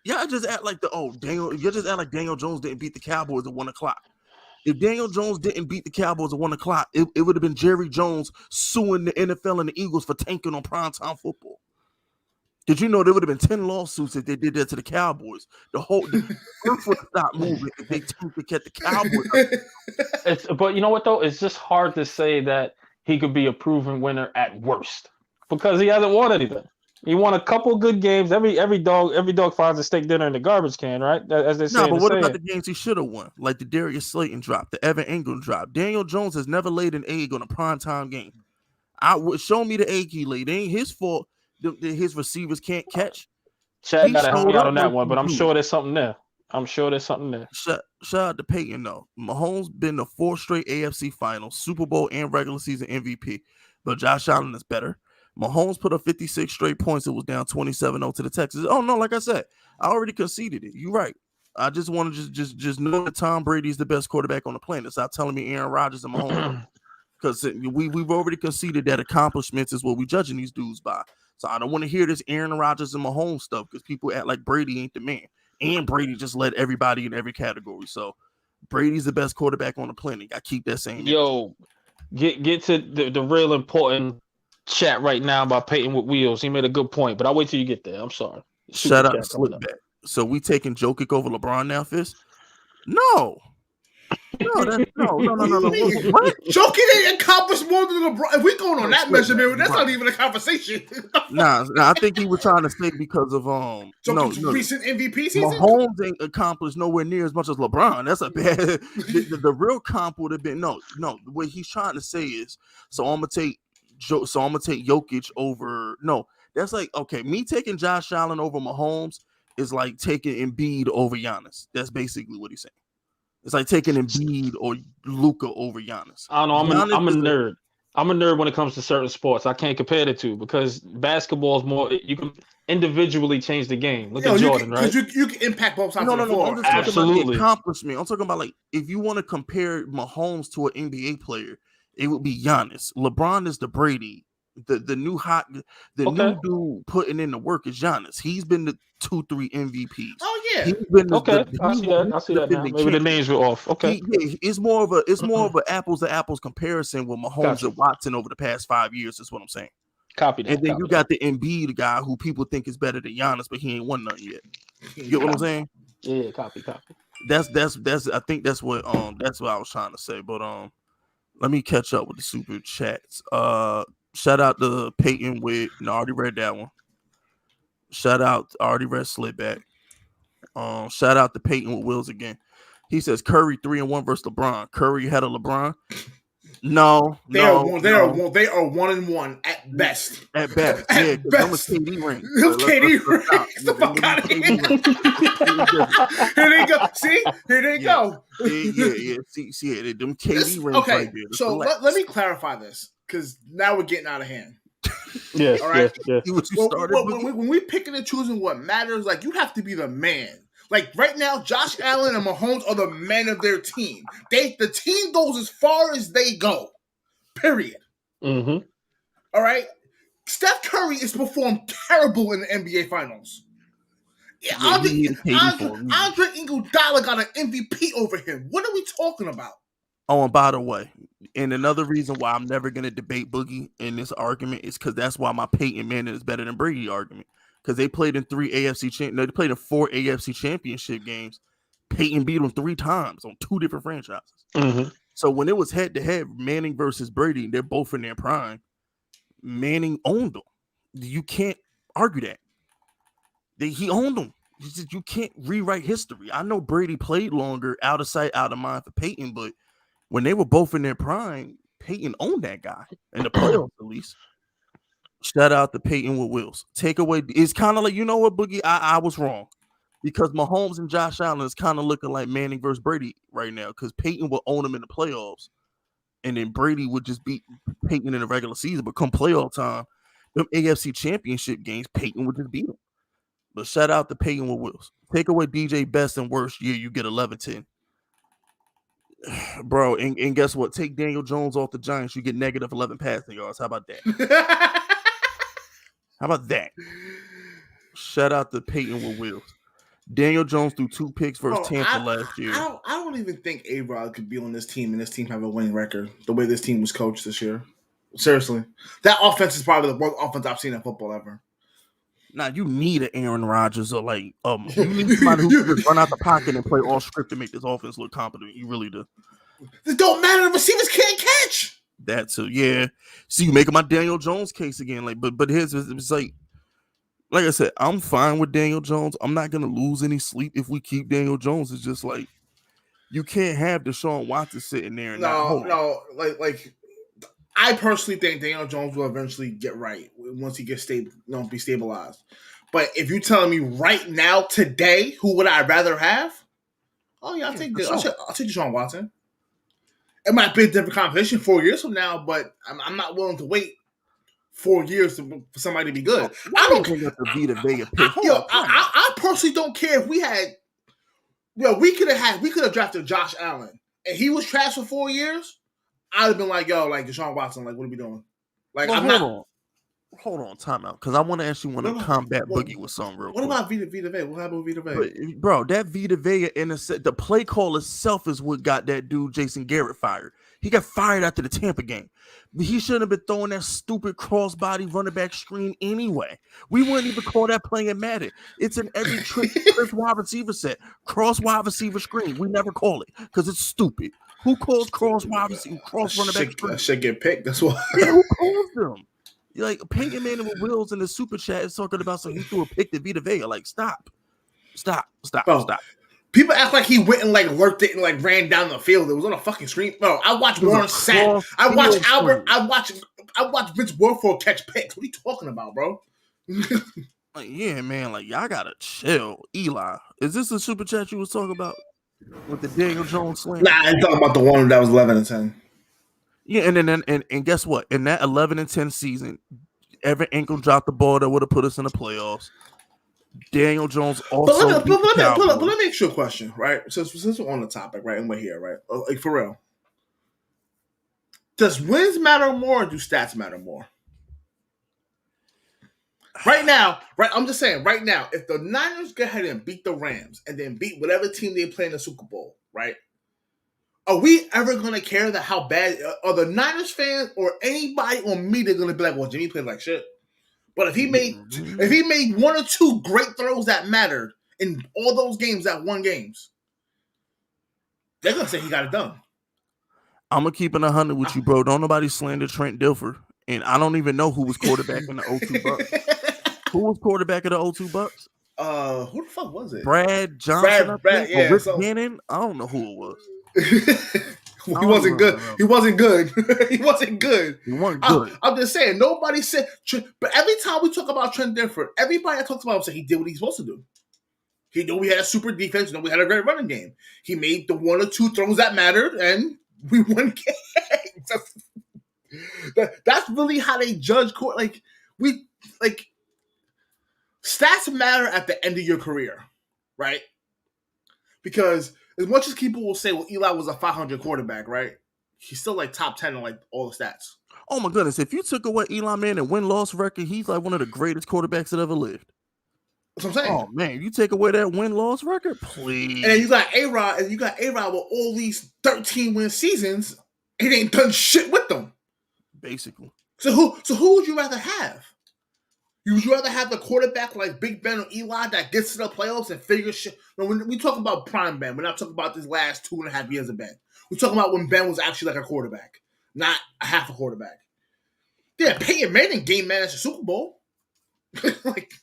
Y'all just act like Daniel Jones didn't beat the Cowboys at 1:00. If Daniel Jones didn't beat the Cowboys at 1:00, it would have been Jerry Jones suing the NFL and the Eagles for tanking on primetime football. Did you know there would have been 10 lawsuits if they did that to the Cowboys? The earth would stop moving if they tanked to get the Cowboys. But you know what though? It's just hard to say that he could be a proven winner at worst because he hasn't won anything. He won a couple good games. Every dog finds a steak dinner in the garbage can, right? As they say. No, but what about the games he should have won? Like the Darius Slayton drop, the Evan Ingram drop. Daniel Jones has never laid an egg on a primetime game. Show me the egg he laid. It ain't his fault that his receivers can't catch. Chad got to help me out on that one, but I'm sure there's something there. Shout out to Payton, though. Mahomes been to 4 straight AFC finals, Super Bowl, and regular season MVP. But Josh Allen is better. Mahomes put up 56 straight points. It was down 27-0 to the Texans. Oh, no, like I said, I already conceded it. You're right. I just want to just know that Tom Brady is the best quarterback on the planet. Stop telling me Aaron Rodgers and Mahomes. Because we've already conceded that accomplishments is what we're judging these dudes by. So I don't want to hear this Aaron Rodgers and Mahomes stuff because people act like Brady ain't the man. And Brady just led everybody in every category. So Brady's the best quarterback on the planet. I keep that saying. Yo, get to the real important chat right now about Payton with wheels. He made a good point, but I'll wait till you get there. I'm sorry. Shout out to Slipback. So we taking Jokic over LeBron now, Fist? No. No. What? Jokic ain't accomplished more than LeBron. If we going on that measurement, that's not even a conversation. Nah, I think he was trying to say because of Jokic's recent MVP season. Mahomes ain't accomplished nowhere near as much as LeBron. That's a bad. the real comp would have been no. What he's trying to say is, so I'm gonna take Jokic over. No, that's like me taking Josh Allen over Mahomes is like taking Embiid over Giannis. That's basically what he's saying. It's like taking Embiid or Luka over Giannis. I don't know. I'm a nerd. I'm a nerd when it comes to certain sports. I can't compare the two because basketball is more. You can individually change the game. Look at Jordan, right? Because you can impact both sides of the floor. I'm just talking about the accomplishment. I'm talking about like if you want to compare Mahomes to an NBA player, it would be Giannis. LeBron is the Brady. The new dude putting in the work is Giannis. He's been the 2-3 MVPs. Oh yeah. He's been I see that now. Maybe the names were off. Okay. It's more of a apples to apples comparison with Mahomes and Watson over the past 5 years. Is what I'm saying. Copy that. And then you got the Embiid guy who people think is better than Giannis, but he ain't won nothing yet. You know what I'm saying? Yeah, copy. That's I think that's what I was trying to say. But let me catch up with the super chats. Shout out to Payton with I already read that one. Shout out, I already read Slipback. Shout out to Payton with Wills again. He says Curry 3-1 versus LeBron. Curry had a LeBron. No, They are 1-1 at best. At best, At yeah, because them was best. KD rings. Them KD Let's stop. rings. The fuck out of here. Here Here they go. See? Here they go. Yeah. See, them KD rings Okay, right there. so let me clarify this, because now we're getting out of hand. Yes, All right. yes. See what you started. When we picking and choosing what matters, like, you have to be the man. Like, right now, Josh Allen and Mahomes are the men of their team. The team goes as far as they go. Period. Mm-hmm. All right. Steph Curry is performed terrible in the NBA Finals. Yeah, Andre Iguodala got an MVP over him. What are we talking about? Oh, and by the way, and another reason why I'm never going to debate Boogie in this argument is because that's why my Peyton Manning is better than Brady argument. Because they played in 4 AFC championship games. Peyton beat them 3 times on 2 different franchises. Mm-hmm. So when it was head-to-head, Manning versus Brady, they're both in their prime. Manning owned them. You can't argue that. He owned them. You can't rewrite history. I know Brady played longer, out of sight, out of mind for Peyton, but when they were both in their prime, Peyton owned that guy in the playoffs, at least. Shout out to Peyton with wheels. Takeaway. It's kind of like, you know what, Boogie? I was wrong. Because Mahomes and Josh Allen is kind of looking like Manning versus Brady right now. Because Peyton will own them in the playoffs. And then Brady would just beat Peyton in the regular season. But come playoff time, them AFC championship games, Peyton would just beat them. But shout out to Peyton with wheels. Take away DJ best and worst year, you get 11-10. Bro, and guess what? Take Daniel Jones off the Giants, you get negative 11 passing yards. How about that? How about that? Shout out to Peyton with wheels. Daniel Jones threw 2 picks versus Tampa last year. I don't even think A-Rod could be on this team and this team have a winning record the way this team was coached this year. Seriously. That offense is probably the worst offense I've seen in football ever. Nah, you need an Aaron Rodgers or you need somebody who can just run out the pocket and play all script to make this offense look competent. You really do. It don't matter. The receivers can't catch. That too, yeah. See, you making my Daniel Jones case again. But here's it's like I said, I'm fine with Daniel Jones. I'm not gonna lose any sleep if we keep Daniel Jones. It's just like you can't have Deshaun Watson sitting there. Like I personally think Daniel Jones will eventually get right once he gets be stabilized. But if you're telling me right now, today, who would I rather have? Oh yeah, I'll take Deshaun Watson. It might be a different competition 4 years from now, but I'm not willing to wait 4 years for somebody to be good. I don't think that's the Vita Vea pick. I personally don't care if we had. Well, we could have drafted Josh Allen, and he was trash for 4 years. I'd have been like, yo, like Deshaun Watson, like, what are we doing? Like, well, hold on, time out, because I want to actually combat Boogie with something real quick. What about Vita Vea? What happened with Vita Vea? Bro, that Vita Vea the play call itself is what got that dude Jason Garrett fired. He got fired after the Tampa game. He shouldn't have been throwing that stupid crossbody running back screen anyway. We wouldn't even call that playing Madden. It's in every trick wide receiver set. Cross wide receiver screen. We never call it because it's stupid. Who calls cross wide receiver, cross running back screen? That should get picked. That's why. Yeah, who calls them? Like Payton Manning with wheels in the super chat is talking about he threw a pick to Vita Vea. Like, stop. People act like he went and like lurked it and like ran down the field. It was on a fucking screen. Bro, I watched Warren Sapp. I watched Albert. I watched Vince Wilfork catch picks. What are you talking about, bro? Like, yeah, man. Like, y'all gotta chill. Eli, is this the super chat you was talking about with the Daniel Jones slam? Nah, I'm talking about the one that was 11-10. Yeah, and guess what? In that 11-10 season, Evan Ingram dropped the ball that would have put us in the playoffs. Daniel Jones also. But let me ask you a question, right? Since we're on the topic, right, and we're here, right? Like, for real, does wins matter more or do stats matter more? Right now, right? I'm just saying, right now, if the Niners go ahead and beat the Rams and then beat whatever team they play in the Super Bowl, right? Are we ever going to care that how bad are the Niners fans or anybody on media going to be like, well, Jimmy played like shit? But if he made 1 or 2 great throws that mattered in all those games that won games, they're going to say he got it done. I'm going to keep it 100 with you, bro. Don't nobody slander Trent Dilfer. And I don't even know who was quarterback in the 0-2 Bucks. Who was quarterback of the 0-2 Bucks? Who the fuck was it? Brad Johnson? Brad, yeah. Rick Gannon? I don't know who it was. He wasn't good. He wasn't good. He wasn't good. He wasn't good. I'm just saying, nobody said. But every time we talk about Trent Dilfer, everybody that talks about him said he did what he's supposed to do. He knew we had a super defense. He knew we had a great running game. He made the 1 or 2 throws that mattered, and we won games. That's really how they judge court. Stats matter at the end of your career, right? Because as much as people will say, well, Eli was a 500 quarterback, right? He's still like top 10 on like all the stats. Oh my goodness! If you took away Eli Manning win-loss record, he's like one of the greatest quarterbacks that ever lived. That's what I'm saying. Oh man, you take away that win-loss record, please. And then you got A-Rod, with all these 13-win seasons. He ain't done shit with them. Basically. So who would you rather have? Would you rather have the quarterback like Big Ben or Eli that gets to the playoffs and figures shit? No, when we talk about prime Ben, we're not talking about this last 2.5 years of Ben. We're talking about when Ben was actually like a quarterback, not a half a quarterback. Yeah, Payton Manning game managed the Super Bowl. Like,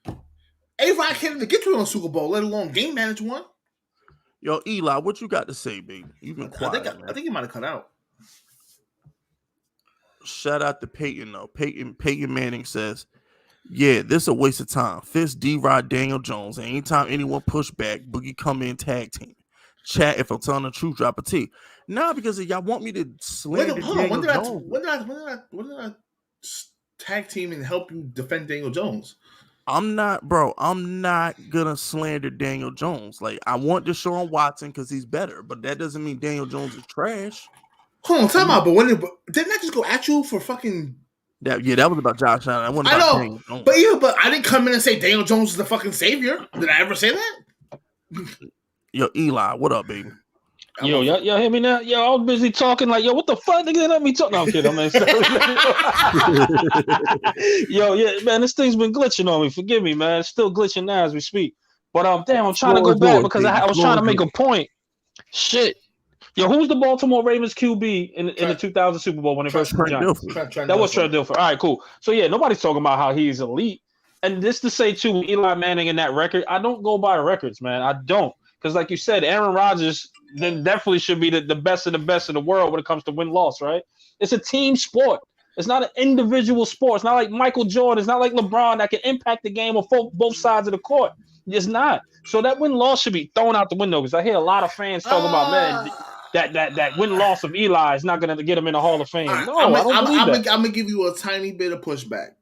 A-Rod can't even get to a Super Bowl, let alone game manage one. Yo, Eli, what you got to say, baby? You've been quiet. I think he might have cut out. Shout out to Payton, though. Payton Manning says, yeah, this is a waste of time. Fitz, D-Rod, Daniel Jones. And anytime anyone push back, Boogie come in tag team. Chat, if I'm telling the truth, drop a T. Nah, because y'all want me to slander Daniel Jones. When did I tag team and help you defend Daniel Jones? I'm not gonna slander Daniel Jones. Like, I want Deshaun Watson because he's better, but that doesn't mean Daniel Jones is trash. Hold on, time out. But didn't I just go at you for fucking? That was about Josh Allen. That wasn't about Daniel Jones. But I didn't come in and say Daniel Jones is the fucking savior. Did I ever say that? Yo, Eli, what up, baby? Yo, y'all hear me now? Yo, I was busy talking like, yo, what the fuck? Nigga, let me talk. No, I'm kidding, man. Yo, yeah, man, this thing's been glitching on me. Forgive me, man. It's still glitching now as we speak. But damn, I'm trying to go back because I was trying to make a point. Shit. Yo, who's the Baltimore Ravens QB in the 2000 Super Bowl when they first won? That was Trent Dilfer. All right, cool. So yeah, nobody's talking about how he's elite. And this to say too, Eli Manning in that record, I don't go by records, man. I don't. Because like you said, Aaron Rodgers then definitely should be the best of the world when it comes to win-loss, right? It's a team sport. It's not an individual sport. It's not like Michael Jordan. It's not like LeBron that can impact the game on both sides of the court. It's not. So that win-loss should be thrown out the window because I hear a lot of fans talking about, man, that win-loss of Eli is not going to get him in the Hall of Fame. Right, no, I don't believe that. I'm going to give you a tiny bit of pushback.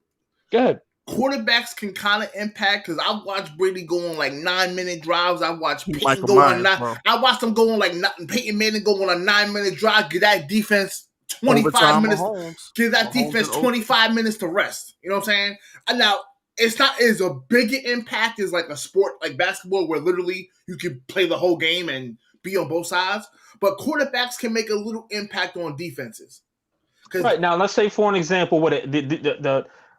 Go ahead. Quarterbacks can kind of impact because I watched Brady go on like 9-minute drives. I watched Payton go on I watched them go on like Payton Manning go on a 9-minute drive. Give that defense 25 minutes. Give that defense 25 minutes to rest. You know what I'm saying? And now it's not as a bigger impact as like a sport like basketball where literally you can play the whole game and be on both sides. But quarterbacks can make a little impact on defenses. Right now, let's say for an example, what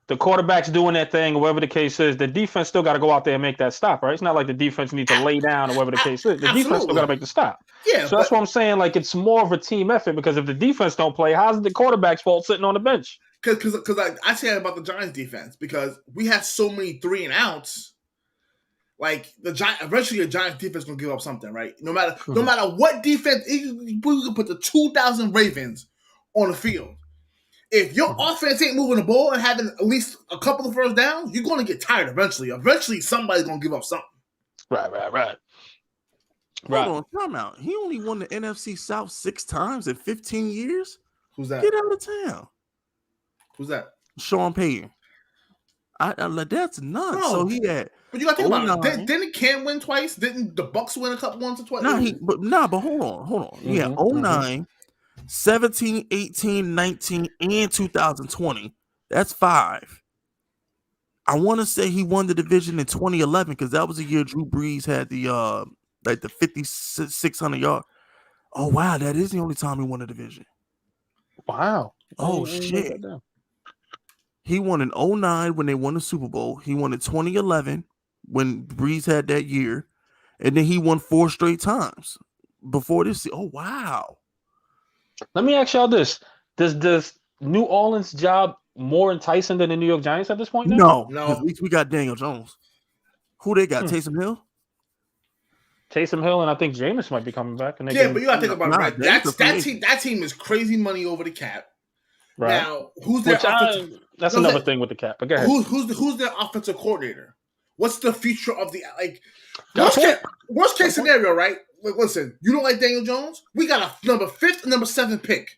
the quarterback's doing that thing, or whatever the case is, the defense still got to go out there and make that stop, right? It's not like the defense needs to lay down or whatever the case is. The defense still got to make the stop. Yeah. So that's what I'm saying. Like, it's more of a team effort because if the defense don't play, how's it the quarterback's fault sitting on the bench? Because I say that about the Giants defense because we had so many 3-and-outs. Like eventually the Giants defense gonna give up something, right? No matter what defense, we can put the 2,000 Ravens on the field. If your offense ain't moving the ball and having at least a couple of first downs, you're going to get tired eventually. Eventually, somebody's going to give up something. Right. Hold on, time out. He only won the NFC South 6 times in 15 years? Who's that? Get out of town. Who's that? Sean Payton. I like that's nuts. Bro, so he had. But you got to think about it. Didn't Cam win twice? Didn't the Bucks win a couple once or twice? But hold on. He had 09. 17, 18, 19, and 2020. That's 5. I want to say he won the division in 2011 because that was the year Drew Brees had the 5,600 yard. Oh wow, that is the only time he won the division. Wow. Oh shit. He won in 09 when they won the Super Bowl. He won in 2011 when Brees had that year, and then he won 4 straight times before this. Oh wow. Let me ask y'all this: Does New Orleans' job more enticing than the New York Giants at this point? Now? No. At least we got Daniel Jones. Who they got? Taysom Hill. Taysom Hill, and I think Jameis might be coming back. And but you gotta think about it, right? That team is crazy money over the cap. Right. Now, who's their offensive? That's another thing with the cap. But go ahead. Who's their offensive coordinator? What's the future of the worst case scenario, right? Like, listen, you don't like Daniel Jones? We got a number 5th and number 7th pick.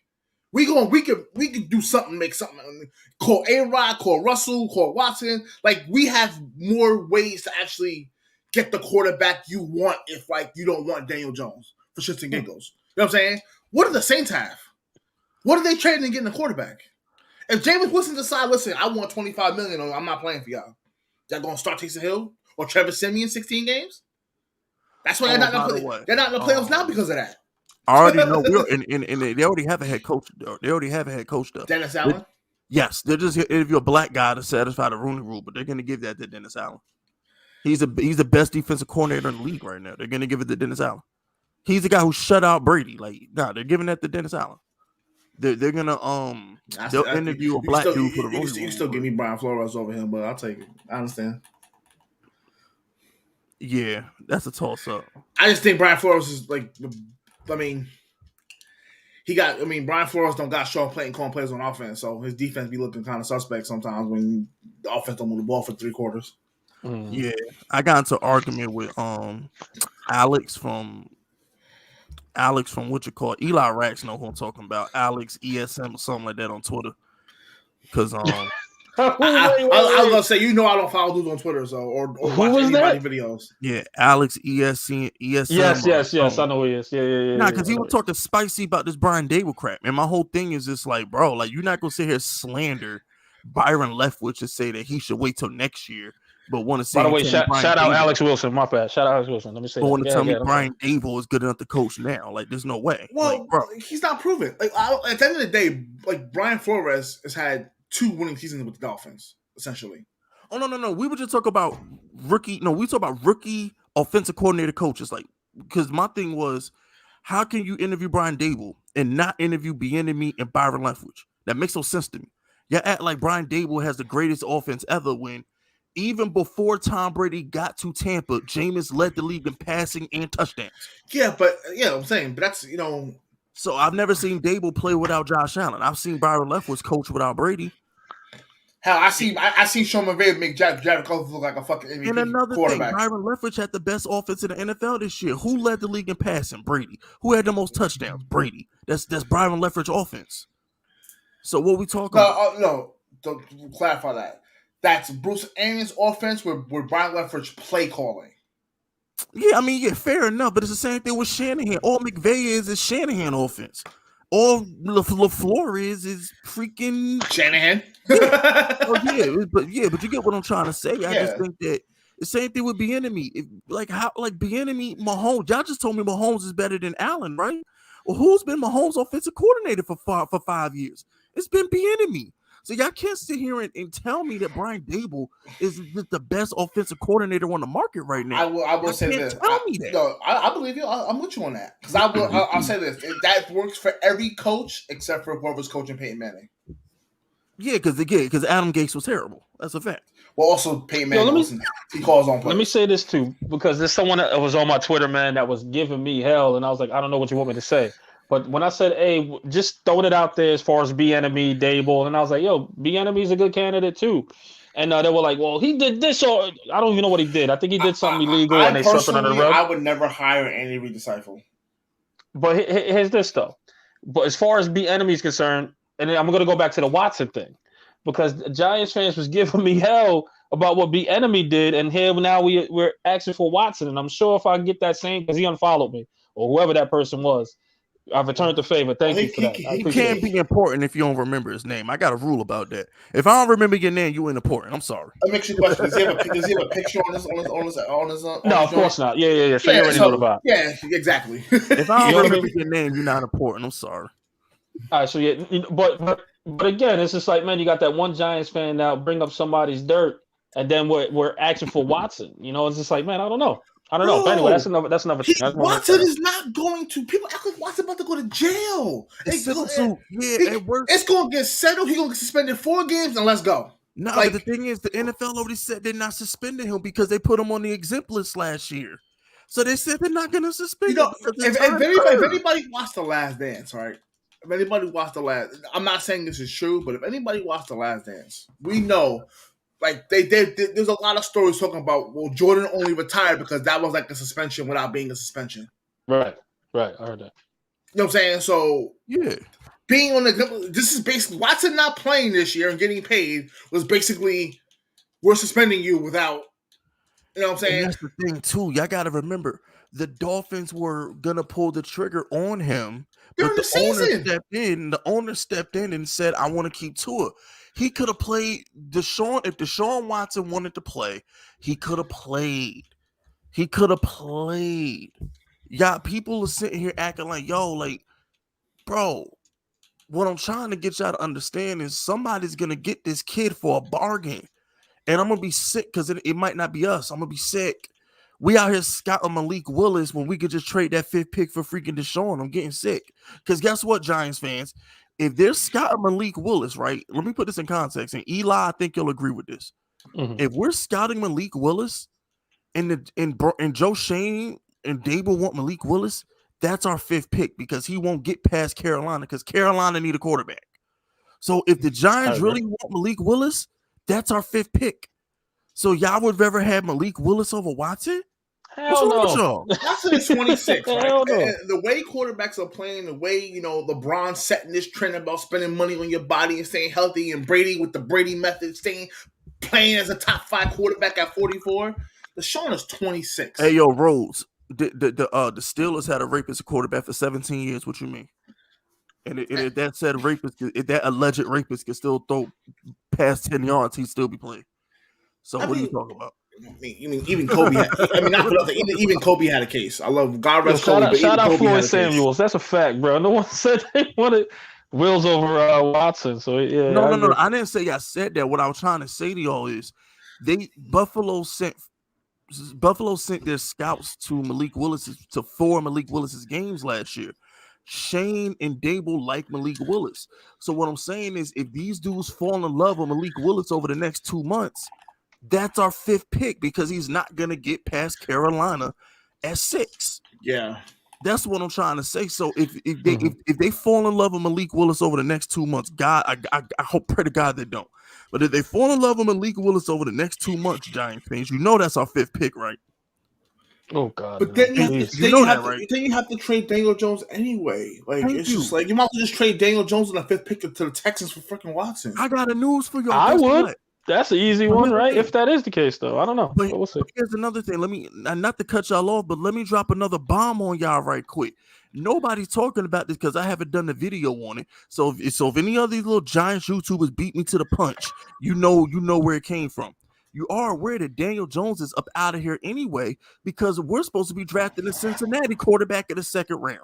We could do something, make something. Call A-Rod, call Russell, call Watson. Like, we have more ways to actually get the quarterback you want if, like, you don't want Daniel Jones for shits and giggles. You know what I'm saying? What do the Saints have? What are they trading and getting a quarterback? If Jameis Winston decide, listen, I want $25 million, I'm not playing for y'all. Y'all gonna start Taysom Hill or Trevor Siemian 16 games? That's why they're not in the playoffs now because of that. I already know and they already have a head coach. They already have a head coach though. Dennis Allen? Yes, they're just interview a black guy to satisfy the Rooney Rule, but they're gonna give that to Dennis Allen. He's the best defensive coordinator in the league right now. They're gonna give it to Dennis Allen. He's the guy who shut out Brady. They're giving that to Dennis Allen. They're gonna they'll interview a black dude for the Rooney Rule. You still give me Brian Flores over him, but I'll take it. I understand. Yeah, that's a toss up. I just think Brian Flores is Brian Flores don't got Sean Payton calling plays on offense, so his defense be looking kind of suspect sometimes when the offense don't move the ball for 3 quarters. Yeah, I got into an argument with Alex from what you call Eli Racks. Know who I'm talking about? Alex ESM or something like that on Twitter. Because I was gonna say, I don't follow dudes on Twitter, so or watch anybody videos. Yeah, Alex ESM. Yes, I know who he is. Yeah. Nah, because he was talking spicy about this Brian Daboll crap, and my whole thing is just like, bro, like you're not gonna sit here slander Byron Leftwich and say that he should wait till next year, but want to say. By the way, shout out Alex Wilson. My bad. Shout out Alex Wilson. Let me say. But want to tell me Brian Daboll is good enough to coach now? Like, there's no way. Well, bro, he's not proven. Like at the end of the day, like Brian Flores has had 2 winning seasons with the Dolphins, essentially. Oh no. We were just talking about rookie. No, we talk about rookie offensive coordinator coaches. Like, because my thing was, how can you interview Brian Daboll and not interview Bieniemy and Byron Leftwich? That makes no sense to me. You act like Brian Daboll has the greatest offense ever when even before Tom Brady got to Tampa, Jameis led the league in passing and touchdowns. Yeah, but I'm saying, but that's So I've never seen Daboll play without Josh Allen. I've seen Byron Leftwich coach without Brady. Hell, I see Sean McVay make Jared Goff look like a fucking MVP and another quarterback. Thing, Byron Leftwich had the best offense in the NFL this year. Who led the league in passing? Brady. Who had the most touchdowns? Brady. That's Byron Leftwich offense. So what we talking about? No, don't clarify that. That's Bruce Arians' offense with Brian Leftwich play calling. Yeah, fair enough, but it's the same thing with Shanahan. All McVay is Shanahan offense. All LaFleur is freaking Shanahan. Yeah. but you get what I'm trying to say. I just think that the same thing with Bieniemy. Bieniemy, Mahomes. Y'all just told me Mahomes is better than Allen, right? Well, who's been Mahomes' offensive coordinator for 5 years? It's been Bieniemy. So y'all can't sit here and tell me that Brian Daboll is the best offensive coordinator on the market right now. I will say this. Tell me that. No, I believe you. I'm with you on that. Because I'll say this. That works for every coach except for whoever's coaching Peyton Manning. Yeah, because Adam Gase was terrible. That's a fact. Well, also Peyton Manning, he calls on plays. Let me say this too, because there's someone that was on my Twitter, man, that was giving me hell, and I was like, I don't know what you want me to say. But when I said, hey, just throwing it out there as far as Bieniemy, Daboll, and I was like, yo, Bieniemy's a good candidate too. And they were like, well, he did this, or I don't even know what he did. I think he did something illegal, and they swept it under the rug. I would never hire Andy Reid disciple. But here's this, though. But as far as Bieniemy's concerned, and I'm going to go back to the Watson thing, because Giants fans was giving me hell about what Bieniemy did, and here now we're asking for Watson. And I'm sure if I get that same, because he unfollowed me, or whoever that person was, I've returned the favor. Thank you for that. He can't be important if you don't remember his name. I got a rule about that. If I don't remember your name, you ain't important. I'm sorry. Let me ask you a question. Does he have a picture on his No, of course not. Yeah. So you already know about. Yeah, exactly. If I don't remember your name, you're not important. I'm sorry. All right, so yeah, but again, it's just like, man, you got that one Giants fan now bring up somebody's dirt, and then we're asking for Watson. It's just like, man, I don't know. But anyway, that's another thing. Watson is not going to. People act like Watson about to go to jail. It's going to get settled. He's going to get suspended 4 games, and let's go. No, but the thing is, the NFL already said they're not suspending him because they put him on the exempt list last year. So they said they're not going to suspend You know, him because if time anybody watched The Last Dance, right? If anybody watched I'm not saying this is true, but if anybody watched The Last Dance, we know, like there's a lot of stories talking about, well, Jordan only retired because that was like a suspension without being a suspension. Right. I heard that. You know what I'm saying? So yeah. Being on this is basically Watson not playing this year and getting paid was basically we're suspending you without. You know what I'm saying? And that's the thing too. Y'all got to remember the Dolphins were gonna pull the trigger on him, During but the the owner season. stepped in. The owner stepped in and said, "I want to keep Tua." He could have played Deshaun if Deshaun Watson wanted to play. He could have played. He could have played. Yeah, people are sitting here acting like, "Yo, like, bro." What I'm trying to get y'all to understand is somebody's gonna get this kid for a bargain. And I'm gonna be sick because it might not be us. I'm gonna be sick. We out here scouting Malik Willis when we could just trade that 5th pick for freaking Deshaun. I'm getting sick. Because guess what, Giants fans? If they're scouting Malik Willis, right? Let me put this in context. And Eli, I think you'll agree with this. Mm-hmm. If we're scouting Malik Willis and Joe Shane and Daboll want Malik Willis, that's our 5th pick because he won't get past Carolina because Carolina need a quarterback. So if the Giants really want Malik Willis, that's our 5th pick. So y'all would rather have Malik Willis over Watson? Hell no. Watson is 26, right? Hell no. And the way quarterbacks are playing, the way, LeBron setting this trend about spending money on your body and staying healthy, and Brady with the Brady method, playing as a top 5 quarterback at 44. Deshaun is 26. Hey, yo, Rhodes, the Steelers had a rapist quarterback for 17 years. What you mean? And if that said rapist, if that alleged rapist can still throw past 10 yards, he'd still be playing. So what are you talking about? You mean even Kobe? Not for nothing. Even Kobe had a case. I love God rest Kobe. But shout out Kobe Floyd Samuels. That's a fact, bro. No one said they wanted Wills over Watson. So yeah. No. I didn't say I said that. What I was trying to say to y'all is, Buffalo sent their scouts to four Malik Willis's games last year. Shane and Daboll like Malik Willis. So what I'm saying is, if these dudes fall in love with Malik Willis over the next 2 months, that's our 5th pick because he's not gonna get past Carolina at 6. Yeah, that's what I'm trying to say. So if they fall in love with Malik Willis over the next 2 months, God, I hope, pray to God they don't. But if they fall in love with Malik Willis over the next 2 months, Giants fans, that's our 5th pick, right? Oh God! But then you have to trade Daniel Jones anyway. Like just like you might as well just trade Daniel Jones in the 5th pick to the Texans for freaking Watson. I got a news for you. I would. That's an easy one, right? If that is the case, though, I don't know. But we'll see. Here's another thing. Let me not to cut y'all off, but let me drop another bomb on y'all right quick. Nobody's talking about this because I haven't done the video on it. So if any of these little Giants YouTubers beat me to the punch, you know where it came from. You are aware that Daniel Jones is up out of here anyway because we're supposed to be drafting a Cincinnati quarterback in the 2nd round.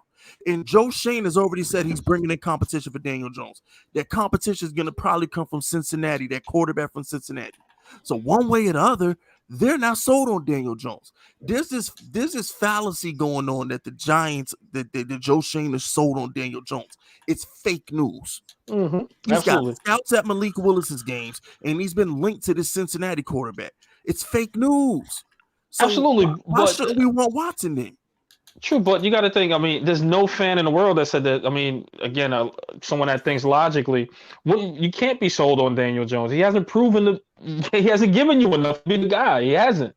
And Joe Shane has already said he's bringing in competition for Daniel Jones. That competition is going to probably come from Cincinnati, that quarterback from Cincinnati. So one way or the other, they're not sold on Daniel Jones. There's this fallacy going on that the Giants, that Joe Shane is sold on Daniel Jones. It's fake news. Mm-hmm. He's got scouts at Malik Willis's games, and he's been linked to this Cincinnati quarterback. It's fake news. So absolutely. Why shouldn't we want Watson then? True, but you got to think. I mean, there's no fan in the world that said that. I mean, again, someone that thinks logically, you can't be sold on Daniel Jones. He hasn't proven he hasn't given you enough to be the guy. He hasn't.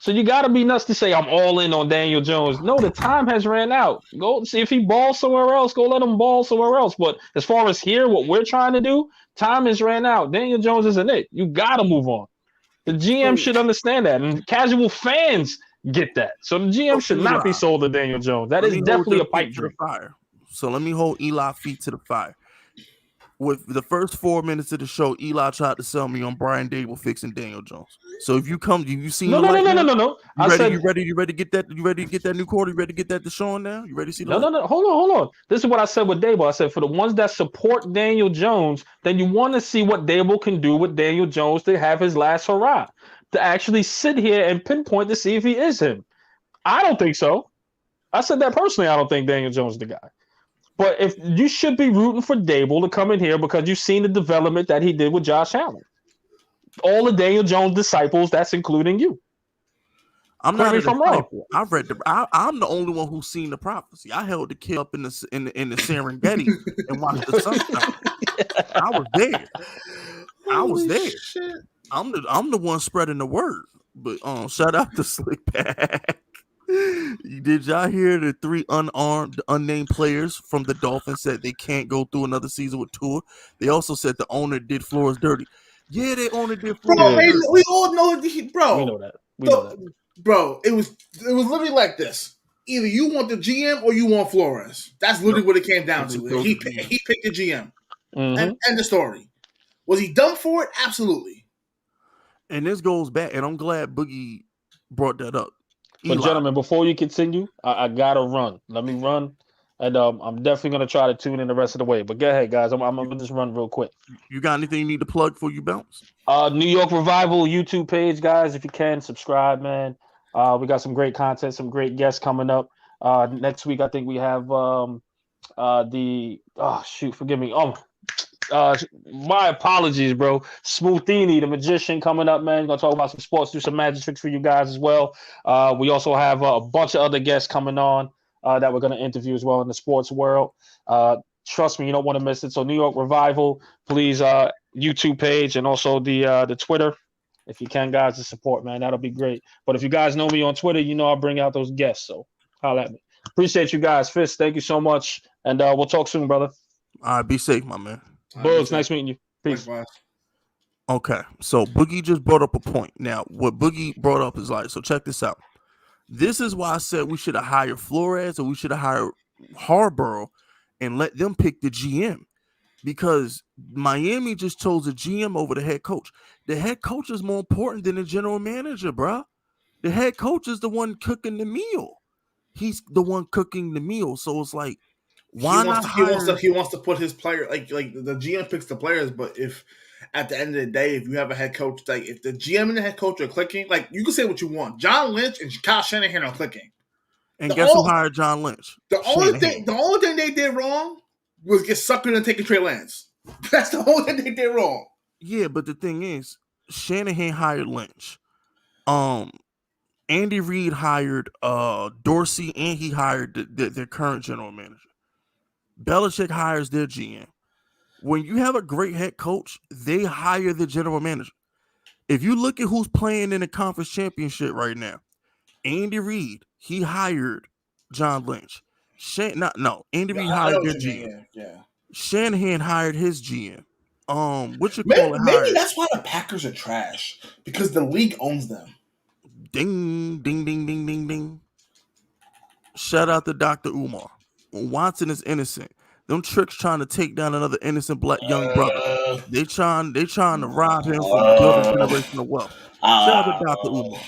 So you got to be nuts to say I'm all in on Daniel Jones. No, the time has ran out. Go see if he balls somewhere else. Go let him ball somewhere else. But as far as here, what we're trying to do, time has ran out. Daniel Jones isn't it. You got to move on. The GM should understand that, and casual fans get that. So the GM should not be sold to Daniel Jones. That is definitely a pipe dream. So let me hold Eli's feet to the fire. With the first 4 minutes of the show, Eli tried to sell me on Brian Daboll fixing Daniel Jones. So if you seen no. You ready to get that? You ready to get that new quarter? You ready to get that Deshaun now? You ready to see? No. Hold on. This is what I said with Daboll. I said for the ones that support Daniel Jones, then you want to see what Daboll can do with Daniel Jones to have his last hurrah, to actually sit here and pinpoint to see if he is him. I don't think so. I said that personally. I don't think Daniel Jones is the guy. But if you should be rooting for Daboll to come in here because you've seen the development that he did with Josh Allen. All the Daniel Jones disciples, that's including you. I'm Correct not me a if I'm wrong. disciple. I read I'm the only one who's seen the prophecy. I held the kid up in the Serengeti and watched the sunshine. I was there. Holy shit. I'm the one spreading the word. But shout out to Slickback. Did y'all hear the 3 unnamed players from the Dolphins said they can't go through another season with Tua? They also said the owner did Flores dirty. Yeah, the owner did Flores dirty. We all know bro. We know that. We know that. Bro, it was literally like this. Either you want the GM or you want Flores. That's literally what it came down to. He picked the GM. And the story. Was he dumb for it? Absolutely. And this goes back, and I'm glad Boogie brought that up. But gentlemen, before you continue, I gotta run. Let me run, and I'm definitely gonna try to tune in the rest of the way. But go ahead, guys. I'm gonna just run real quick. You got anything you need to plug before you bounce? New York Revival YouTube page, guys. If you can subscribe, man. We got some great content, some great guests coming up. Next week, I think we have forgive me. My apologies, bro. Smoothini, the magician, coming up, man. Gonna talk about some sports, do some magic tricks for you guys as well. We also have a bunch of other guests coming on that we're gonna interview as well in the sports world. Trust me, you don't want to miss it. So New York Revival, please, YouTube page and also the Twitter. If you can, guys, to support, man, that'll be great. But if you guys know me on Twitter, you know I'll bring out those guests. So holla at me. Appreciate you guys. Fist, thank you so much. And we'll talk soon, brother. All right, be safe, my man. Bugs, nice meeting you. Peace. Okay, so Boogie just brought up a point. Now, what Boogie brought up is so check this out. This is why I said we should have hired Flores or we should have hired Harborough and let them pick the GM. Because Miami just chose a GM over the head coach. The head coach is more important than the general manager, bro. The head coach is the one cooking the meal. He's the one cooking the meal. So it's like, why not hire? He wants to put his player like the GM picks the players, but if at the end of the day, if you have a head coach, like if the GM and the head coach are clicking, like you can say what you want. John Lynch and Kyle Shanahan are clicking. And guess who hired John Lynch? The only thing they did wrong was get suckered and taking Trey Lance. That's the only thing they did wrong. Yeah, but the thing is, Shanahan hired Lynch. Andy Reid hired Dorsey, and he hired their current general manager. Belichick hires their GM. When you have a great head coach, they hire the general manager. If you look at who's playing in the conference championship right now, Andy Reid, he hired John Lynch. Andy Reid hired their GM. Yeah. Shanahan hired his GM. Maybe that's why the Packers are trash, because the league owns them. Ding, ding, ding, ding, ding, ding. Shout out to Dr. Umar. Watson is innocent. Them tricks trying to take down another innocent black young brother. They trying to rob him from building generational wealth. Shout out to Dr. Umar.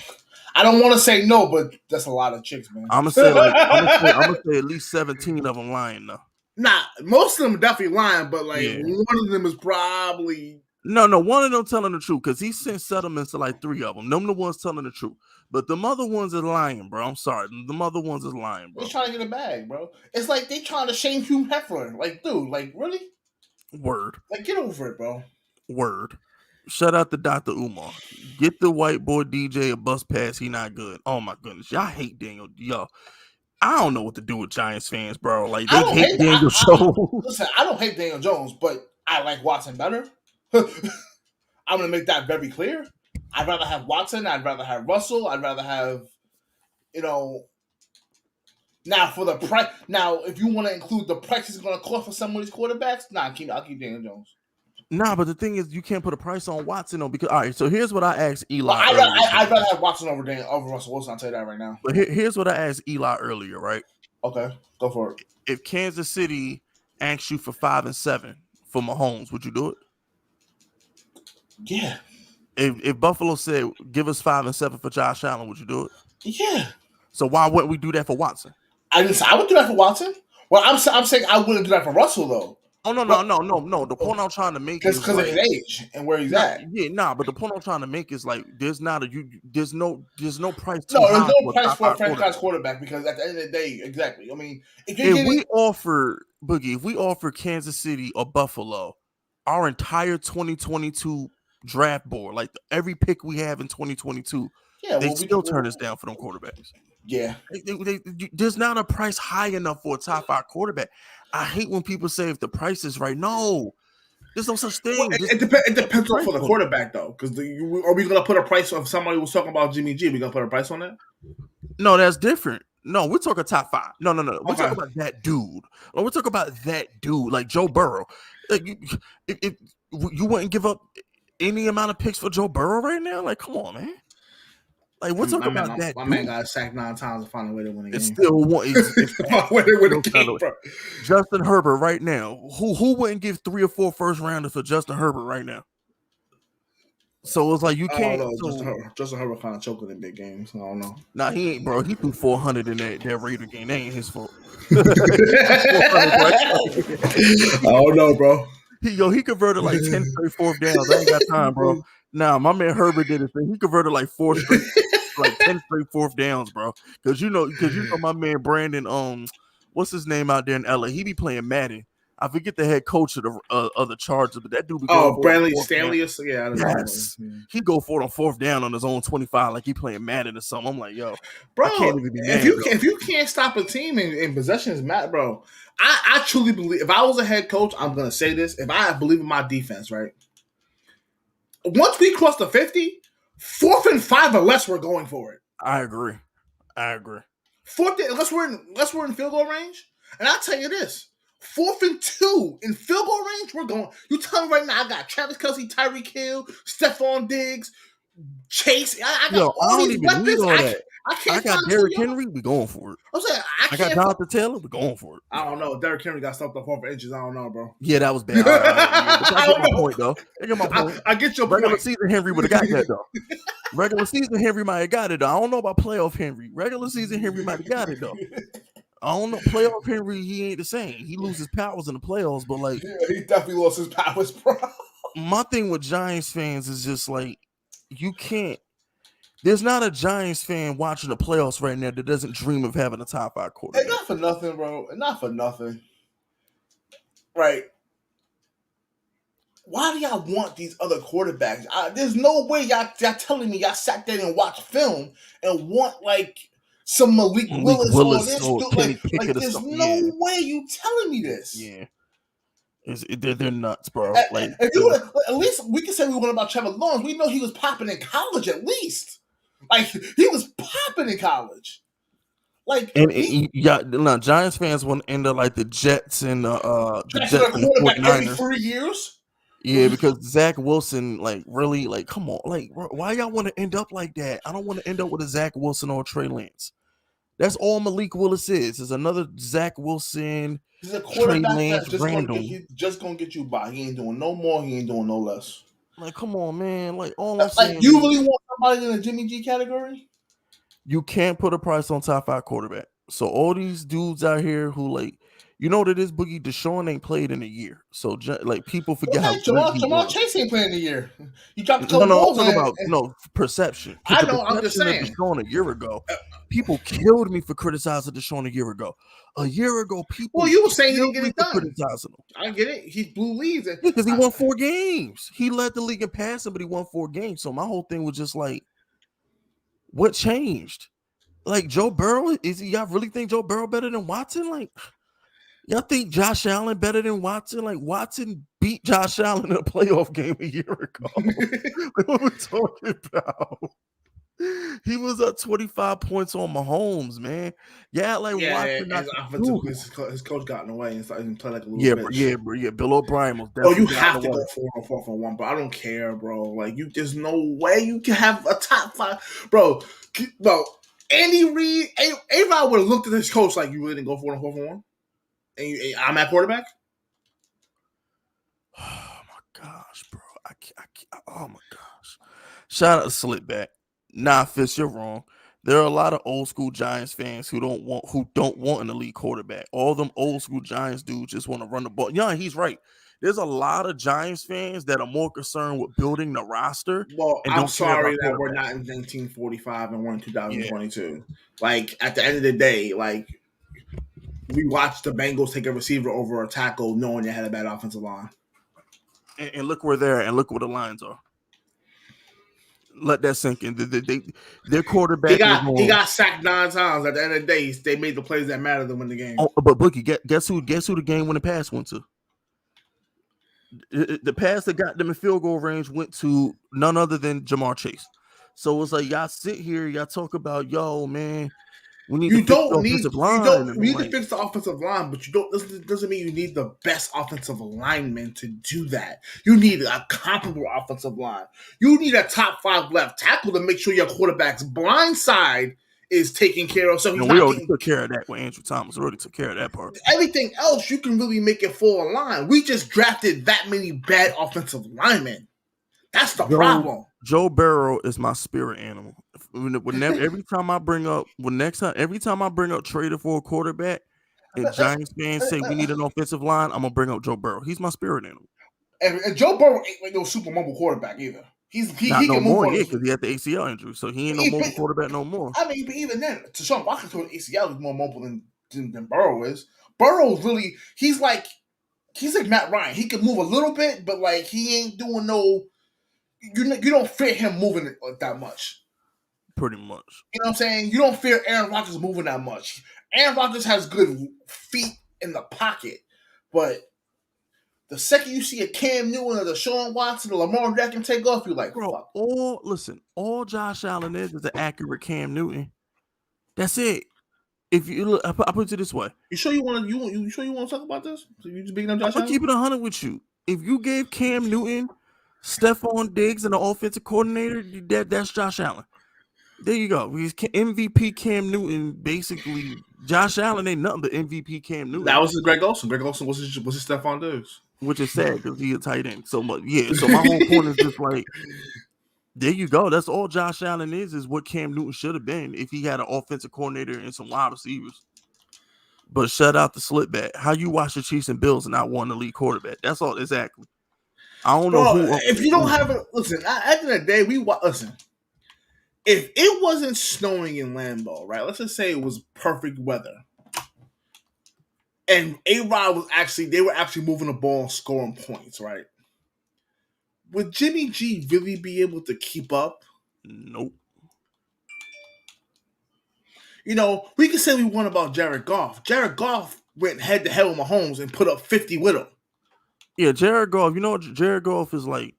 I don't want to say no, but that's a lot of chicks, man. I'm gonna say at least 17 of them lying though. Nah, most of them are definitely lying, but one of them is probably no. One of them telling the truth because he sent settlements to 3 of them. Them the ones telling the truth, but the other ones is lying, bro. I'm sorry, the other ones is lying, bro. They're trying to get a bag, bro. It's like they trying to shame Hugh Hefner. Like, dude, really? Word. Get over it, bro. Word. Shout out to Dr. Umar. Get the white boy DJ a bus pass. He not good. Oh my goodness, y'all hate Daniel. Yo, I don't know what to do with Giants fans, bro. Like they hate Daniel Jones. Listen, I don't hate Daniel Jones, but I like Watson better. I'm gonna make that very clear. I'd rather have Watson. I'd rather have Russell. I'd rather have, Now for the price. Now, if you want to include the price it's going to cost for some of these quarterbacks, I'll keep Daniel Jones. Nah, but the thing is, you can't put a price on Watson though, because all right. So here's what I asked Eli. I'd rather have Watson over Russell Wilson. I'll tell you that right now. But here's what I asked Eli earlier, right? Okay, go for it. If Kansas City asked you for 5 and 7 for Mahomes, would you do it? Yeah. If Buffalo said give us 5 and 7 for Josh Allen, would you do it? Yeah. So why wouldn't we do that for Watson? I didn't say I would do that for Watson. Well, I'm saying I wouldn't do that for Russell though. Oh no. The point I'm trying to make is because of his age and where he's at. Yeah, but the point I'm trying to make is there's no price. No, there's no price for a franchise quarterback because at the end of the day, exactly. I mean, if we offer Kansas City or Buffalo our entire 2022 draft board, every pick we have in 2022, Yeah, they still turn us down for them quarterbacks. Yeah. There's not a price high enough for a top 5 quarterback. I hate when people say if the price is right. No, there's no such thing. Well, it depends on for the quarterback though, because are we gonna put a price on? If somebody was talking about Jimmy G, we gonna put a price on that? No, that's different. No, we're talking top 5. No. We're Okay. talking about that dude. No, we're talking about that dude, like Joe Burrow. Like, if you wouldn't give up any amount of picks for Joe Burrow right now, like, come on, man. Like, we're talking about that. My man got sacked 9 times and find a way to win a game. It's still one. Justin Herbert right now. Who wouldn't give 3 or 4 first rounders for Justin Herbert right now? So it's like you can't. Justin Herbert kind of choking in big games. I don't know. Nah, he ain't, bro. He threw 400 in that Raider game. That ain't his fault. I don't know, bro. He converted like 10 straight fourth downs. I ain't got time, bro. Nah, my man Herbert did his thing. He converted like 4 straight, like 10 straight fourth downs, bro. Because you know my man Brandon, what's his name out there in LA? He be playing Madden. I forget the head coach of the Chargers, but that dude be going Brandley Stanley. Yeah, yes. He go for it on 4th down on his own 25, like he playing Madden or something. I'm like, yo, bro, I can't even be mad, if you can't stop a team in possessions, Matt, bro, I truly believe. If I was a head coach, I'm gonna say this. If I believe in my defense, right, once we cross the 50, 4th and 5 or less, we're going for it. I agree. 4th, unless we're in field goal range, and I'll tell you this. 4th and 2 in field goal range, we're going. You tell me right now, I got Travis Kelce, Tyreek Hill, Stephon Diggs, Chase. I got all these weapons. I got Derrick Henry. We going for it. I'm saying I got Jonathan Taylor. We going for it. I don't know. Derrick Henry got stuffed up over inches. I don't know, bro. Yeah, that was bad. I get my point, though. I get your regular point. Season Henry would have got that though. Regular season Henry might have got it though. I don't know about playoff Henry. Regular season Henry might have got it though. I don't know. Playoff Henry, he ain't the same. He loses powers in the playoffs, but like he definitely lost his powers, bro. My thing with Giants fans is just like you can't. There's not a Giants fan watching the playoffs right now that doesn't dream of having a top 5 quarterback. Hey, not for nothing, bro. Not for nothing. Right. Why do y'all want these other quarterbacks? There's no way y'all telling me y'all sat there and watched film and want like some Malik Willis or this dude. Like there's no way you telling me this. Yeah. They're nuts, bro. Like at least we can say we went about Trevor Lawrence. We know he was popping in college at least. Like he was popping in college. Like Giants fans want to end up like the Jets and the Jets and the 49ers. Every 3 years. Yeah, because Zach Wilson, like, really, like, come on, like, why y'all want to end up like that? I don't want to end up with a Zach Wilson or a Trey Lance. That's all Malik Willis is. Is another Zach Wilson. He's a quarterback that's just gonna get you by. He ain't doing no more. He ain't doing no less. Like, come on, man. Like, all I'm saying. You really want somebody in the Jimmy G category? You can't put a price on top 5 quarterback. So all these dudes out here who like. You know what it is, Boogie? Deshaun ain't played in a year. So, like, people forget how Jamar Chase ain't playing in a year. You dropped a couple balls. I'm talking about perception. I know, I'm just saying. Deshaun a year ago. People killed me for criticizing Deshaun a year ago. A year ago, people. Well, you were saying he didn't get it done. Criticizing him. I get it. He blew leads. Because he won 4 games. He led the league in passing, but he won 4 games. So my whole thing was just like, what changed? Like, Joe Burrow, y'all really think Joe Burrow better than Watson? Like, y'all think Josh Allen better than Watson? Like, Watson beat Josh Allen in a playoff game a year ago. What are we talking about? He was up 25 points on Mahomes, man. Yeah, like Watson. His coach got in the way and started playing like a little bitch. Yeah, Bill O'Brien was definitely. You have to go 4-4-1, but I don't care, bro. Like there's no way you can have a top 5, bro. Andy Reid, A-Rod would have looked at his coach like, you really didn't go 4-4-1, and I'm at quarterback. Oh my gosh, bro! I can't. Oh my gosh! Shout out to Slipback. Nah, Fitz, you're wrong. There are a lot of old school Giants fans who don't want an elite quarterback. All them old school Giants dudes just want to run the ball. Yeah, he's right. There's a lot of Giants fans that are more concerned with building the roster. Well, I'm sorry that we're not in 1945 and we're in 2022. Yeah. Like at the end of the day, like we watched the Bengals take a receiver over a tackle, knowing they had a bad offensive line. And look where they're at, and look where the lines are. Let that sink in. Their quarterback he got sacked 9 times. At the end of the day, they made the plays that matter to win the game. Oh, but Bookie, guess who the game-winning pass went to? The pass that got them in field goal range went to none other than Jamar Chase. So it's like y'all sit here, y'all talk about, yo, man, we need to fix the offensive line. We need to fix the offensive line, but doesn't mean you need the best offensive lineman to do that. You need a comparable offensive line. You need a top 5 left tackle to make sure your quarterback's blind side is taken care of. So we already took care of that with Andrew Thomas. We already took care of that part. Everything else, you can really make it fall in line. We just drafted that many bad offensive linemen. That's the problem. Joe Burrow is my spirit animal. Every time I bring up traded for a quarterback, and Giants fans say we need an offensive line, I'm gonna bring up Joe Burrow. He's my spirit animal. And Joe Burrow ain't like no super mobile quarterback either. He no can more, move because he had the ACL injury, so he ain't no mobile quarterback no more. I mean, but even then, Deshaun Watson with ACL is more mobile than Burrow is. Burrow's really he's like Matt Ryan. He can move a little bit, but like he ain't doing no. You don't fear him moving it that much. Pretty much. You know what I'm saying? You don't fear Aaron Rodgers moving that much. Aaron Rodgers has good feet in the pocket, but the second you see a Cam Newton or the Deshaun Watson or Lamar Jackson take off, you're like, bro, fuck. All Josh Allen is an accurate Cam Newton. That's it. If you look, I put it this way. You sure you want to talk about this? So you just beating up Josh Allen? I'm keeping 100 with you. If you gave Cam Newton, Stephon Diggs, and the offensive coordinator, that's Josh Allen. There you go. He's MVP Cam Newton. Basically, Josh Allen ain't nothing but MVP Cam Newton. That was Greg Olsen. Greg Olsen was his Stephon Diggs. Which is sad because he's a tight end so much. Yeah, so my whole point is just like, there you go. That's all Josh Allen is what Cam Newton should have been if he had an offensive coordinator and some wide receivers. But shut out the slip back. How you watch the Chiefs and Bills and not one elite quarterback? That's all exactly. I don't know who. If you don't have it, listen. At the end of the day, listen. If it wasn't snowing in Lambeau, right? Let's just say it was perfect weather, and A-Rod they were actually moving the ball and scoring points, right? Would Jimmy G really be able to keep up? Nope. You know, we can say we won about Jared Goff. Jared Goff went head to head with Mahomes and put up 50 with him. Yeah, Jared Goff. You know, Jared Goff is like,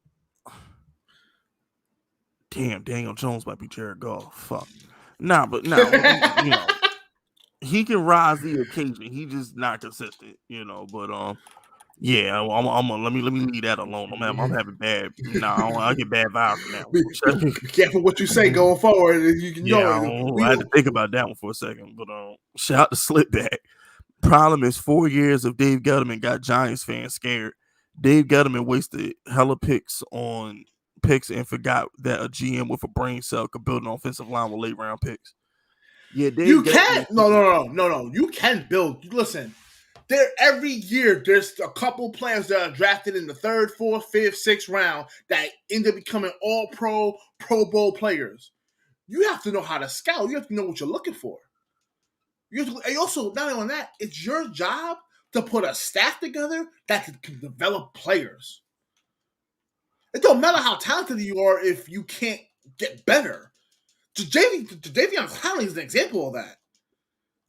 damn, Daniel Jones might be Jared Goff. Fuck. You know, he can rise the occasion. He just not consistent, you know. But yeah, I'm gonna let me leave that alone. I'm having bad. I get bad vibes from that one. Be careful what you say going forward. I had to think about that one for a second. But shout out to Slipback. Problem is, 4 years of Dave Gettleman got Giants fans scared. Dave Gettleman wasted hella picks and forgot that a GM with a brain cell could build an offensive line with late round picks. Yeah, you can't. No. You can build. Listen, every year there's a couple players that are drafted in the 3rd, 4th, 5th, 6th round that end up becoming all Pro Bowl players. You have to know how to scout. You have to know what you're looking for. And also, not only that, it's your job to put a staff together that can develop players. It don't matter how talented you are if you can't get better. Jadeveon Clowney is an example of that.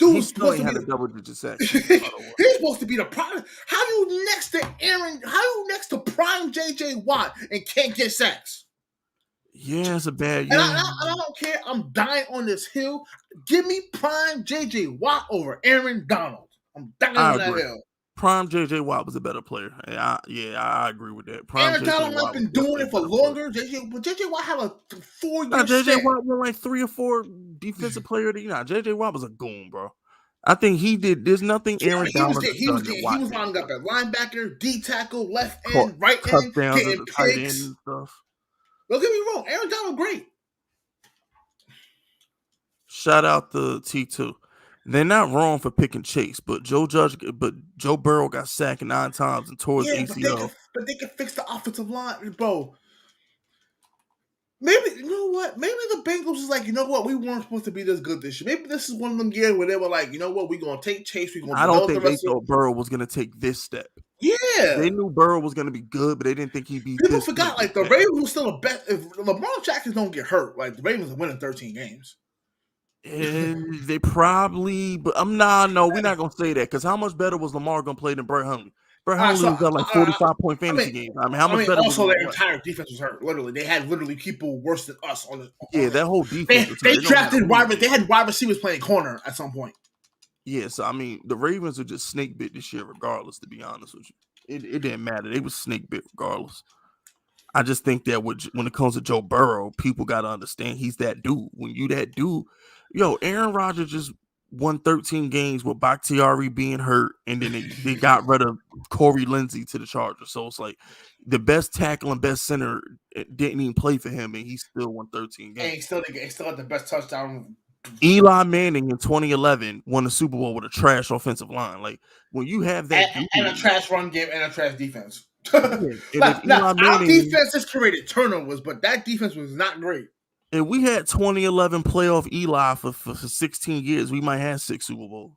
Dude was supposed to have a double-digit sack. He's supposed to be the prime. How you next to prime JJ Watt and can't get sacks? Yeah, it's a bad year. And I don't care. I'm dying on this hill. Give me prime JJ Watt over Aaron Donald. I'm dying on that hill. Prime JJ Watt was a better player. I agree with that. Prime Aaron Donald has been doing it for longer. JJ Watt had a 4-year JJ Watt won like 3 or 4 defensive player. JJ Watt was a goon, bro. I think he did. There's nothing Aaron Donald has done. He was lining up at linebacker, D tackle, left end, right end, getting picks. And stuff. Don't get me wrong, Aaron Donald great. Shout out to T2. They're not wrong for picking Chase, but Joe Burrow got sacked 9 times and tore his ACL. But they can fix the offensive line, bro. Maybe, you know what? Maybe the Bengals is like, you know what? We weren't supposed to be this good this year. Maybe this is one of them years where they were like, you know what? We're going to take Chase. I don't think they thought Burrow was going to take this step. Yeah. They knew Burrow was going to be good, but they didn't think he'd be People this forgot, good. like, the Ravens was still the best. If Lamar Jackson don't get hurt, like, the Ravens are winning 13 games. And they probably, but we're not going to say that, because how much better was Lamar going to play than Brett Hundley? Brett Hundley was got like 45-point fantasy games. I mean, how much better also was their entire defense was hurt. Literally, they had people worse than us on the. Yeah, that whole defense. They drafted they had wide receivers playing corner at some point. Yeah, so I mean, the Ravens were just snake bit this year, regardless. To be honest with you, it didn't matter. They was snake bit regardless. I just think that when it comes to Joe Burrow, people got to understand he's that dude. When you that dude, Aaron Rodgers just won 13 games with Bakhtiari being hurt, and then they got rid of Corey Lindsey to the Chargers. So it's like the best tackle and best center didn't even play for him, and he still won 13 games. And he still had the best touchdown. Eli Manning in 2011 won the Super Bowl with a trash offensive line. Like, when you have that and a trash run game and a trash defense. Our defense has created turnovers, but that defense was not great. If we had 2011 playoff Eli for 16 years, we might have 6 Super Bowls.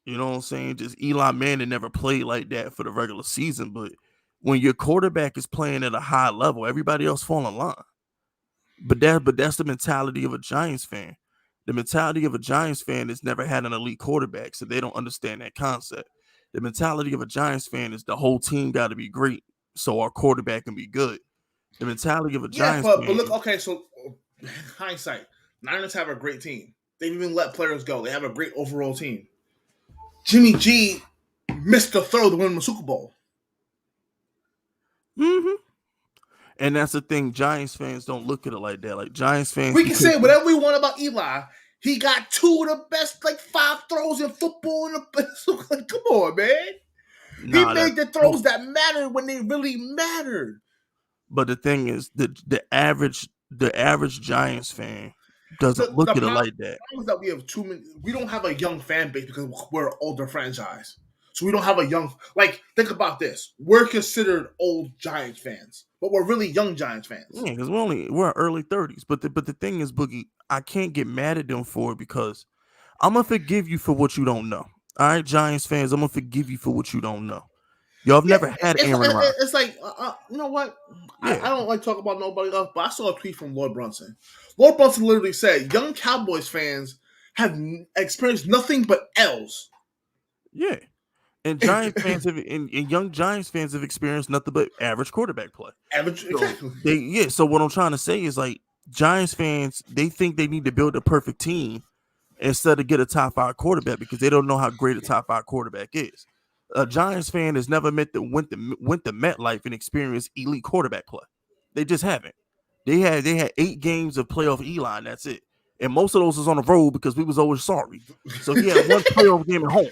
You know what I'm saying? Just Eli Manning never played like that for the regular season, but when your quarterback is playing at a high level, everybody else fall in line. But that's the mentality of a Giants fan. The mentality of a Giants fan is never had an elite quarterback, so they don't understand that concept. The mentality of a Giants fan is the whole team got to be great, so our quarterback can be good. The mentality of a Giants fan. But look, okay, so hindsight, Niners have a great team. They didn't even let players go. They have a great overall team. Jimmy G missed the throw to win the Super Bowl. Mm-hmm. And that's the thing. Giants fans don't look at it like that. Like, Giants fans, we can say whatever we want about Eli. He got 2 of the best, 5 throws in football. Come on, man. He made the throws that mattered when they really mattered. But the thing is, the average Giants fan doesn't look at it like that. The problem is that we have too many. We don't have a young fan base because we're an older franchise. So we don't have a young, think about this. We're considered old Giants fans, but we're really young Giants fans. Yeah, because we're early 30s. But the thing is, Boogie, I can't get mad at them for it, because I'm going to forgive you for what you don't know. All right, Giants fans, I'm going to forgive you for what you don't know. Y'all have never had Aaron Rodgers. It's like, you know what? Yeah. I don't like talking about nobody else, but I saw a tweet from Lloyd Brunson. Lloyd Brunson literally said, young Cowboys fans have experienced nothing but L's. Yeah. And Giants fans and young Giants fans have experienced nothing but average quarterback play. Exactly. So what I'm trying to say is, Giants fans, they think they need to build a perfect team instead of get a top 5 quarterback, because they don't know how great a top 5 quarterback is. A Giants fan has never went to MetLife and experienced elite quarterback play. They just haven't. They had 8 games of playoff Eli, and that's it. And most of those was on the road because we was always sorry. So he had 1 playoff game at home.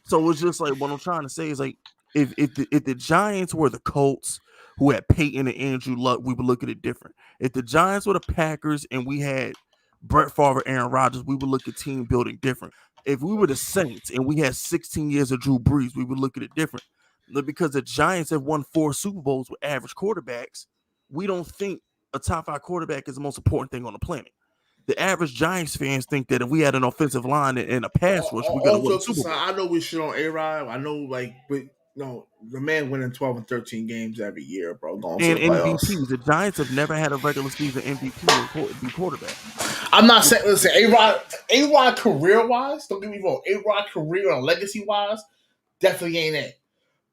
So it's just what I'm trying to say is, if the Giants were the Colts who had Payton and Andrew Luck, we would look at it different. If the Giants were the Packers and we had Brett Favre, Aaron Rodgers, we would look at team building different. If we were the Saints and we had 16 years of Drew Brees, we would look at it different. Because the Giants have won 4 Super Bowls with average quarterbacks, we don't think a top 5 quarterback is the most important thing on the planet. The average Giants fans think that if we had an offensive line and a pass rush, we're going to win the Super Bowl. I know we shit on A-Rod. I know, but no, the man winning 12 and 13 games every year, bro. Going and to the playoffs. MVPs. The Giants have never had a regular season MVP be quarterback. I'm not saying, listen, A-Rod career-wise, don't get me wrong, A-Rod career and legacy-wise, definitely ain't it.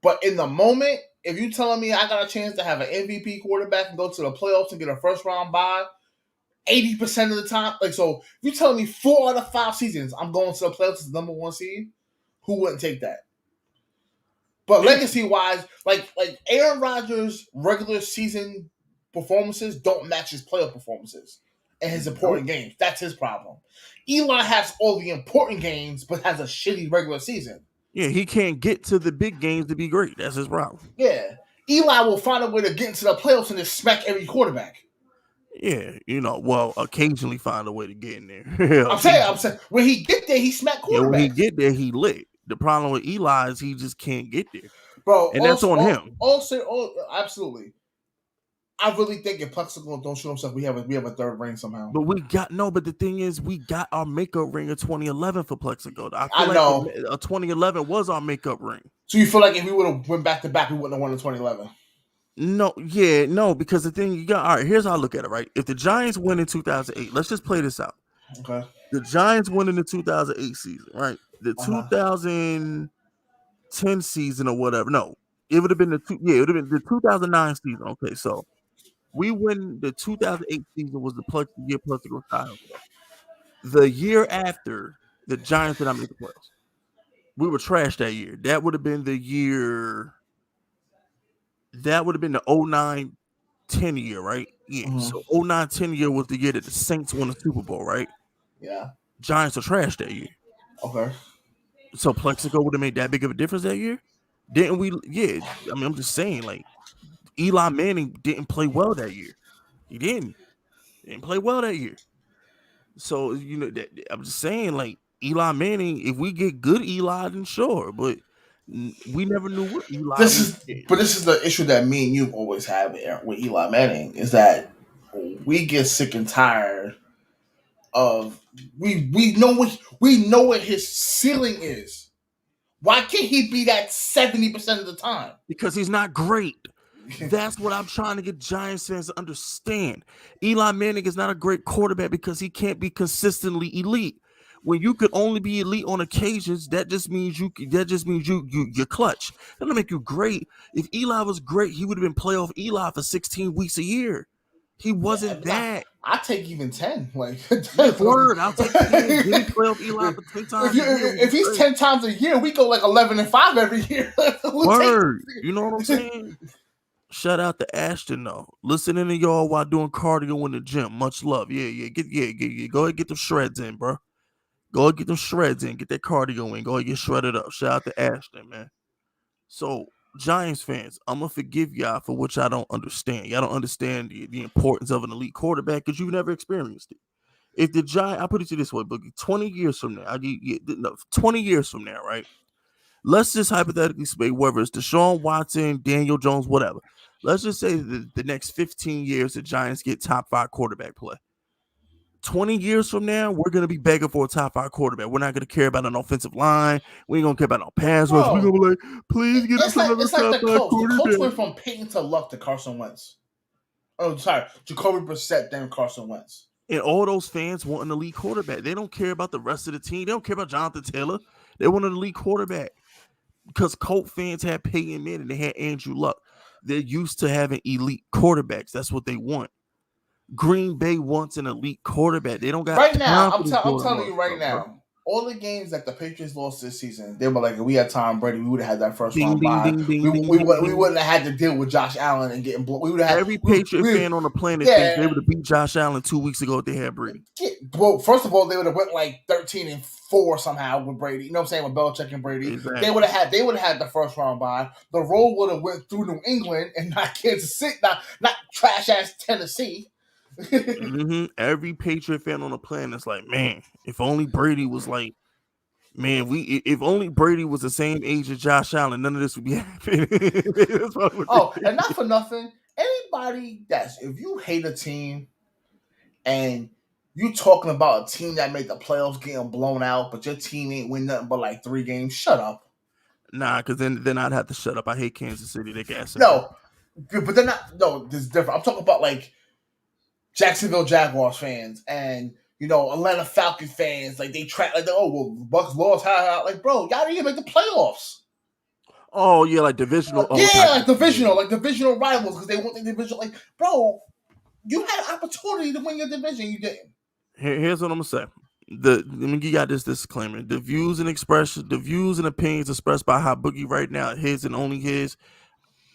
But in the moment, if you telling me I got a chance to have an MVP quarterback and go to the playoffs and get a first-round bye, 80% of the time, so if you're telling me 4 out of 5 seasons I'm going to the playoffs as the number 1 seed, who wouldn't take that? But legacy-wise, like Aaron Rodgers' regular season performances don't match his playoff performances and his important games. That's his problem. Eli has all the important games, but has a shitty regular season. Yeah, he can't get to the big games to be great. That's his problem. Yeah. Eli will find a way to get into the playoffs and just smack every quarterback. Yeah, occasionally find a way to get in there. I'm saying, when he get there, he smack quarterbacks. Yeah, when he get there, he lit. The problem with Eli is he just can't get there, bro. And that's on him. Absolutely. I really think if Plexico don't show himself, we have a 3rd ring somehow. But but the thing is, we got our makeup ring in 2011 for Plexico. I feel know. A 2011 was our makeup ring. So you feel like if we would have went back to back, we wouldn't have won in 2011? No, because the thing you got. All right, here's how I look at it. Right, if the Giants win in 2008, let's just play this out. Okay. The Giants win in the 2008 season, right? The 2010 season or whatever. No, it would have been it would have been the 2009 season. Okay, so we win the 2008 season was the year plus to go style. The year after, the Giants did not make the playoffs. We were trashed that year. That would have been the year. That would have been the 09-10 year, right? Yeah. Mhm. So 09-10 year was the year that the Saints won the Super Bowl, right? Yeah. Giants are trash that year. Okay. So Plexico would have made that big of a difference that year? Didn't we? Yeah. I mean, I'm just saying, like, Eli Manning didn't play well that year. He didn't play well that year. So, you know, I'm just saying, like, Eli Manning, if we get good Eli, then sure. But we never knew what Eli was. This is the issue that me and you always have with Eli Manning is that we get sick and tired of we know what his ceiling is. Why can't he be that 70% of the time? Because he's not great. That's what I'm trying to get Giants fans to understand. Eli Manning is not a great quarterback because he can't be consistently elite. When you could only be elite on occasions, that just means you're clutch. That don't make you great. If Eli was great, he would have been playoff Eli for 16 weeks a year. He wasn't that. I take even 10. Like, word, I'll take 10. Did he playoff Eli for 10 times? If he's 10 times a year, we go like 11-5 every year. Word, you know what I'm saying? Shout out to Ashton though. Listening to y'all while doing cardio in the gym. Much love. Yeah. Go ahead, get them shreds in, bro. Go ahead, get them shreds in. Get that cardio in. Go ahead, get shredded up. Shout out to Ashton, man. So, Giants fans, I'm gonna forgive y'all for what y'all don't understand. Y'all don't understand the importance of an elite quarterback because you've never experienced it. If the Giants, I put it to you this way, Boogie, 20 years from now, 20 years from now, right? Let's just hypothetically say whether it's Deshaun Watson, Daniel Jones, whatever. Let's just say the next 15 years, the Giants get top 5 quarterback play. 20 years from now, we're going to be begging for a top 5 quarterback. We're not going to care about an offensive line. We ain't going to care about no pass rush. We're going to be like, please get us another top 5 quarterback. The Colts went from Payton to Luck to Carson Wentz. Oh, sorry. Jacoby Brissett, then Carson Wentz. And all those fans want an elite quarterback. They don't care about the rest of the team. They don't care about Jonathan Taylor. They want an elite quarterback. Because Colt fans had Payton Manning, they had Andrew Luck. They're used to having elite quarterbacks. That's what they want. Green Bay wants an elite quarterback. They don't got right now. I'm telling you right now. Bro. All the games that the Patriots lost this season, they were like, if we had Tom Brady, we would have had that first round bye. We wouldn't have had to deal with Josh Allen and getting blown. We would have every Patriot fan on the planet thinks they would have beat Josh Allen 2 weeks ago if they had Brady. Well, first of all, they would have went like 13-4 somehow with Brady. You know what I'm saying? With Belichick and Brady, exactly. They would have had the first round bye. The road would have went through New England and not Kansas City, not trash ass Tennessee. Every Patriot fan on the planet is like, man, if only Brady was like, man, if only Brady was the same age as Josh Allen, none of this would be happening. And not for nothing, anybody if you hate a team and you talking about a team that made the playoffs getting blown out, but your team ain't win nothing but like 3 games, shut up. Nah, because then I'd have to shut up. I hate Kansas City. They gassing. No, but they're not. No, this is different. I'm talking about like Jacksonville Jaguars fans and Atlanta Falcons fans, like they track like Bucks lost, like bro, y'all didn't even make the playoffs. Oh yeah, like divisional. Like divisional rivals because they want the division. Like bro, you had an opportunity to win your division, you didn't. Here's what I'm gonna say. Let me give you this disclaimer: the views and opinions expressed by Hot Boogie right now, his and only his.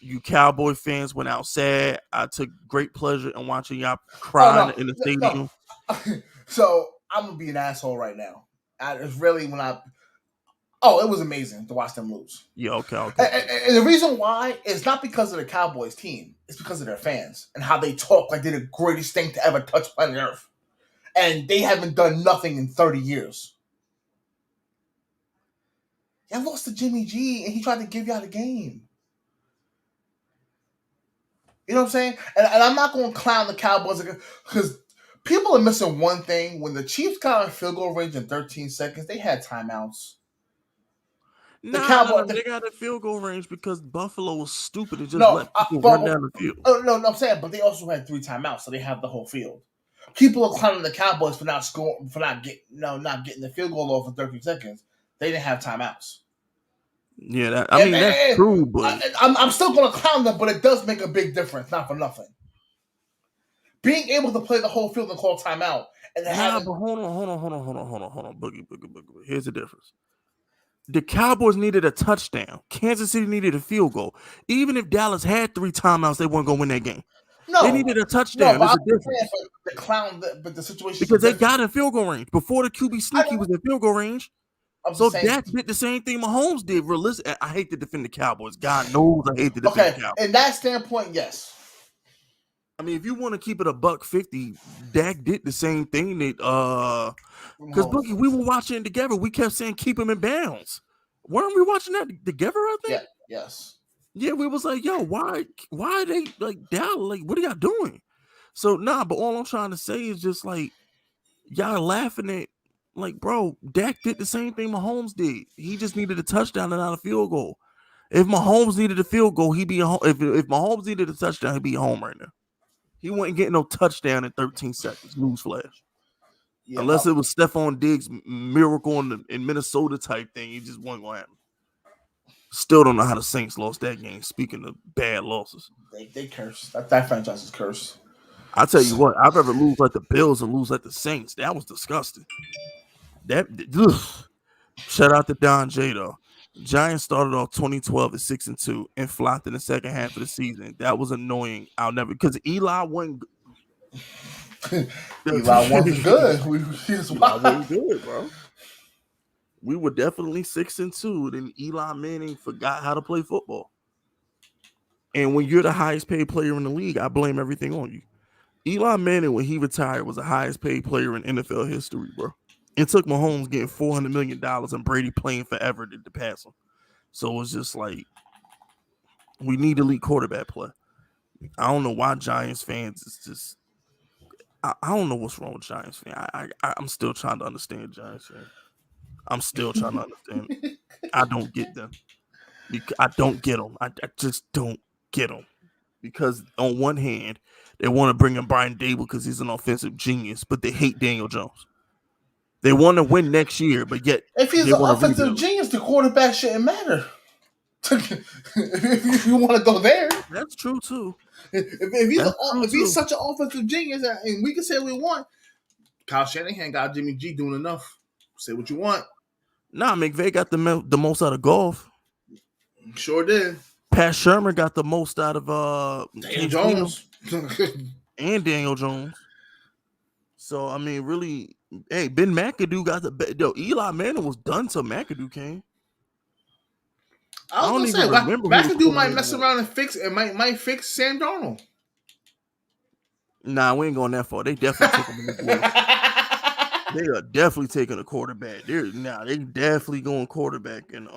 You Cowboy fans went out sad. I took great pleasure in watching y'all cry in the stadium. No. So I'm gonna be an asshole right now. It's really it was amazing to watch them lose. Yeah, okay. And the reason why is not because of the Cowboys team. It's because of their fans and how they talk like they're the greatest thing to ever touch planet Earth. And they haven't done nothing in 30 years. Y'all lost to Jimmy G and he tried to give y'all the game. You know what I'm saying? And I'm not going to clown the Cowboys because people are missing one thing. When the Chiefs got a field goal range in 13 seconds, they had timeouts. No, they got a field goal range because Buffalo was stupid and just let people run down the field. No, I'm saying, but they also had 3 timeouts, so they have the whole field. People are clowning the Cowboys for not getting the field goal off in 30 seconds. They didn't have timeouts. Yeah, that's true, but I'm still going to clown them, but it does make a big difference, not for nothing. Being able to play the whole field and call timeout, and but hold on, Boogie. Here's the difference. The Cowboys needed a touchdown. Kansas City needed a field goal. Even if Dallas had 3 timeouts, they weren't going to win that game. No, they needed a touchdown. No, There's a difference. But the situation because they got in field goal range before the QB sneak. He was in field goal range. So Dak did the same thing Mahomes did. Realistic. I hate to defend the Cowboys. God knows I hate to defend the Cowboys. In that standpoint, yes. I mean, if you want to keep it $150, Dak did the same thing that because Boogie, we were watching it together. We kept saying keep him in bounds. Weren't we watching that together? I think. Yeah. Yes. Yeah, we was like, yo, why are they like down? Like, what are y'all doing? So but all I'm trying to say is just like y'all laughing at like, bro, Dak did the same thing Mahomes did. He just needed a touchdown and not a field goal. If Mahomes needed a field goal, he'd be a home. If Mahomes needed a touchdown, he'd be home right now. He wasn't getting no touchdown in 13 seconds. Newsflash. Yeah, unless it was Stephon Diggs' miracle in Minnesota type thing, he just wasn't going to happen. Still don't know how the Saints lost that game. Speaking of bad losses, they cursed. That franchise is cursed. I tell you what, I'd rather lose like the Bills and lose like the Saints. That was disgusting. Shout out to Don J though. Giants started off 2012 at 6-2 and flopped in the second half of the season. That was annoying. I'll never because Eli wasn't. Eli wasn't good. Eli wasn't good, bro. We were definitely 6-2. Then Eli Manning forgot how to play football. And when you're the highest paid player in the league, I blame everything on you. Eli Manning, when he retired, was the highest paid player in NFL history, bro. It took Mahomes getting $400 million and Brady playing forever to pass him. So it's just like, we need elite quarterback play. I don't know why Giants fans is just, I don't know what's wrong with Giants fans. I'm still trying to understand Giants fans. I'm still trying to understand. I don't get them. I don't get them. I just don't get them. Because on one hand, they want to bring in Brian Daboll because he's an offensive genius, but they hate Daniel Jones. They want to win next year, but yet if he's an offensive genius, the quarterback shouldn't matter. If you want to go there, that's true too. If he's such an offensive genius, and we can say what we want, Kyle Shanahan got Jimmy G doing enough. Say what you want. Nah, McVay got the most out of golf. Sure did. Pat Shermer got the most out of Daniel Jones and Daniel Jones. So I mean, really, hey, Ben McAdoo got the Eli Manning was done till McAdoo came. I don't even remember. McAdoo might mess around and fix it. Might fix Sam Darnold. Nah, we ain't going that far. They definitely taking They are definitely taking a quarterback. They definitely going quarterback and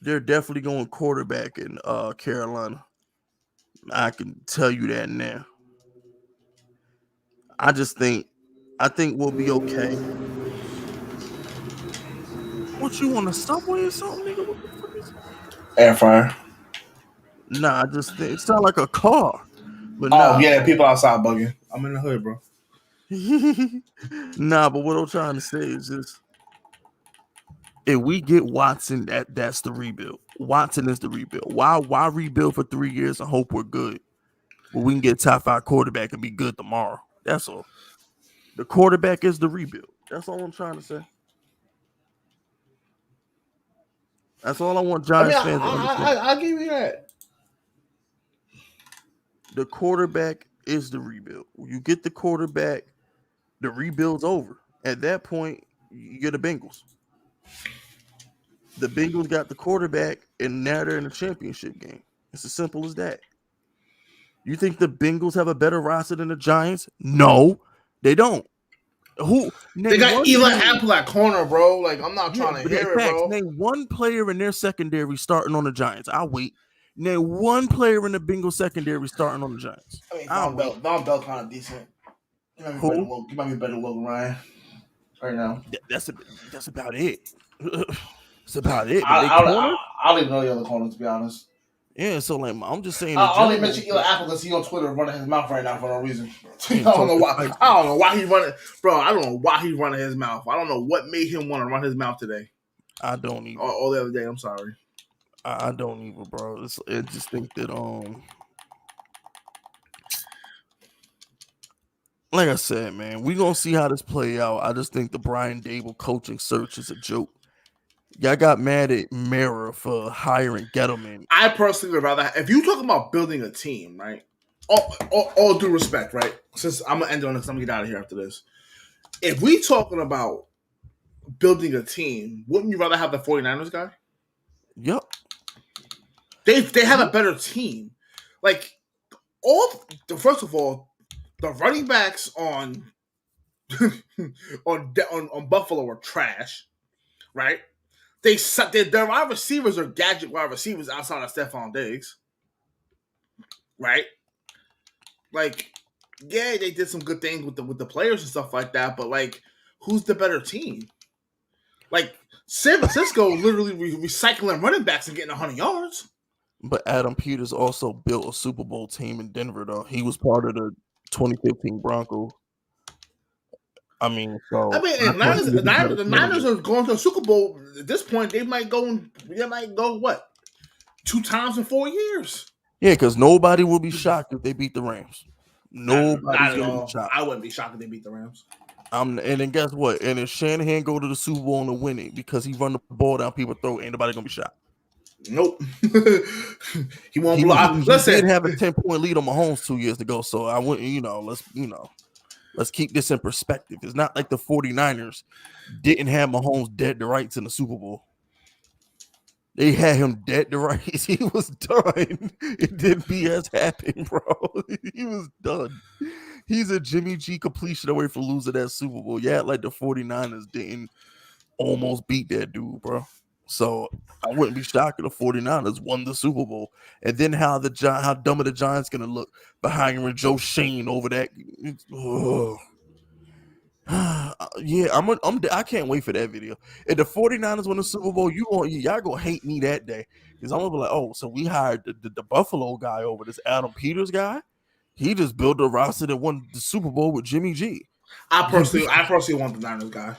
they're definitely going quarterback in Carolina. I can tell you that now. I think we'll be okay. What you on a Subway or something, nigga? What the fuck is it? Air fryer. Nah, I just think it sounds like a car. But yeah, people outside bugging. I'm in the hood, bro. Nah, but what I'm trying to say is just if we get Watson, that's the rebuild. Watson is the rebuild. Why rebuild for 3 years and hope we're good? Well, we can get a top 5 quarterback and be good tomorrow. That's all. The quarterback is the rebuild. That's all I'm trying to say. That's all I want Giants fans to understand. I'll give you that. The quarterback is the rebuild. When you get the quarterback, the rebuild's over. At that point, you get the Bengals. The Bengals got the quarterback, and now they're in the championship game. It's as simple as that. You think the Bengals have a better roster than the Giants? No, they don't. They got Eli Apple at corner, bro. Like, I'm not trying to hear it, bro. Name one player in their secondary starting on the Giants. I'll wait. Name one player in the Bengals secondary starting on the Giants. I mean, Von Bell kind of decent. He might be better Logan Ryan. right now. That's about it. That's about it. But I don't even know the other corners, to be honest. yeah, so like I'm just saying. I only mention Eli Apple because he's on Twitter running his mouth right now for no reason. I don't know why. Spicy. I don't know why he's running, bro. I don't know why he's running his mouth. I don't know what made him want to run his mouth today. I don't even. All the other day. I'm sorry. I don't even, bro. I just think that like I said, man, we gonna see how this play out. I just think the Brian Daboll coaching search is a joke. Y'all got mad at Mara for hiring Gettleman. I personally would rather, if you talking about building a team, right? All due respect, right? Since I'm gonna end on this, I'm gonna get out of here after this. If we talking about building a team, wouldn't you rather have the 49ers guy? Yep. They have a better team. Like first of all, the running backs on Buffalo are trash, right? Their wide receivers are gadget wide receivers outside of Stephon Diggs, right? Like, yeah, they did some good things with the players and stuff like that, but like, who's the better team? Like, San Francisco literally recycling running backs and getting 100 yards. But Adam Peters also built a Super Bowl team in Denver, though. He was part of the 2015 Broncos. I mean, the Niners are going to a Super Bowl. At this point, they might go what? 2 times in 4 years. Yeah, because nobody will be shocked if they beat the Rams. Nobody's going to be shocked. I wouldn't be shocked if they beat the Rams. And then guess what? And if Shanahan go to the Super Bowl and win it because he run the ball down people's throat, ain't nobody going to be shocked. Nope. He won't block. Listen, he did have a 10-point lead on Mahomes 2 years ago, so I wouldn't, let's keep this in perspective. It's not like the 49ers didn't have Mahomes dead to rights in the Super Bowl. They had him dead to rights. He was done. It did BS happen, bro. He was done. He's a Jimmy G completion away from losing that Super Bowl. Yeah, like the 49ers didn't almost beat that dude, bro. So I wouldn't be shocked if the 49ers won the Super Bowl. And then how dumb are the Giants gonna look by hiring Joe Shane over that? Yeah, I can't wait for that video. If the 49ers win the Super Bowl, y'all gonna hate me that day. Because I'm gonna be like, oh, so we hired the Buffalo guy over this Adam Peters guy. He just built a roster that won the Super Bowl with Jimmy G. I personally want the Niners guy.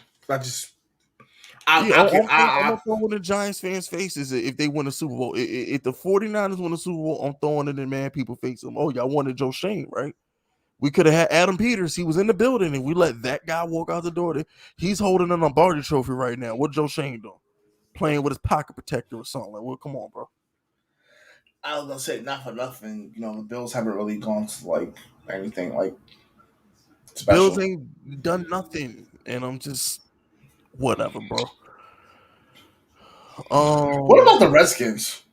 I'm gonna throw in the Giants fans' faces if they win the Super Bowl. If the 49ers win the Super Bowl, I'm throwing it in man people's faces. Oh, y'all wanted Joe Shane, right? We could have had Adam Peters. He was in the building, and we let that guy walk out the door. He's holding a Lombardi trophy right now. What Joe Shane doing? Playing with his pocket protector or something. Like, well, come on, bro. I was gonna say, not for nothing, the Bills haven't really gone to like anything like special. Bills ain't done nothing, and I'm just whatever, bro. What about the Redskins?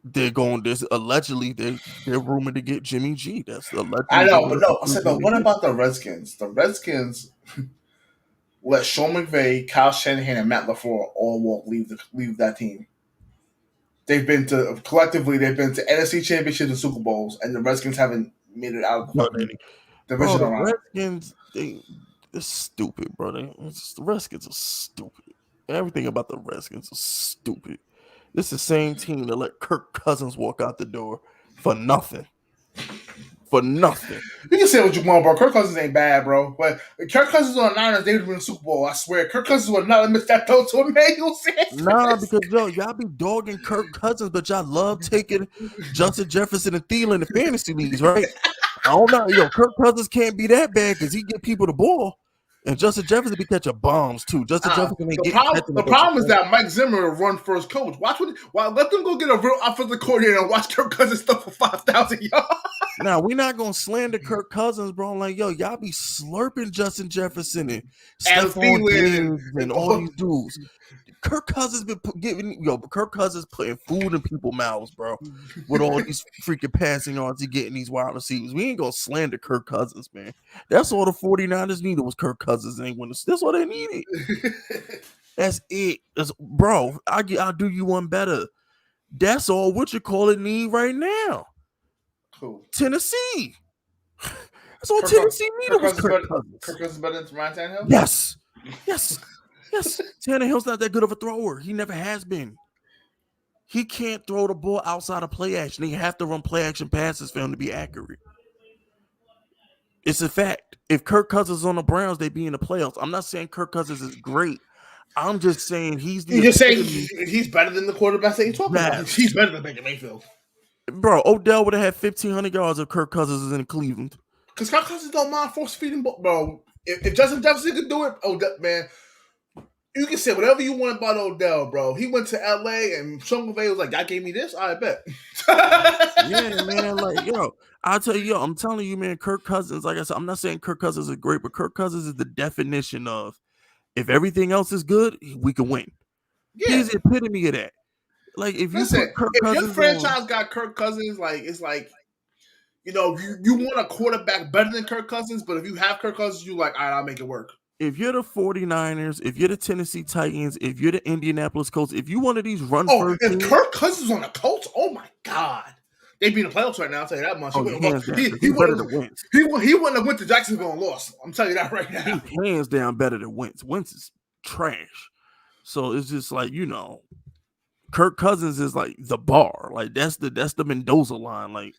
They're going this allegedly. They're rumored to get Jimmy G. That's allegedly. I know, but no. I said, but what about the Redskins? The Redskins let Sean McVay, Kyle Shanahan, and Matt LaFleur all leave that team. They've been to NFC Championships and Super Bowls, and the Redskins haven't made it out of the divisional round. Redskins, they're stupid, bro. The Redskins are stupid. Everything about the Redskins is stupid. This is the same team that let Kirk Cousins walk out the door for nothing. For nothing. You can say what you want, bro. Kirk Cousins ain't bad, bro. But if Kirk Cousins on the Niners, they would win the Super Bowl. I swear. Kirk Cousins would not miss that throw to Emmanuel Sanders. Nah, because y'all be dogging Kirk Cousins, but y'all love taking Justin Jefferson and Thielen in fantasy leagues, right? I don't know. Kirk Cousins can't be that bad because he get people the ball. And Justin Jefferson be catching bombs too. Justin Jefferson ain't the problem is that Mike Zimmer will run first coach. Let them go get a real offensive coordinator and watch Kirk Cousins stuff for 5,000 yards. Now we're not gonna slander Kirk Cousins, bro. Like, y'all be slurping Justin Jefferson and Stephon Diggs and all these dudes. Kirk Cousins been Kirk Cousins putting food in people's mouths, bro. With all these freaking passing yards he getting these wide receivers. We ain't gonna slander Kirk Cousins, man. That's all the 49ers needed was Kirk Cousins. That's what they needed. That's it. Bro, I'll do you one better. That's all what you call it need right now. Cool. Tennessee. That's all Tennessee needed was Kirk Cousins. Kirk Cousins better than Ryan Tannehill? Yes. Yes. Tannehill's not that good of a thrower. He never has been. He can't throw the ball outside of play action. They have to run play action passes for him to be accurate. It's a fact. If Kirk Cousins is on the Browns, they'd be in the playoffs. I'm not saying Kirk Cousins is great. I'm just saying he's the. You're saying he's better than the quarterbacks that you're talking about. Yes. He's better than Baker Mayfield. Bro, Odell would have had 1,500 yards if Kirk Cousins is in Cleveland. Because Kirk Cousins don't mind force feeding, bro. If Justin Jefferson could do it, Odell, man, you can say whatever you want about Odell, bro. He went to LA and Sean McVay was like, "God gave me this." I bet. Yeah, man. Like, I'll tell you, I'm telling you, man. Kirk Cousins, like I said, I'm not saying Kirk Cousins is great, but Kirk Cousins is the definition of if everything else is good, we can win. Yeah. He's the epitome of that. Like, if you put Kirk Cousins, your franchise got Kirk Cousins, like it's like, you want a quarterback better than Kirk Cousins, but if you have Kirk Cousins, you like, all right, I'll make it work. If you're the 49ers, if you're the Tennessee Titans, if you're the Indianapolis Colts, if you one of these run first if teams, Kirk Cousins on the Colts, oh my God. They'd be in the playoffs right now, I'll tell you that much. He better than Wentz. He wouldn't have went to Jacksonville and lost. I'm telling you that right now. He's hands down better than Wentz. Wentz is trash. So it's just like, Kirk Cousins is like the bar. Like that's the Mendoza line. Like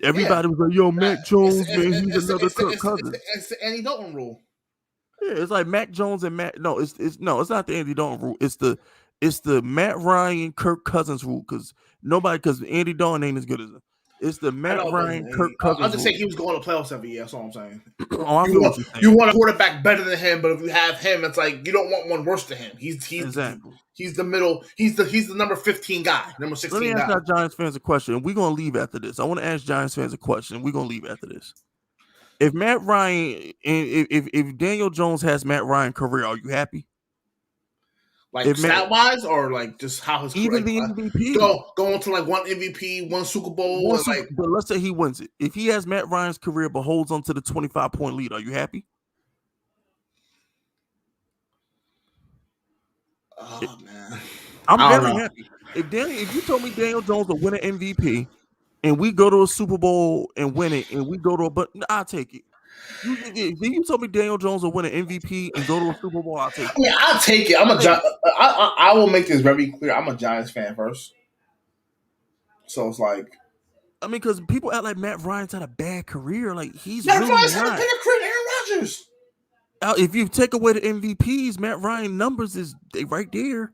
everybody was like, yo, Mac Jones, man, he's another Kirk Cousins. It's the Andy Dalton rule. Yeah, it's like Mac Jones and Matt. No, it's not the Andy Dalton rule. It's the Matt Ryan Kirk Cousins rule because Andy Dalton ain't as good as him. It's the Matt Ryan Kirk Cousins. I'm just saying he was going to playoffs every year. That's all I'm saying. You want a quarterback better than him, but if you have him, it's like you don't want one worse than him. He's exactly. He's the middle. He's the number 15 guy, number 16 guy. Let me ask our Giants fans a question, and we're gonna leave after this. I want to ask Giants fans a question, and we're gonna leave after this. If Matt Ryan, if Daniel Jones has Matt Ryan career, are you happy? Like stat wise, or like just how his even the MVP going to like one MVP, one Super Bowl, but let's say he wins it. If he has Matt Ryan's career but holds on to the 25-point lead, are you happy? Oh man, I'm very happy. If you told me Daniel Jones will win an MVP and we go to a Super Bowl and win it, and we go to I'll take it. If you told me Daniel Jones will win an MVP and go to a Super Bowl, I'll take it. I mean, I'll take it. I will make this very clear. I'm a Giants fan first. So it's like, I mean, because people act like Matt Ryan's had a bad career. Like Matt Ryan's had a better career than Aaron Rodgers. If you take away the MVPs, Matt Ryan numbers they right there.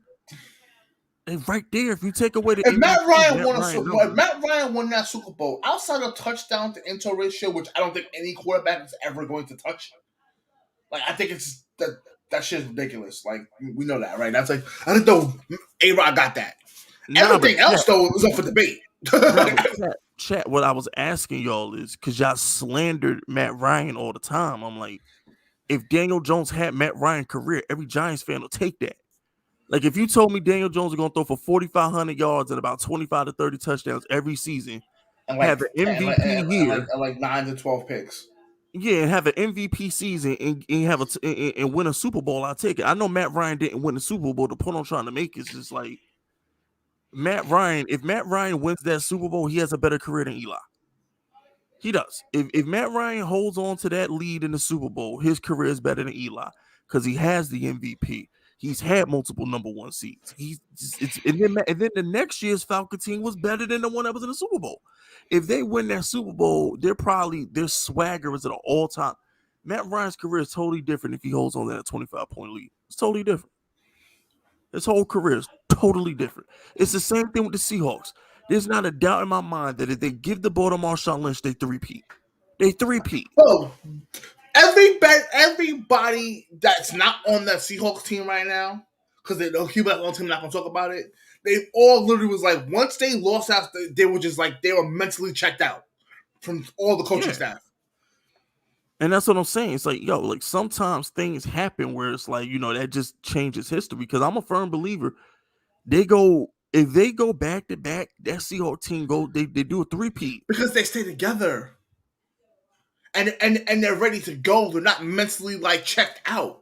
They right there. If you take away the MVP, Matt Ryan won that Super Bowl outside of touchdown to inter ratio, which I don't think any quarterback is ever going to touch. Like I think it's that shit's ridiculous. Like we know that, right? That's like I think though A-Rod got that. Everything else though was up for debate. Chat. What I was asking y'all is because y'all slandered Matt Ryan all the time. I'm like, if Daniel Jones had Matt Ryan career, every Giants fan will take that. Like, if you told me Daniel Jones is going to throw for 4,500 yards and about 25 to 30 touchdowns every season, and have an MVP year, like 9 to 12 picks, yeah, and have an MVP season and win a Super Bowl, I'll take it. I know Matt Ryan didn't win the Super Bowl. The point I'm trying to make is just like Matt Ryan. If Matt Ryan wins that Super Bowl, he has a better career than Eli. He does. If Matt Ryan holds on to that lead in the Super Bowl, his career is better than Eli because he has the MVP. He's had multiple number one seeds. And then the next year's Falcon team was better than the one that was in the Super Bowl. If they win that Super Bowl, their swagger is at an all-time. Matt Ryan's career is totally different if he holds on to that 25-point lead. It's totally different. His whole career is totally different. It's the same thing with the Seahawks. There's not a doubt in my mind that if they give the ball to Marshawn Lynch, they three-peat. Oh, everybody that's not on that Seahawks team right now, because they know Cuban on team not gonna talk about it. They all literally was like, once they lost out, they were just like they were mentally checked out from all the coaching staff. And that's what I'm saying. It's like, yo, like sometimes things happen where it's like, that just changes history. Because I'm a firm believer. If they go back to back, that Seahawks team they do a three-peat because they stay together. And they're ready to go. They're not mentally like checked out.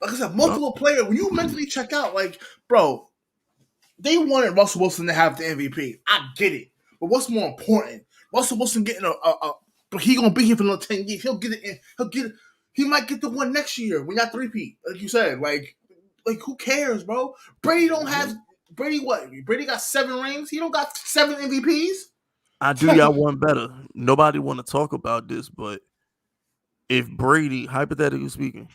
Like I said, multiple players. When you mentally check out, like, bro, they wanted Russell Wilson to have the MVP. I get it, but what's more important? Russell Wilson getting but he gonna be here for another 10 years. He'll get it in. He might get the one next year. We're not three-peat, like you said. Like who cares, bro? Brady don't have Brady. What? Brady got 7 rings. He don't got 7 MVPs. I do y'all one better. Nobody want to talk about this, but if Brady, hypothetically speaking,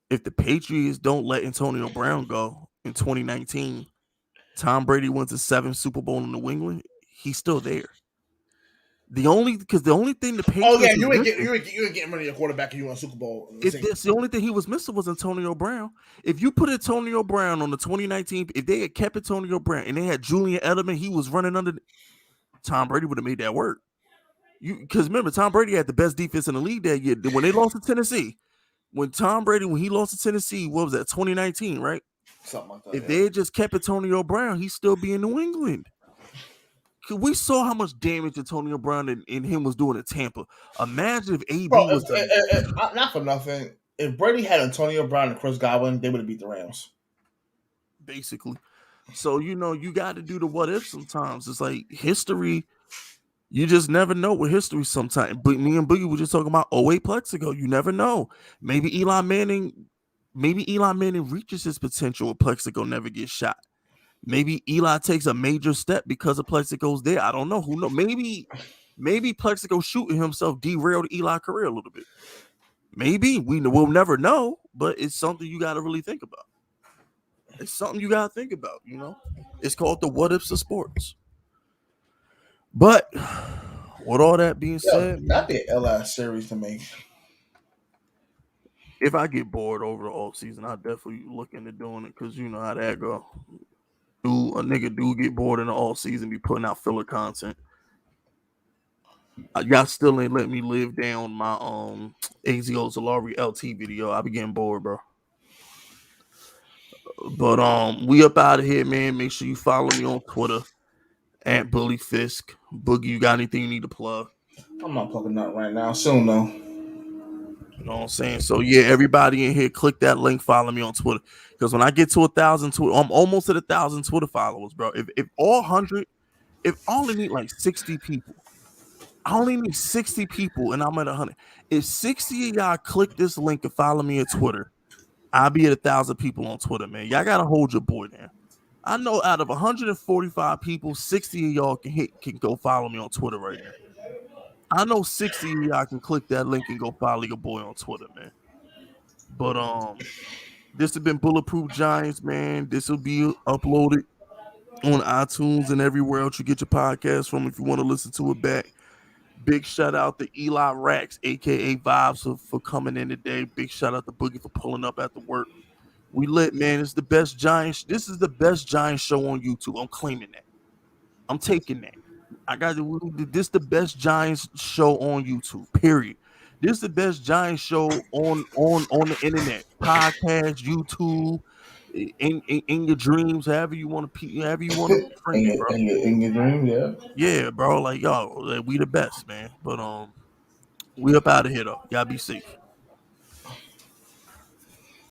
if the Patriots don't let Antonio Brown go in 2019, Tom Brady wins the 7th Super Bowl in New England, he's still there. The only thing the Patriots. Oh yeah, you ain't getting rid of your quarterback and you won a Super Bowl. The only thing he was missing was Antonio Brown. If you put Antonio Brown on the 2019, if they had kept Antonio Brown and they had Julian Edelman, he was running under. Tom Brady would have made that work. Because remember, Tom Brady had the best defense in the league that year. When they lost to Tennessee, when he lost to Tennessee, what was that? 2019, right? Something like that. If they had just kept Antonio Brown, he'd still be in New England. We saw how much damage Antonio Brown and him was doing at Tampa. Imagine if AB was not for nothing. If Brady had Antonio Brown and Chris Godwin, they would have beat the Rams. Basically. So, you got to do the what if sometimes. It's like history. You just never know with history sometimes. But me and Boogie were just talking about 08 Plexico. You never know. Maybe Eli Manning reaches his potential if Plexico never gets shot. Maybe Eli takes a major step because of Plexico's there. I don't know. Who knows? Maybe Plexico shooting himself derailed Eli's career a little bit. Maybe. We'll never know, but it's something you got to really think about. It's something you got to think about, It's called the what ifs of sports. But with all that being said, that'd be an LS series to make. If I get bored over the off season, I definitely look into doing it because you know how that go. A nigga do get bored in the off season, be putting out filler content. Y'all still ain't let me live down my AZO Zalari LT video. I be getting bored, bro. But we up out of here, man. Make sure you follow me on Twitter at Bully Fisk. Boogie, you got anything you need to plug? I'm not plugging nothing right now. Soon though. You know what I'm saying? So yeah, everybody in here, click that link, follow me on Twitter. Because when I get to 1,000 Twitter, I'm almost at 1,000 Twitter followers, bro. If all 100, if I only need like 60 people, I only need 60 people and I'm at 100. If 60 of y'all click this link and follow me on Twitter, I'll be at 1,000 people on Twitter, man. Y'all gotta hold your boy down. I know out of 145 people, 60 of y'all can go follow me on Twitter right now. I know 60 of y'all can click that link and go follow your boy on Twitter, man. But this has been Bulletproof Giants, man. This will be uploaded on iTunes and everywhere else you get your podcast from if you want to listen to it back. Big shout out to Eli Racks, aka Vibes, for coming in today. Big shout out to Boogie for pulling up after work. We lit, man. It's the best Giants. This is the best Giants show on YouTube. I'm claiming that. I'm taking that. This the best Giants show on YouTube. Period. This is the best Giants show on the internet. Podcast, YouTube, in your dreams, however you want to frame it, bro. In your dream, yeah. Yeah, bro. Like, yo, we the best, man. But we up out of here though. Y'all be safe.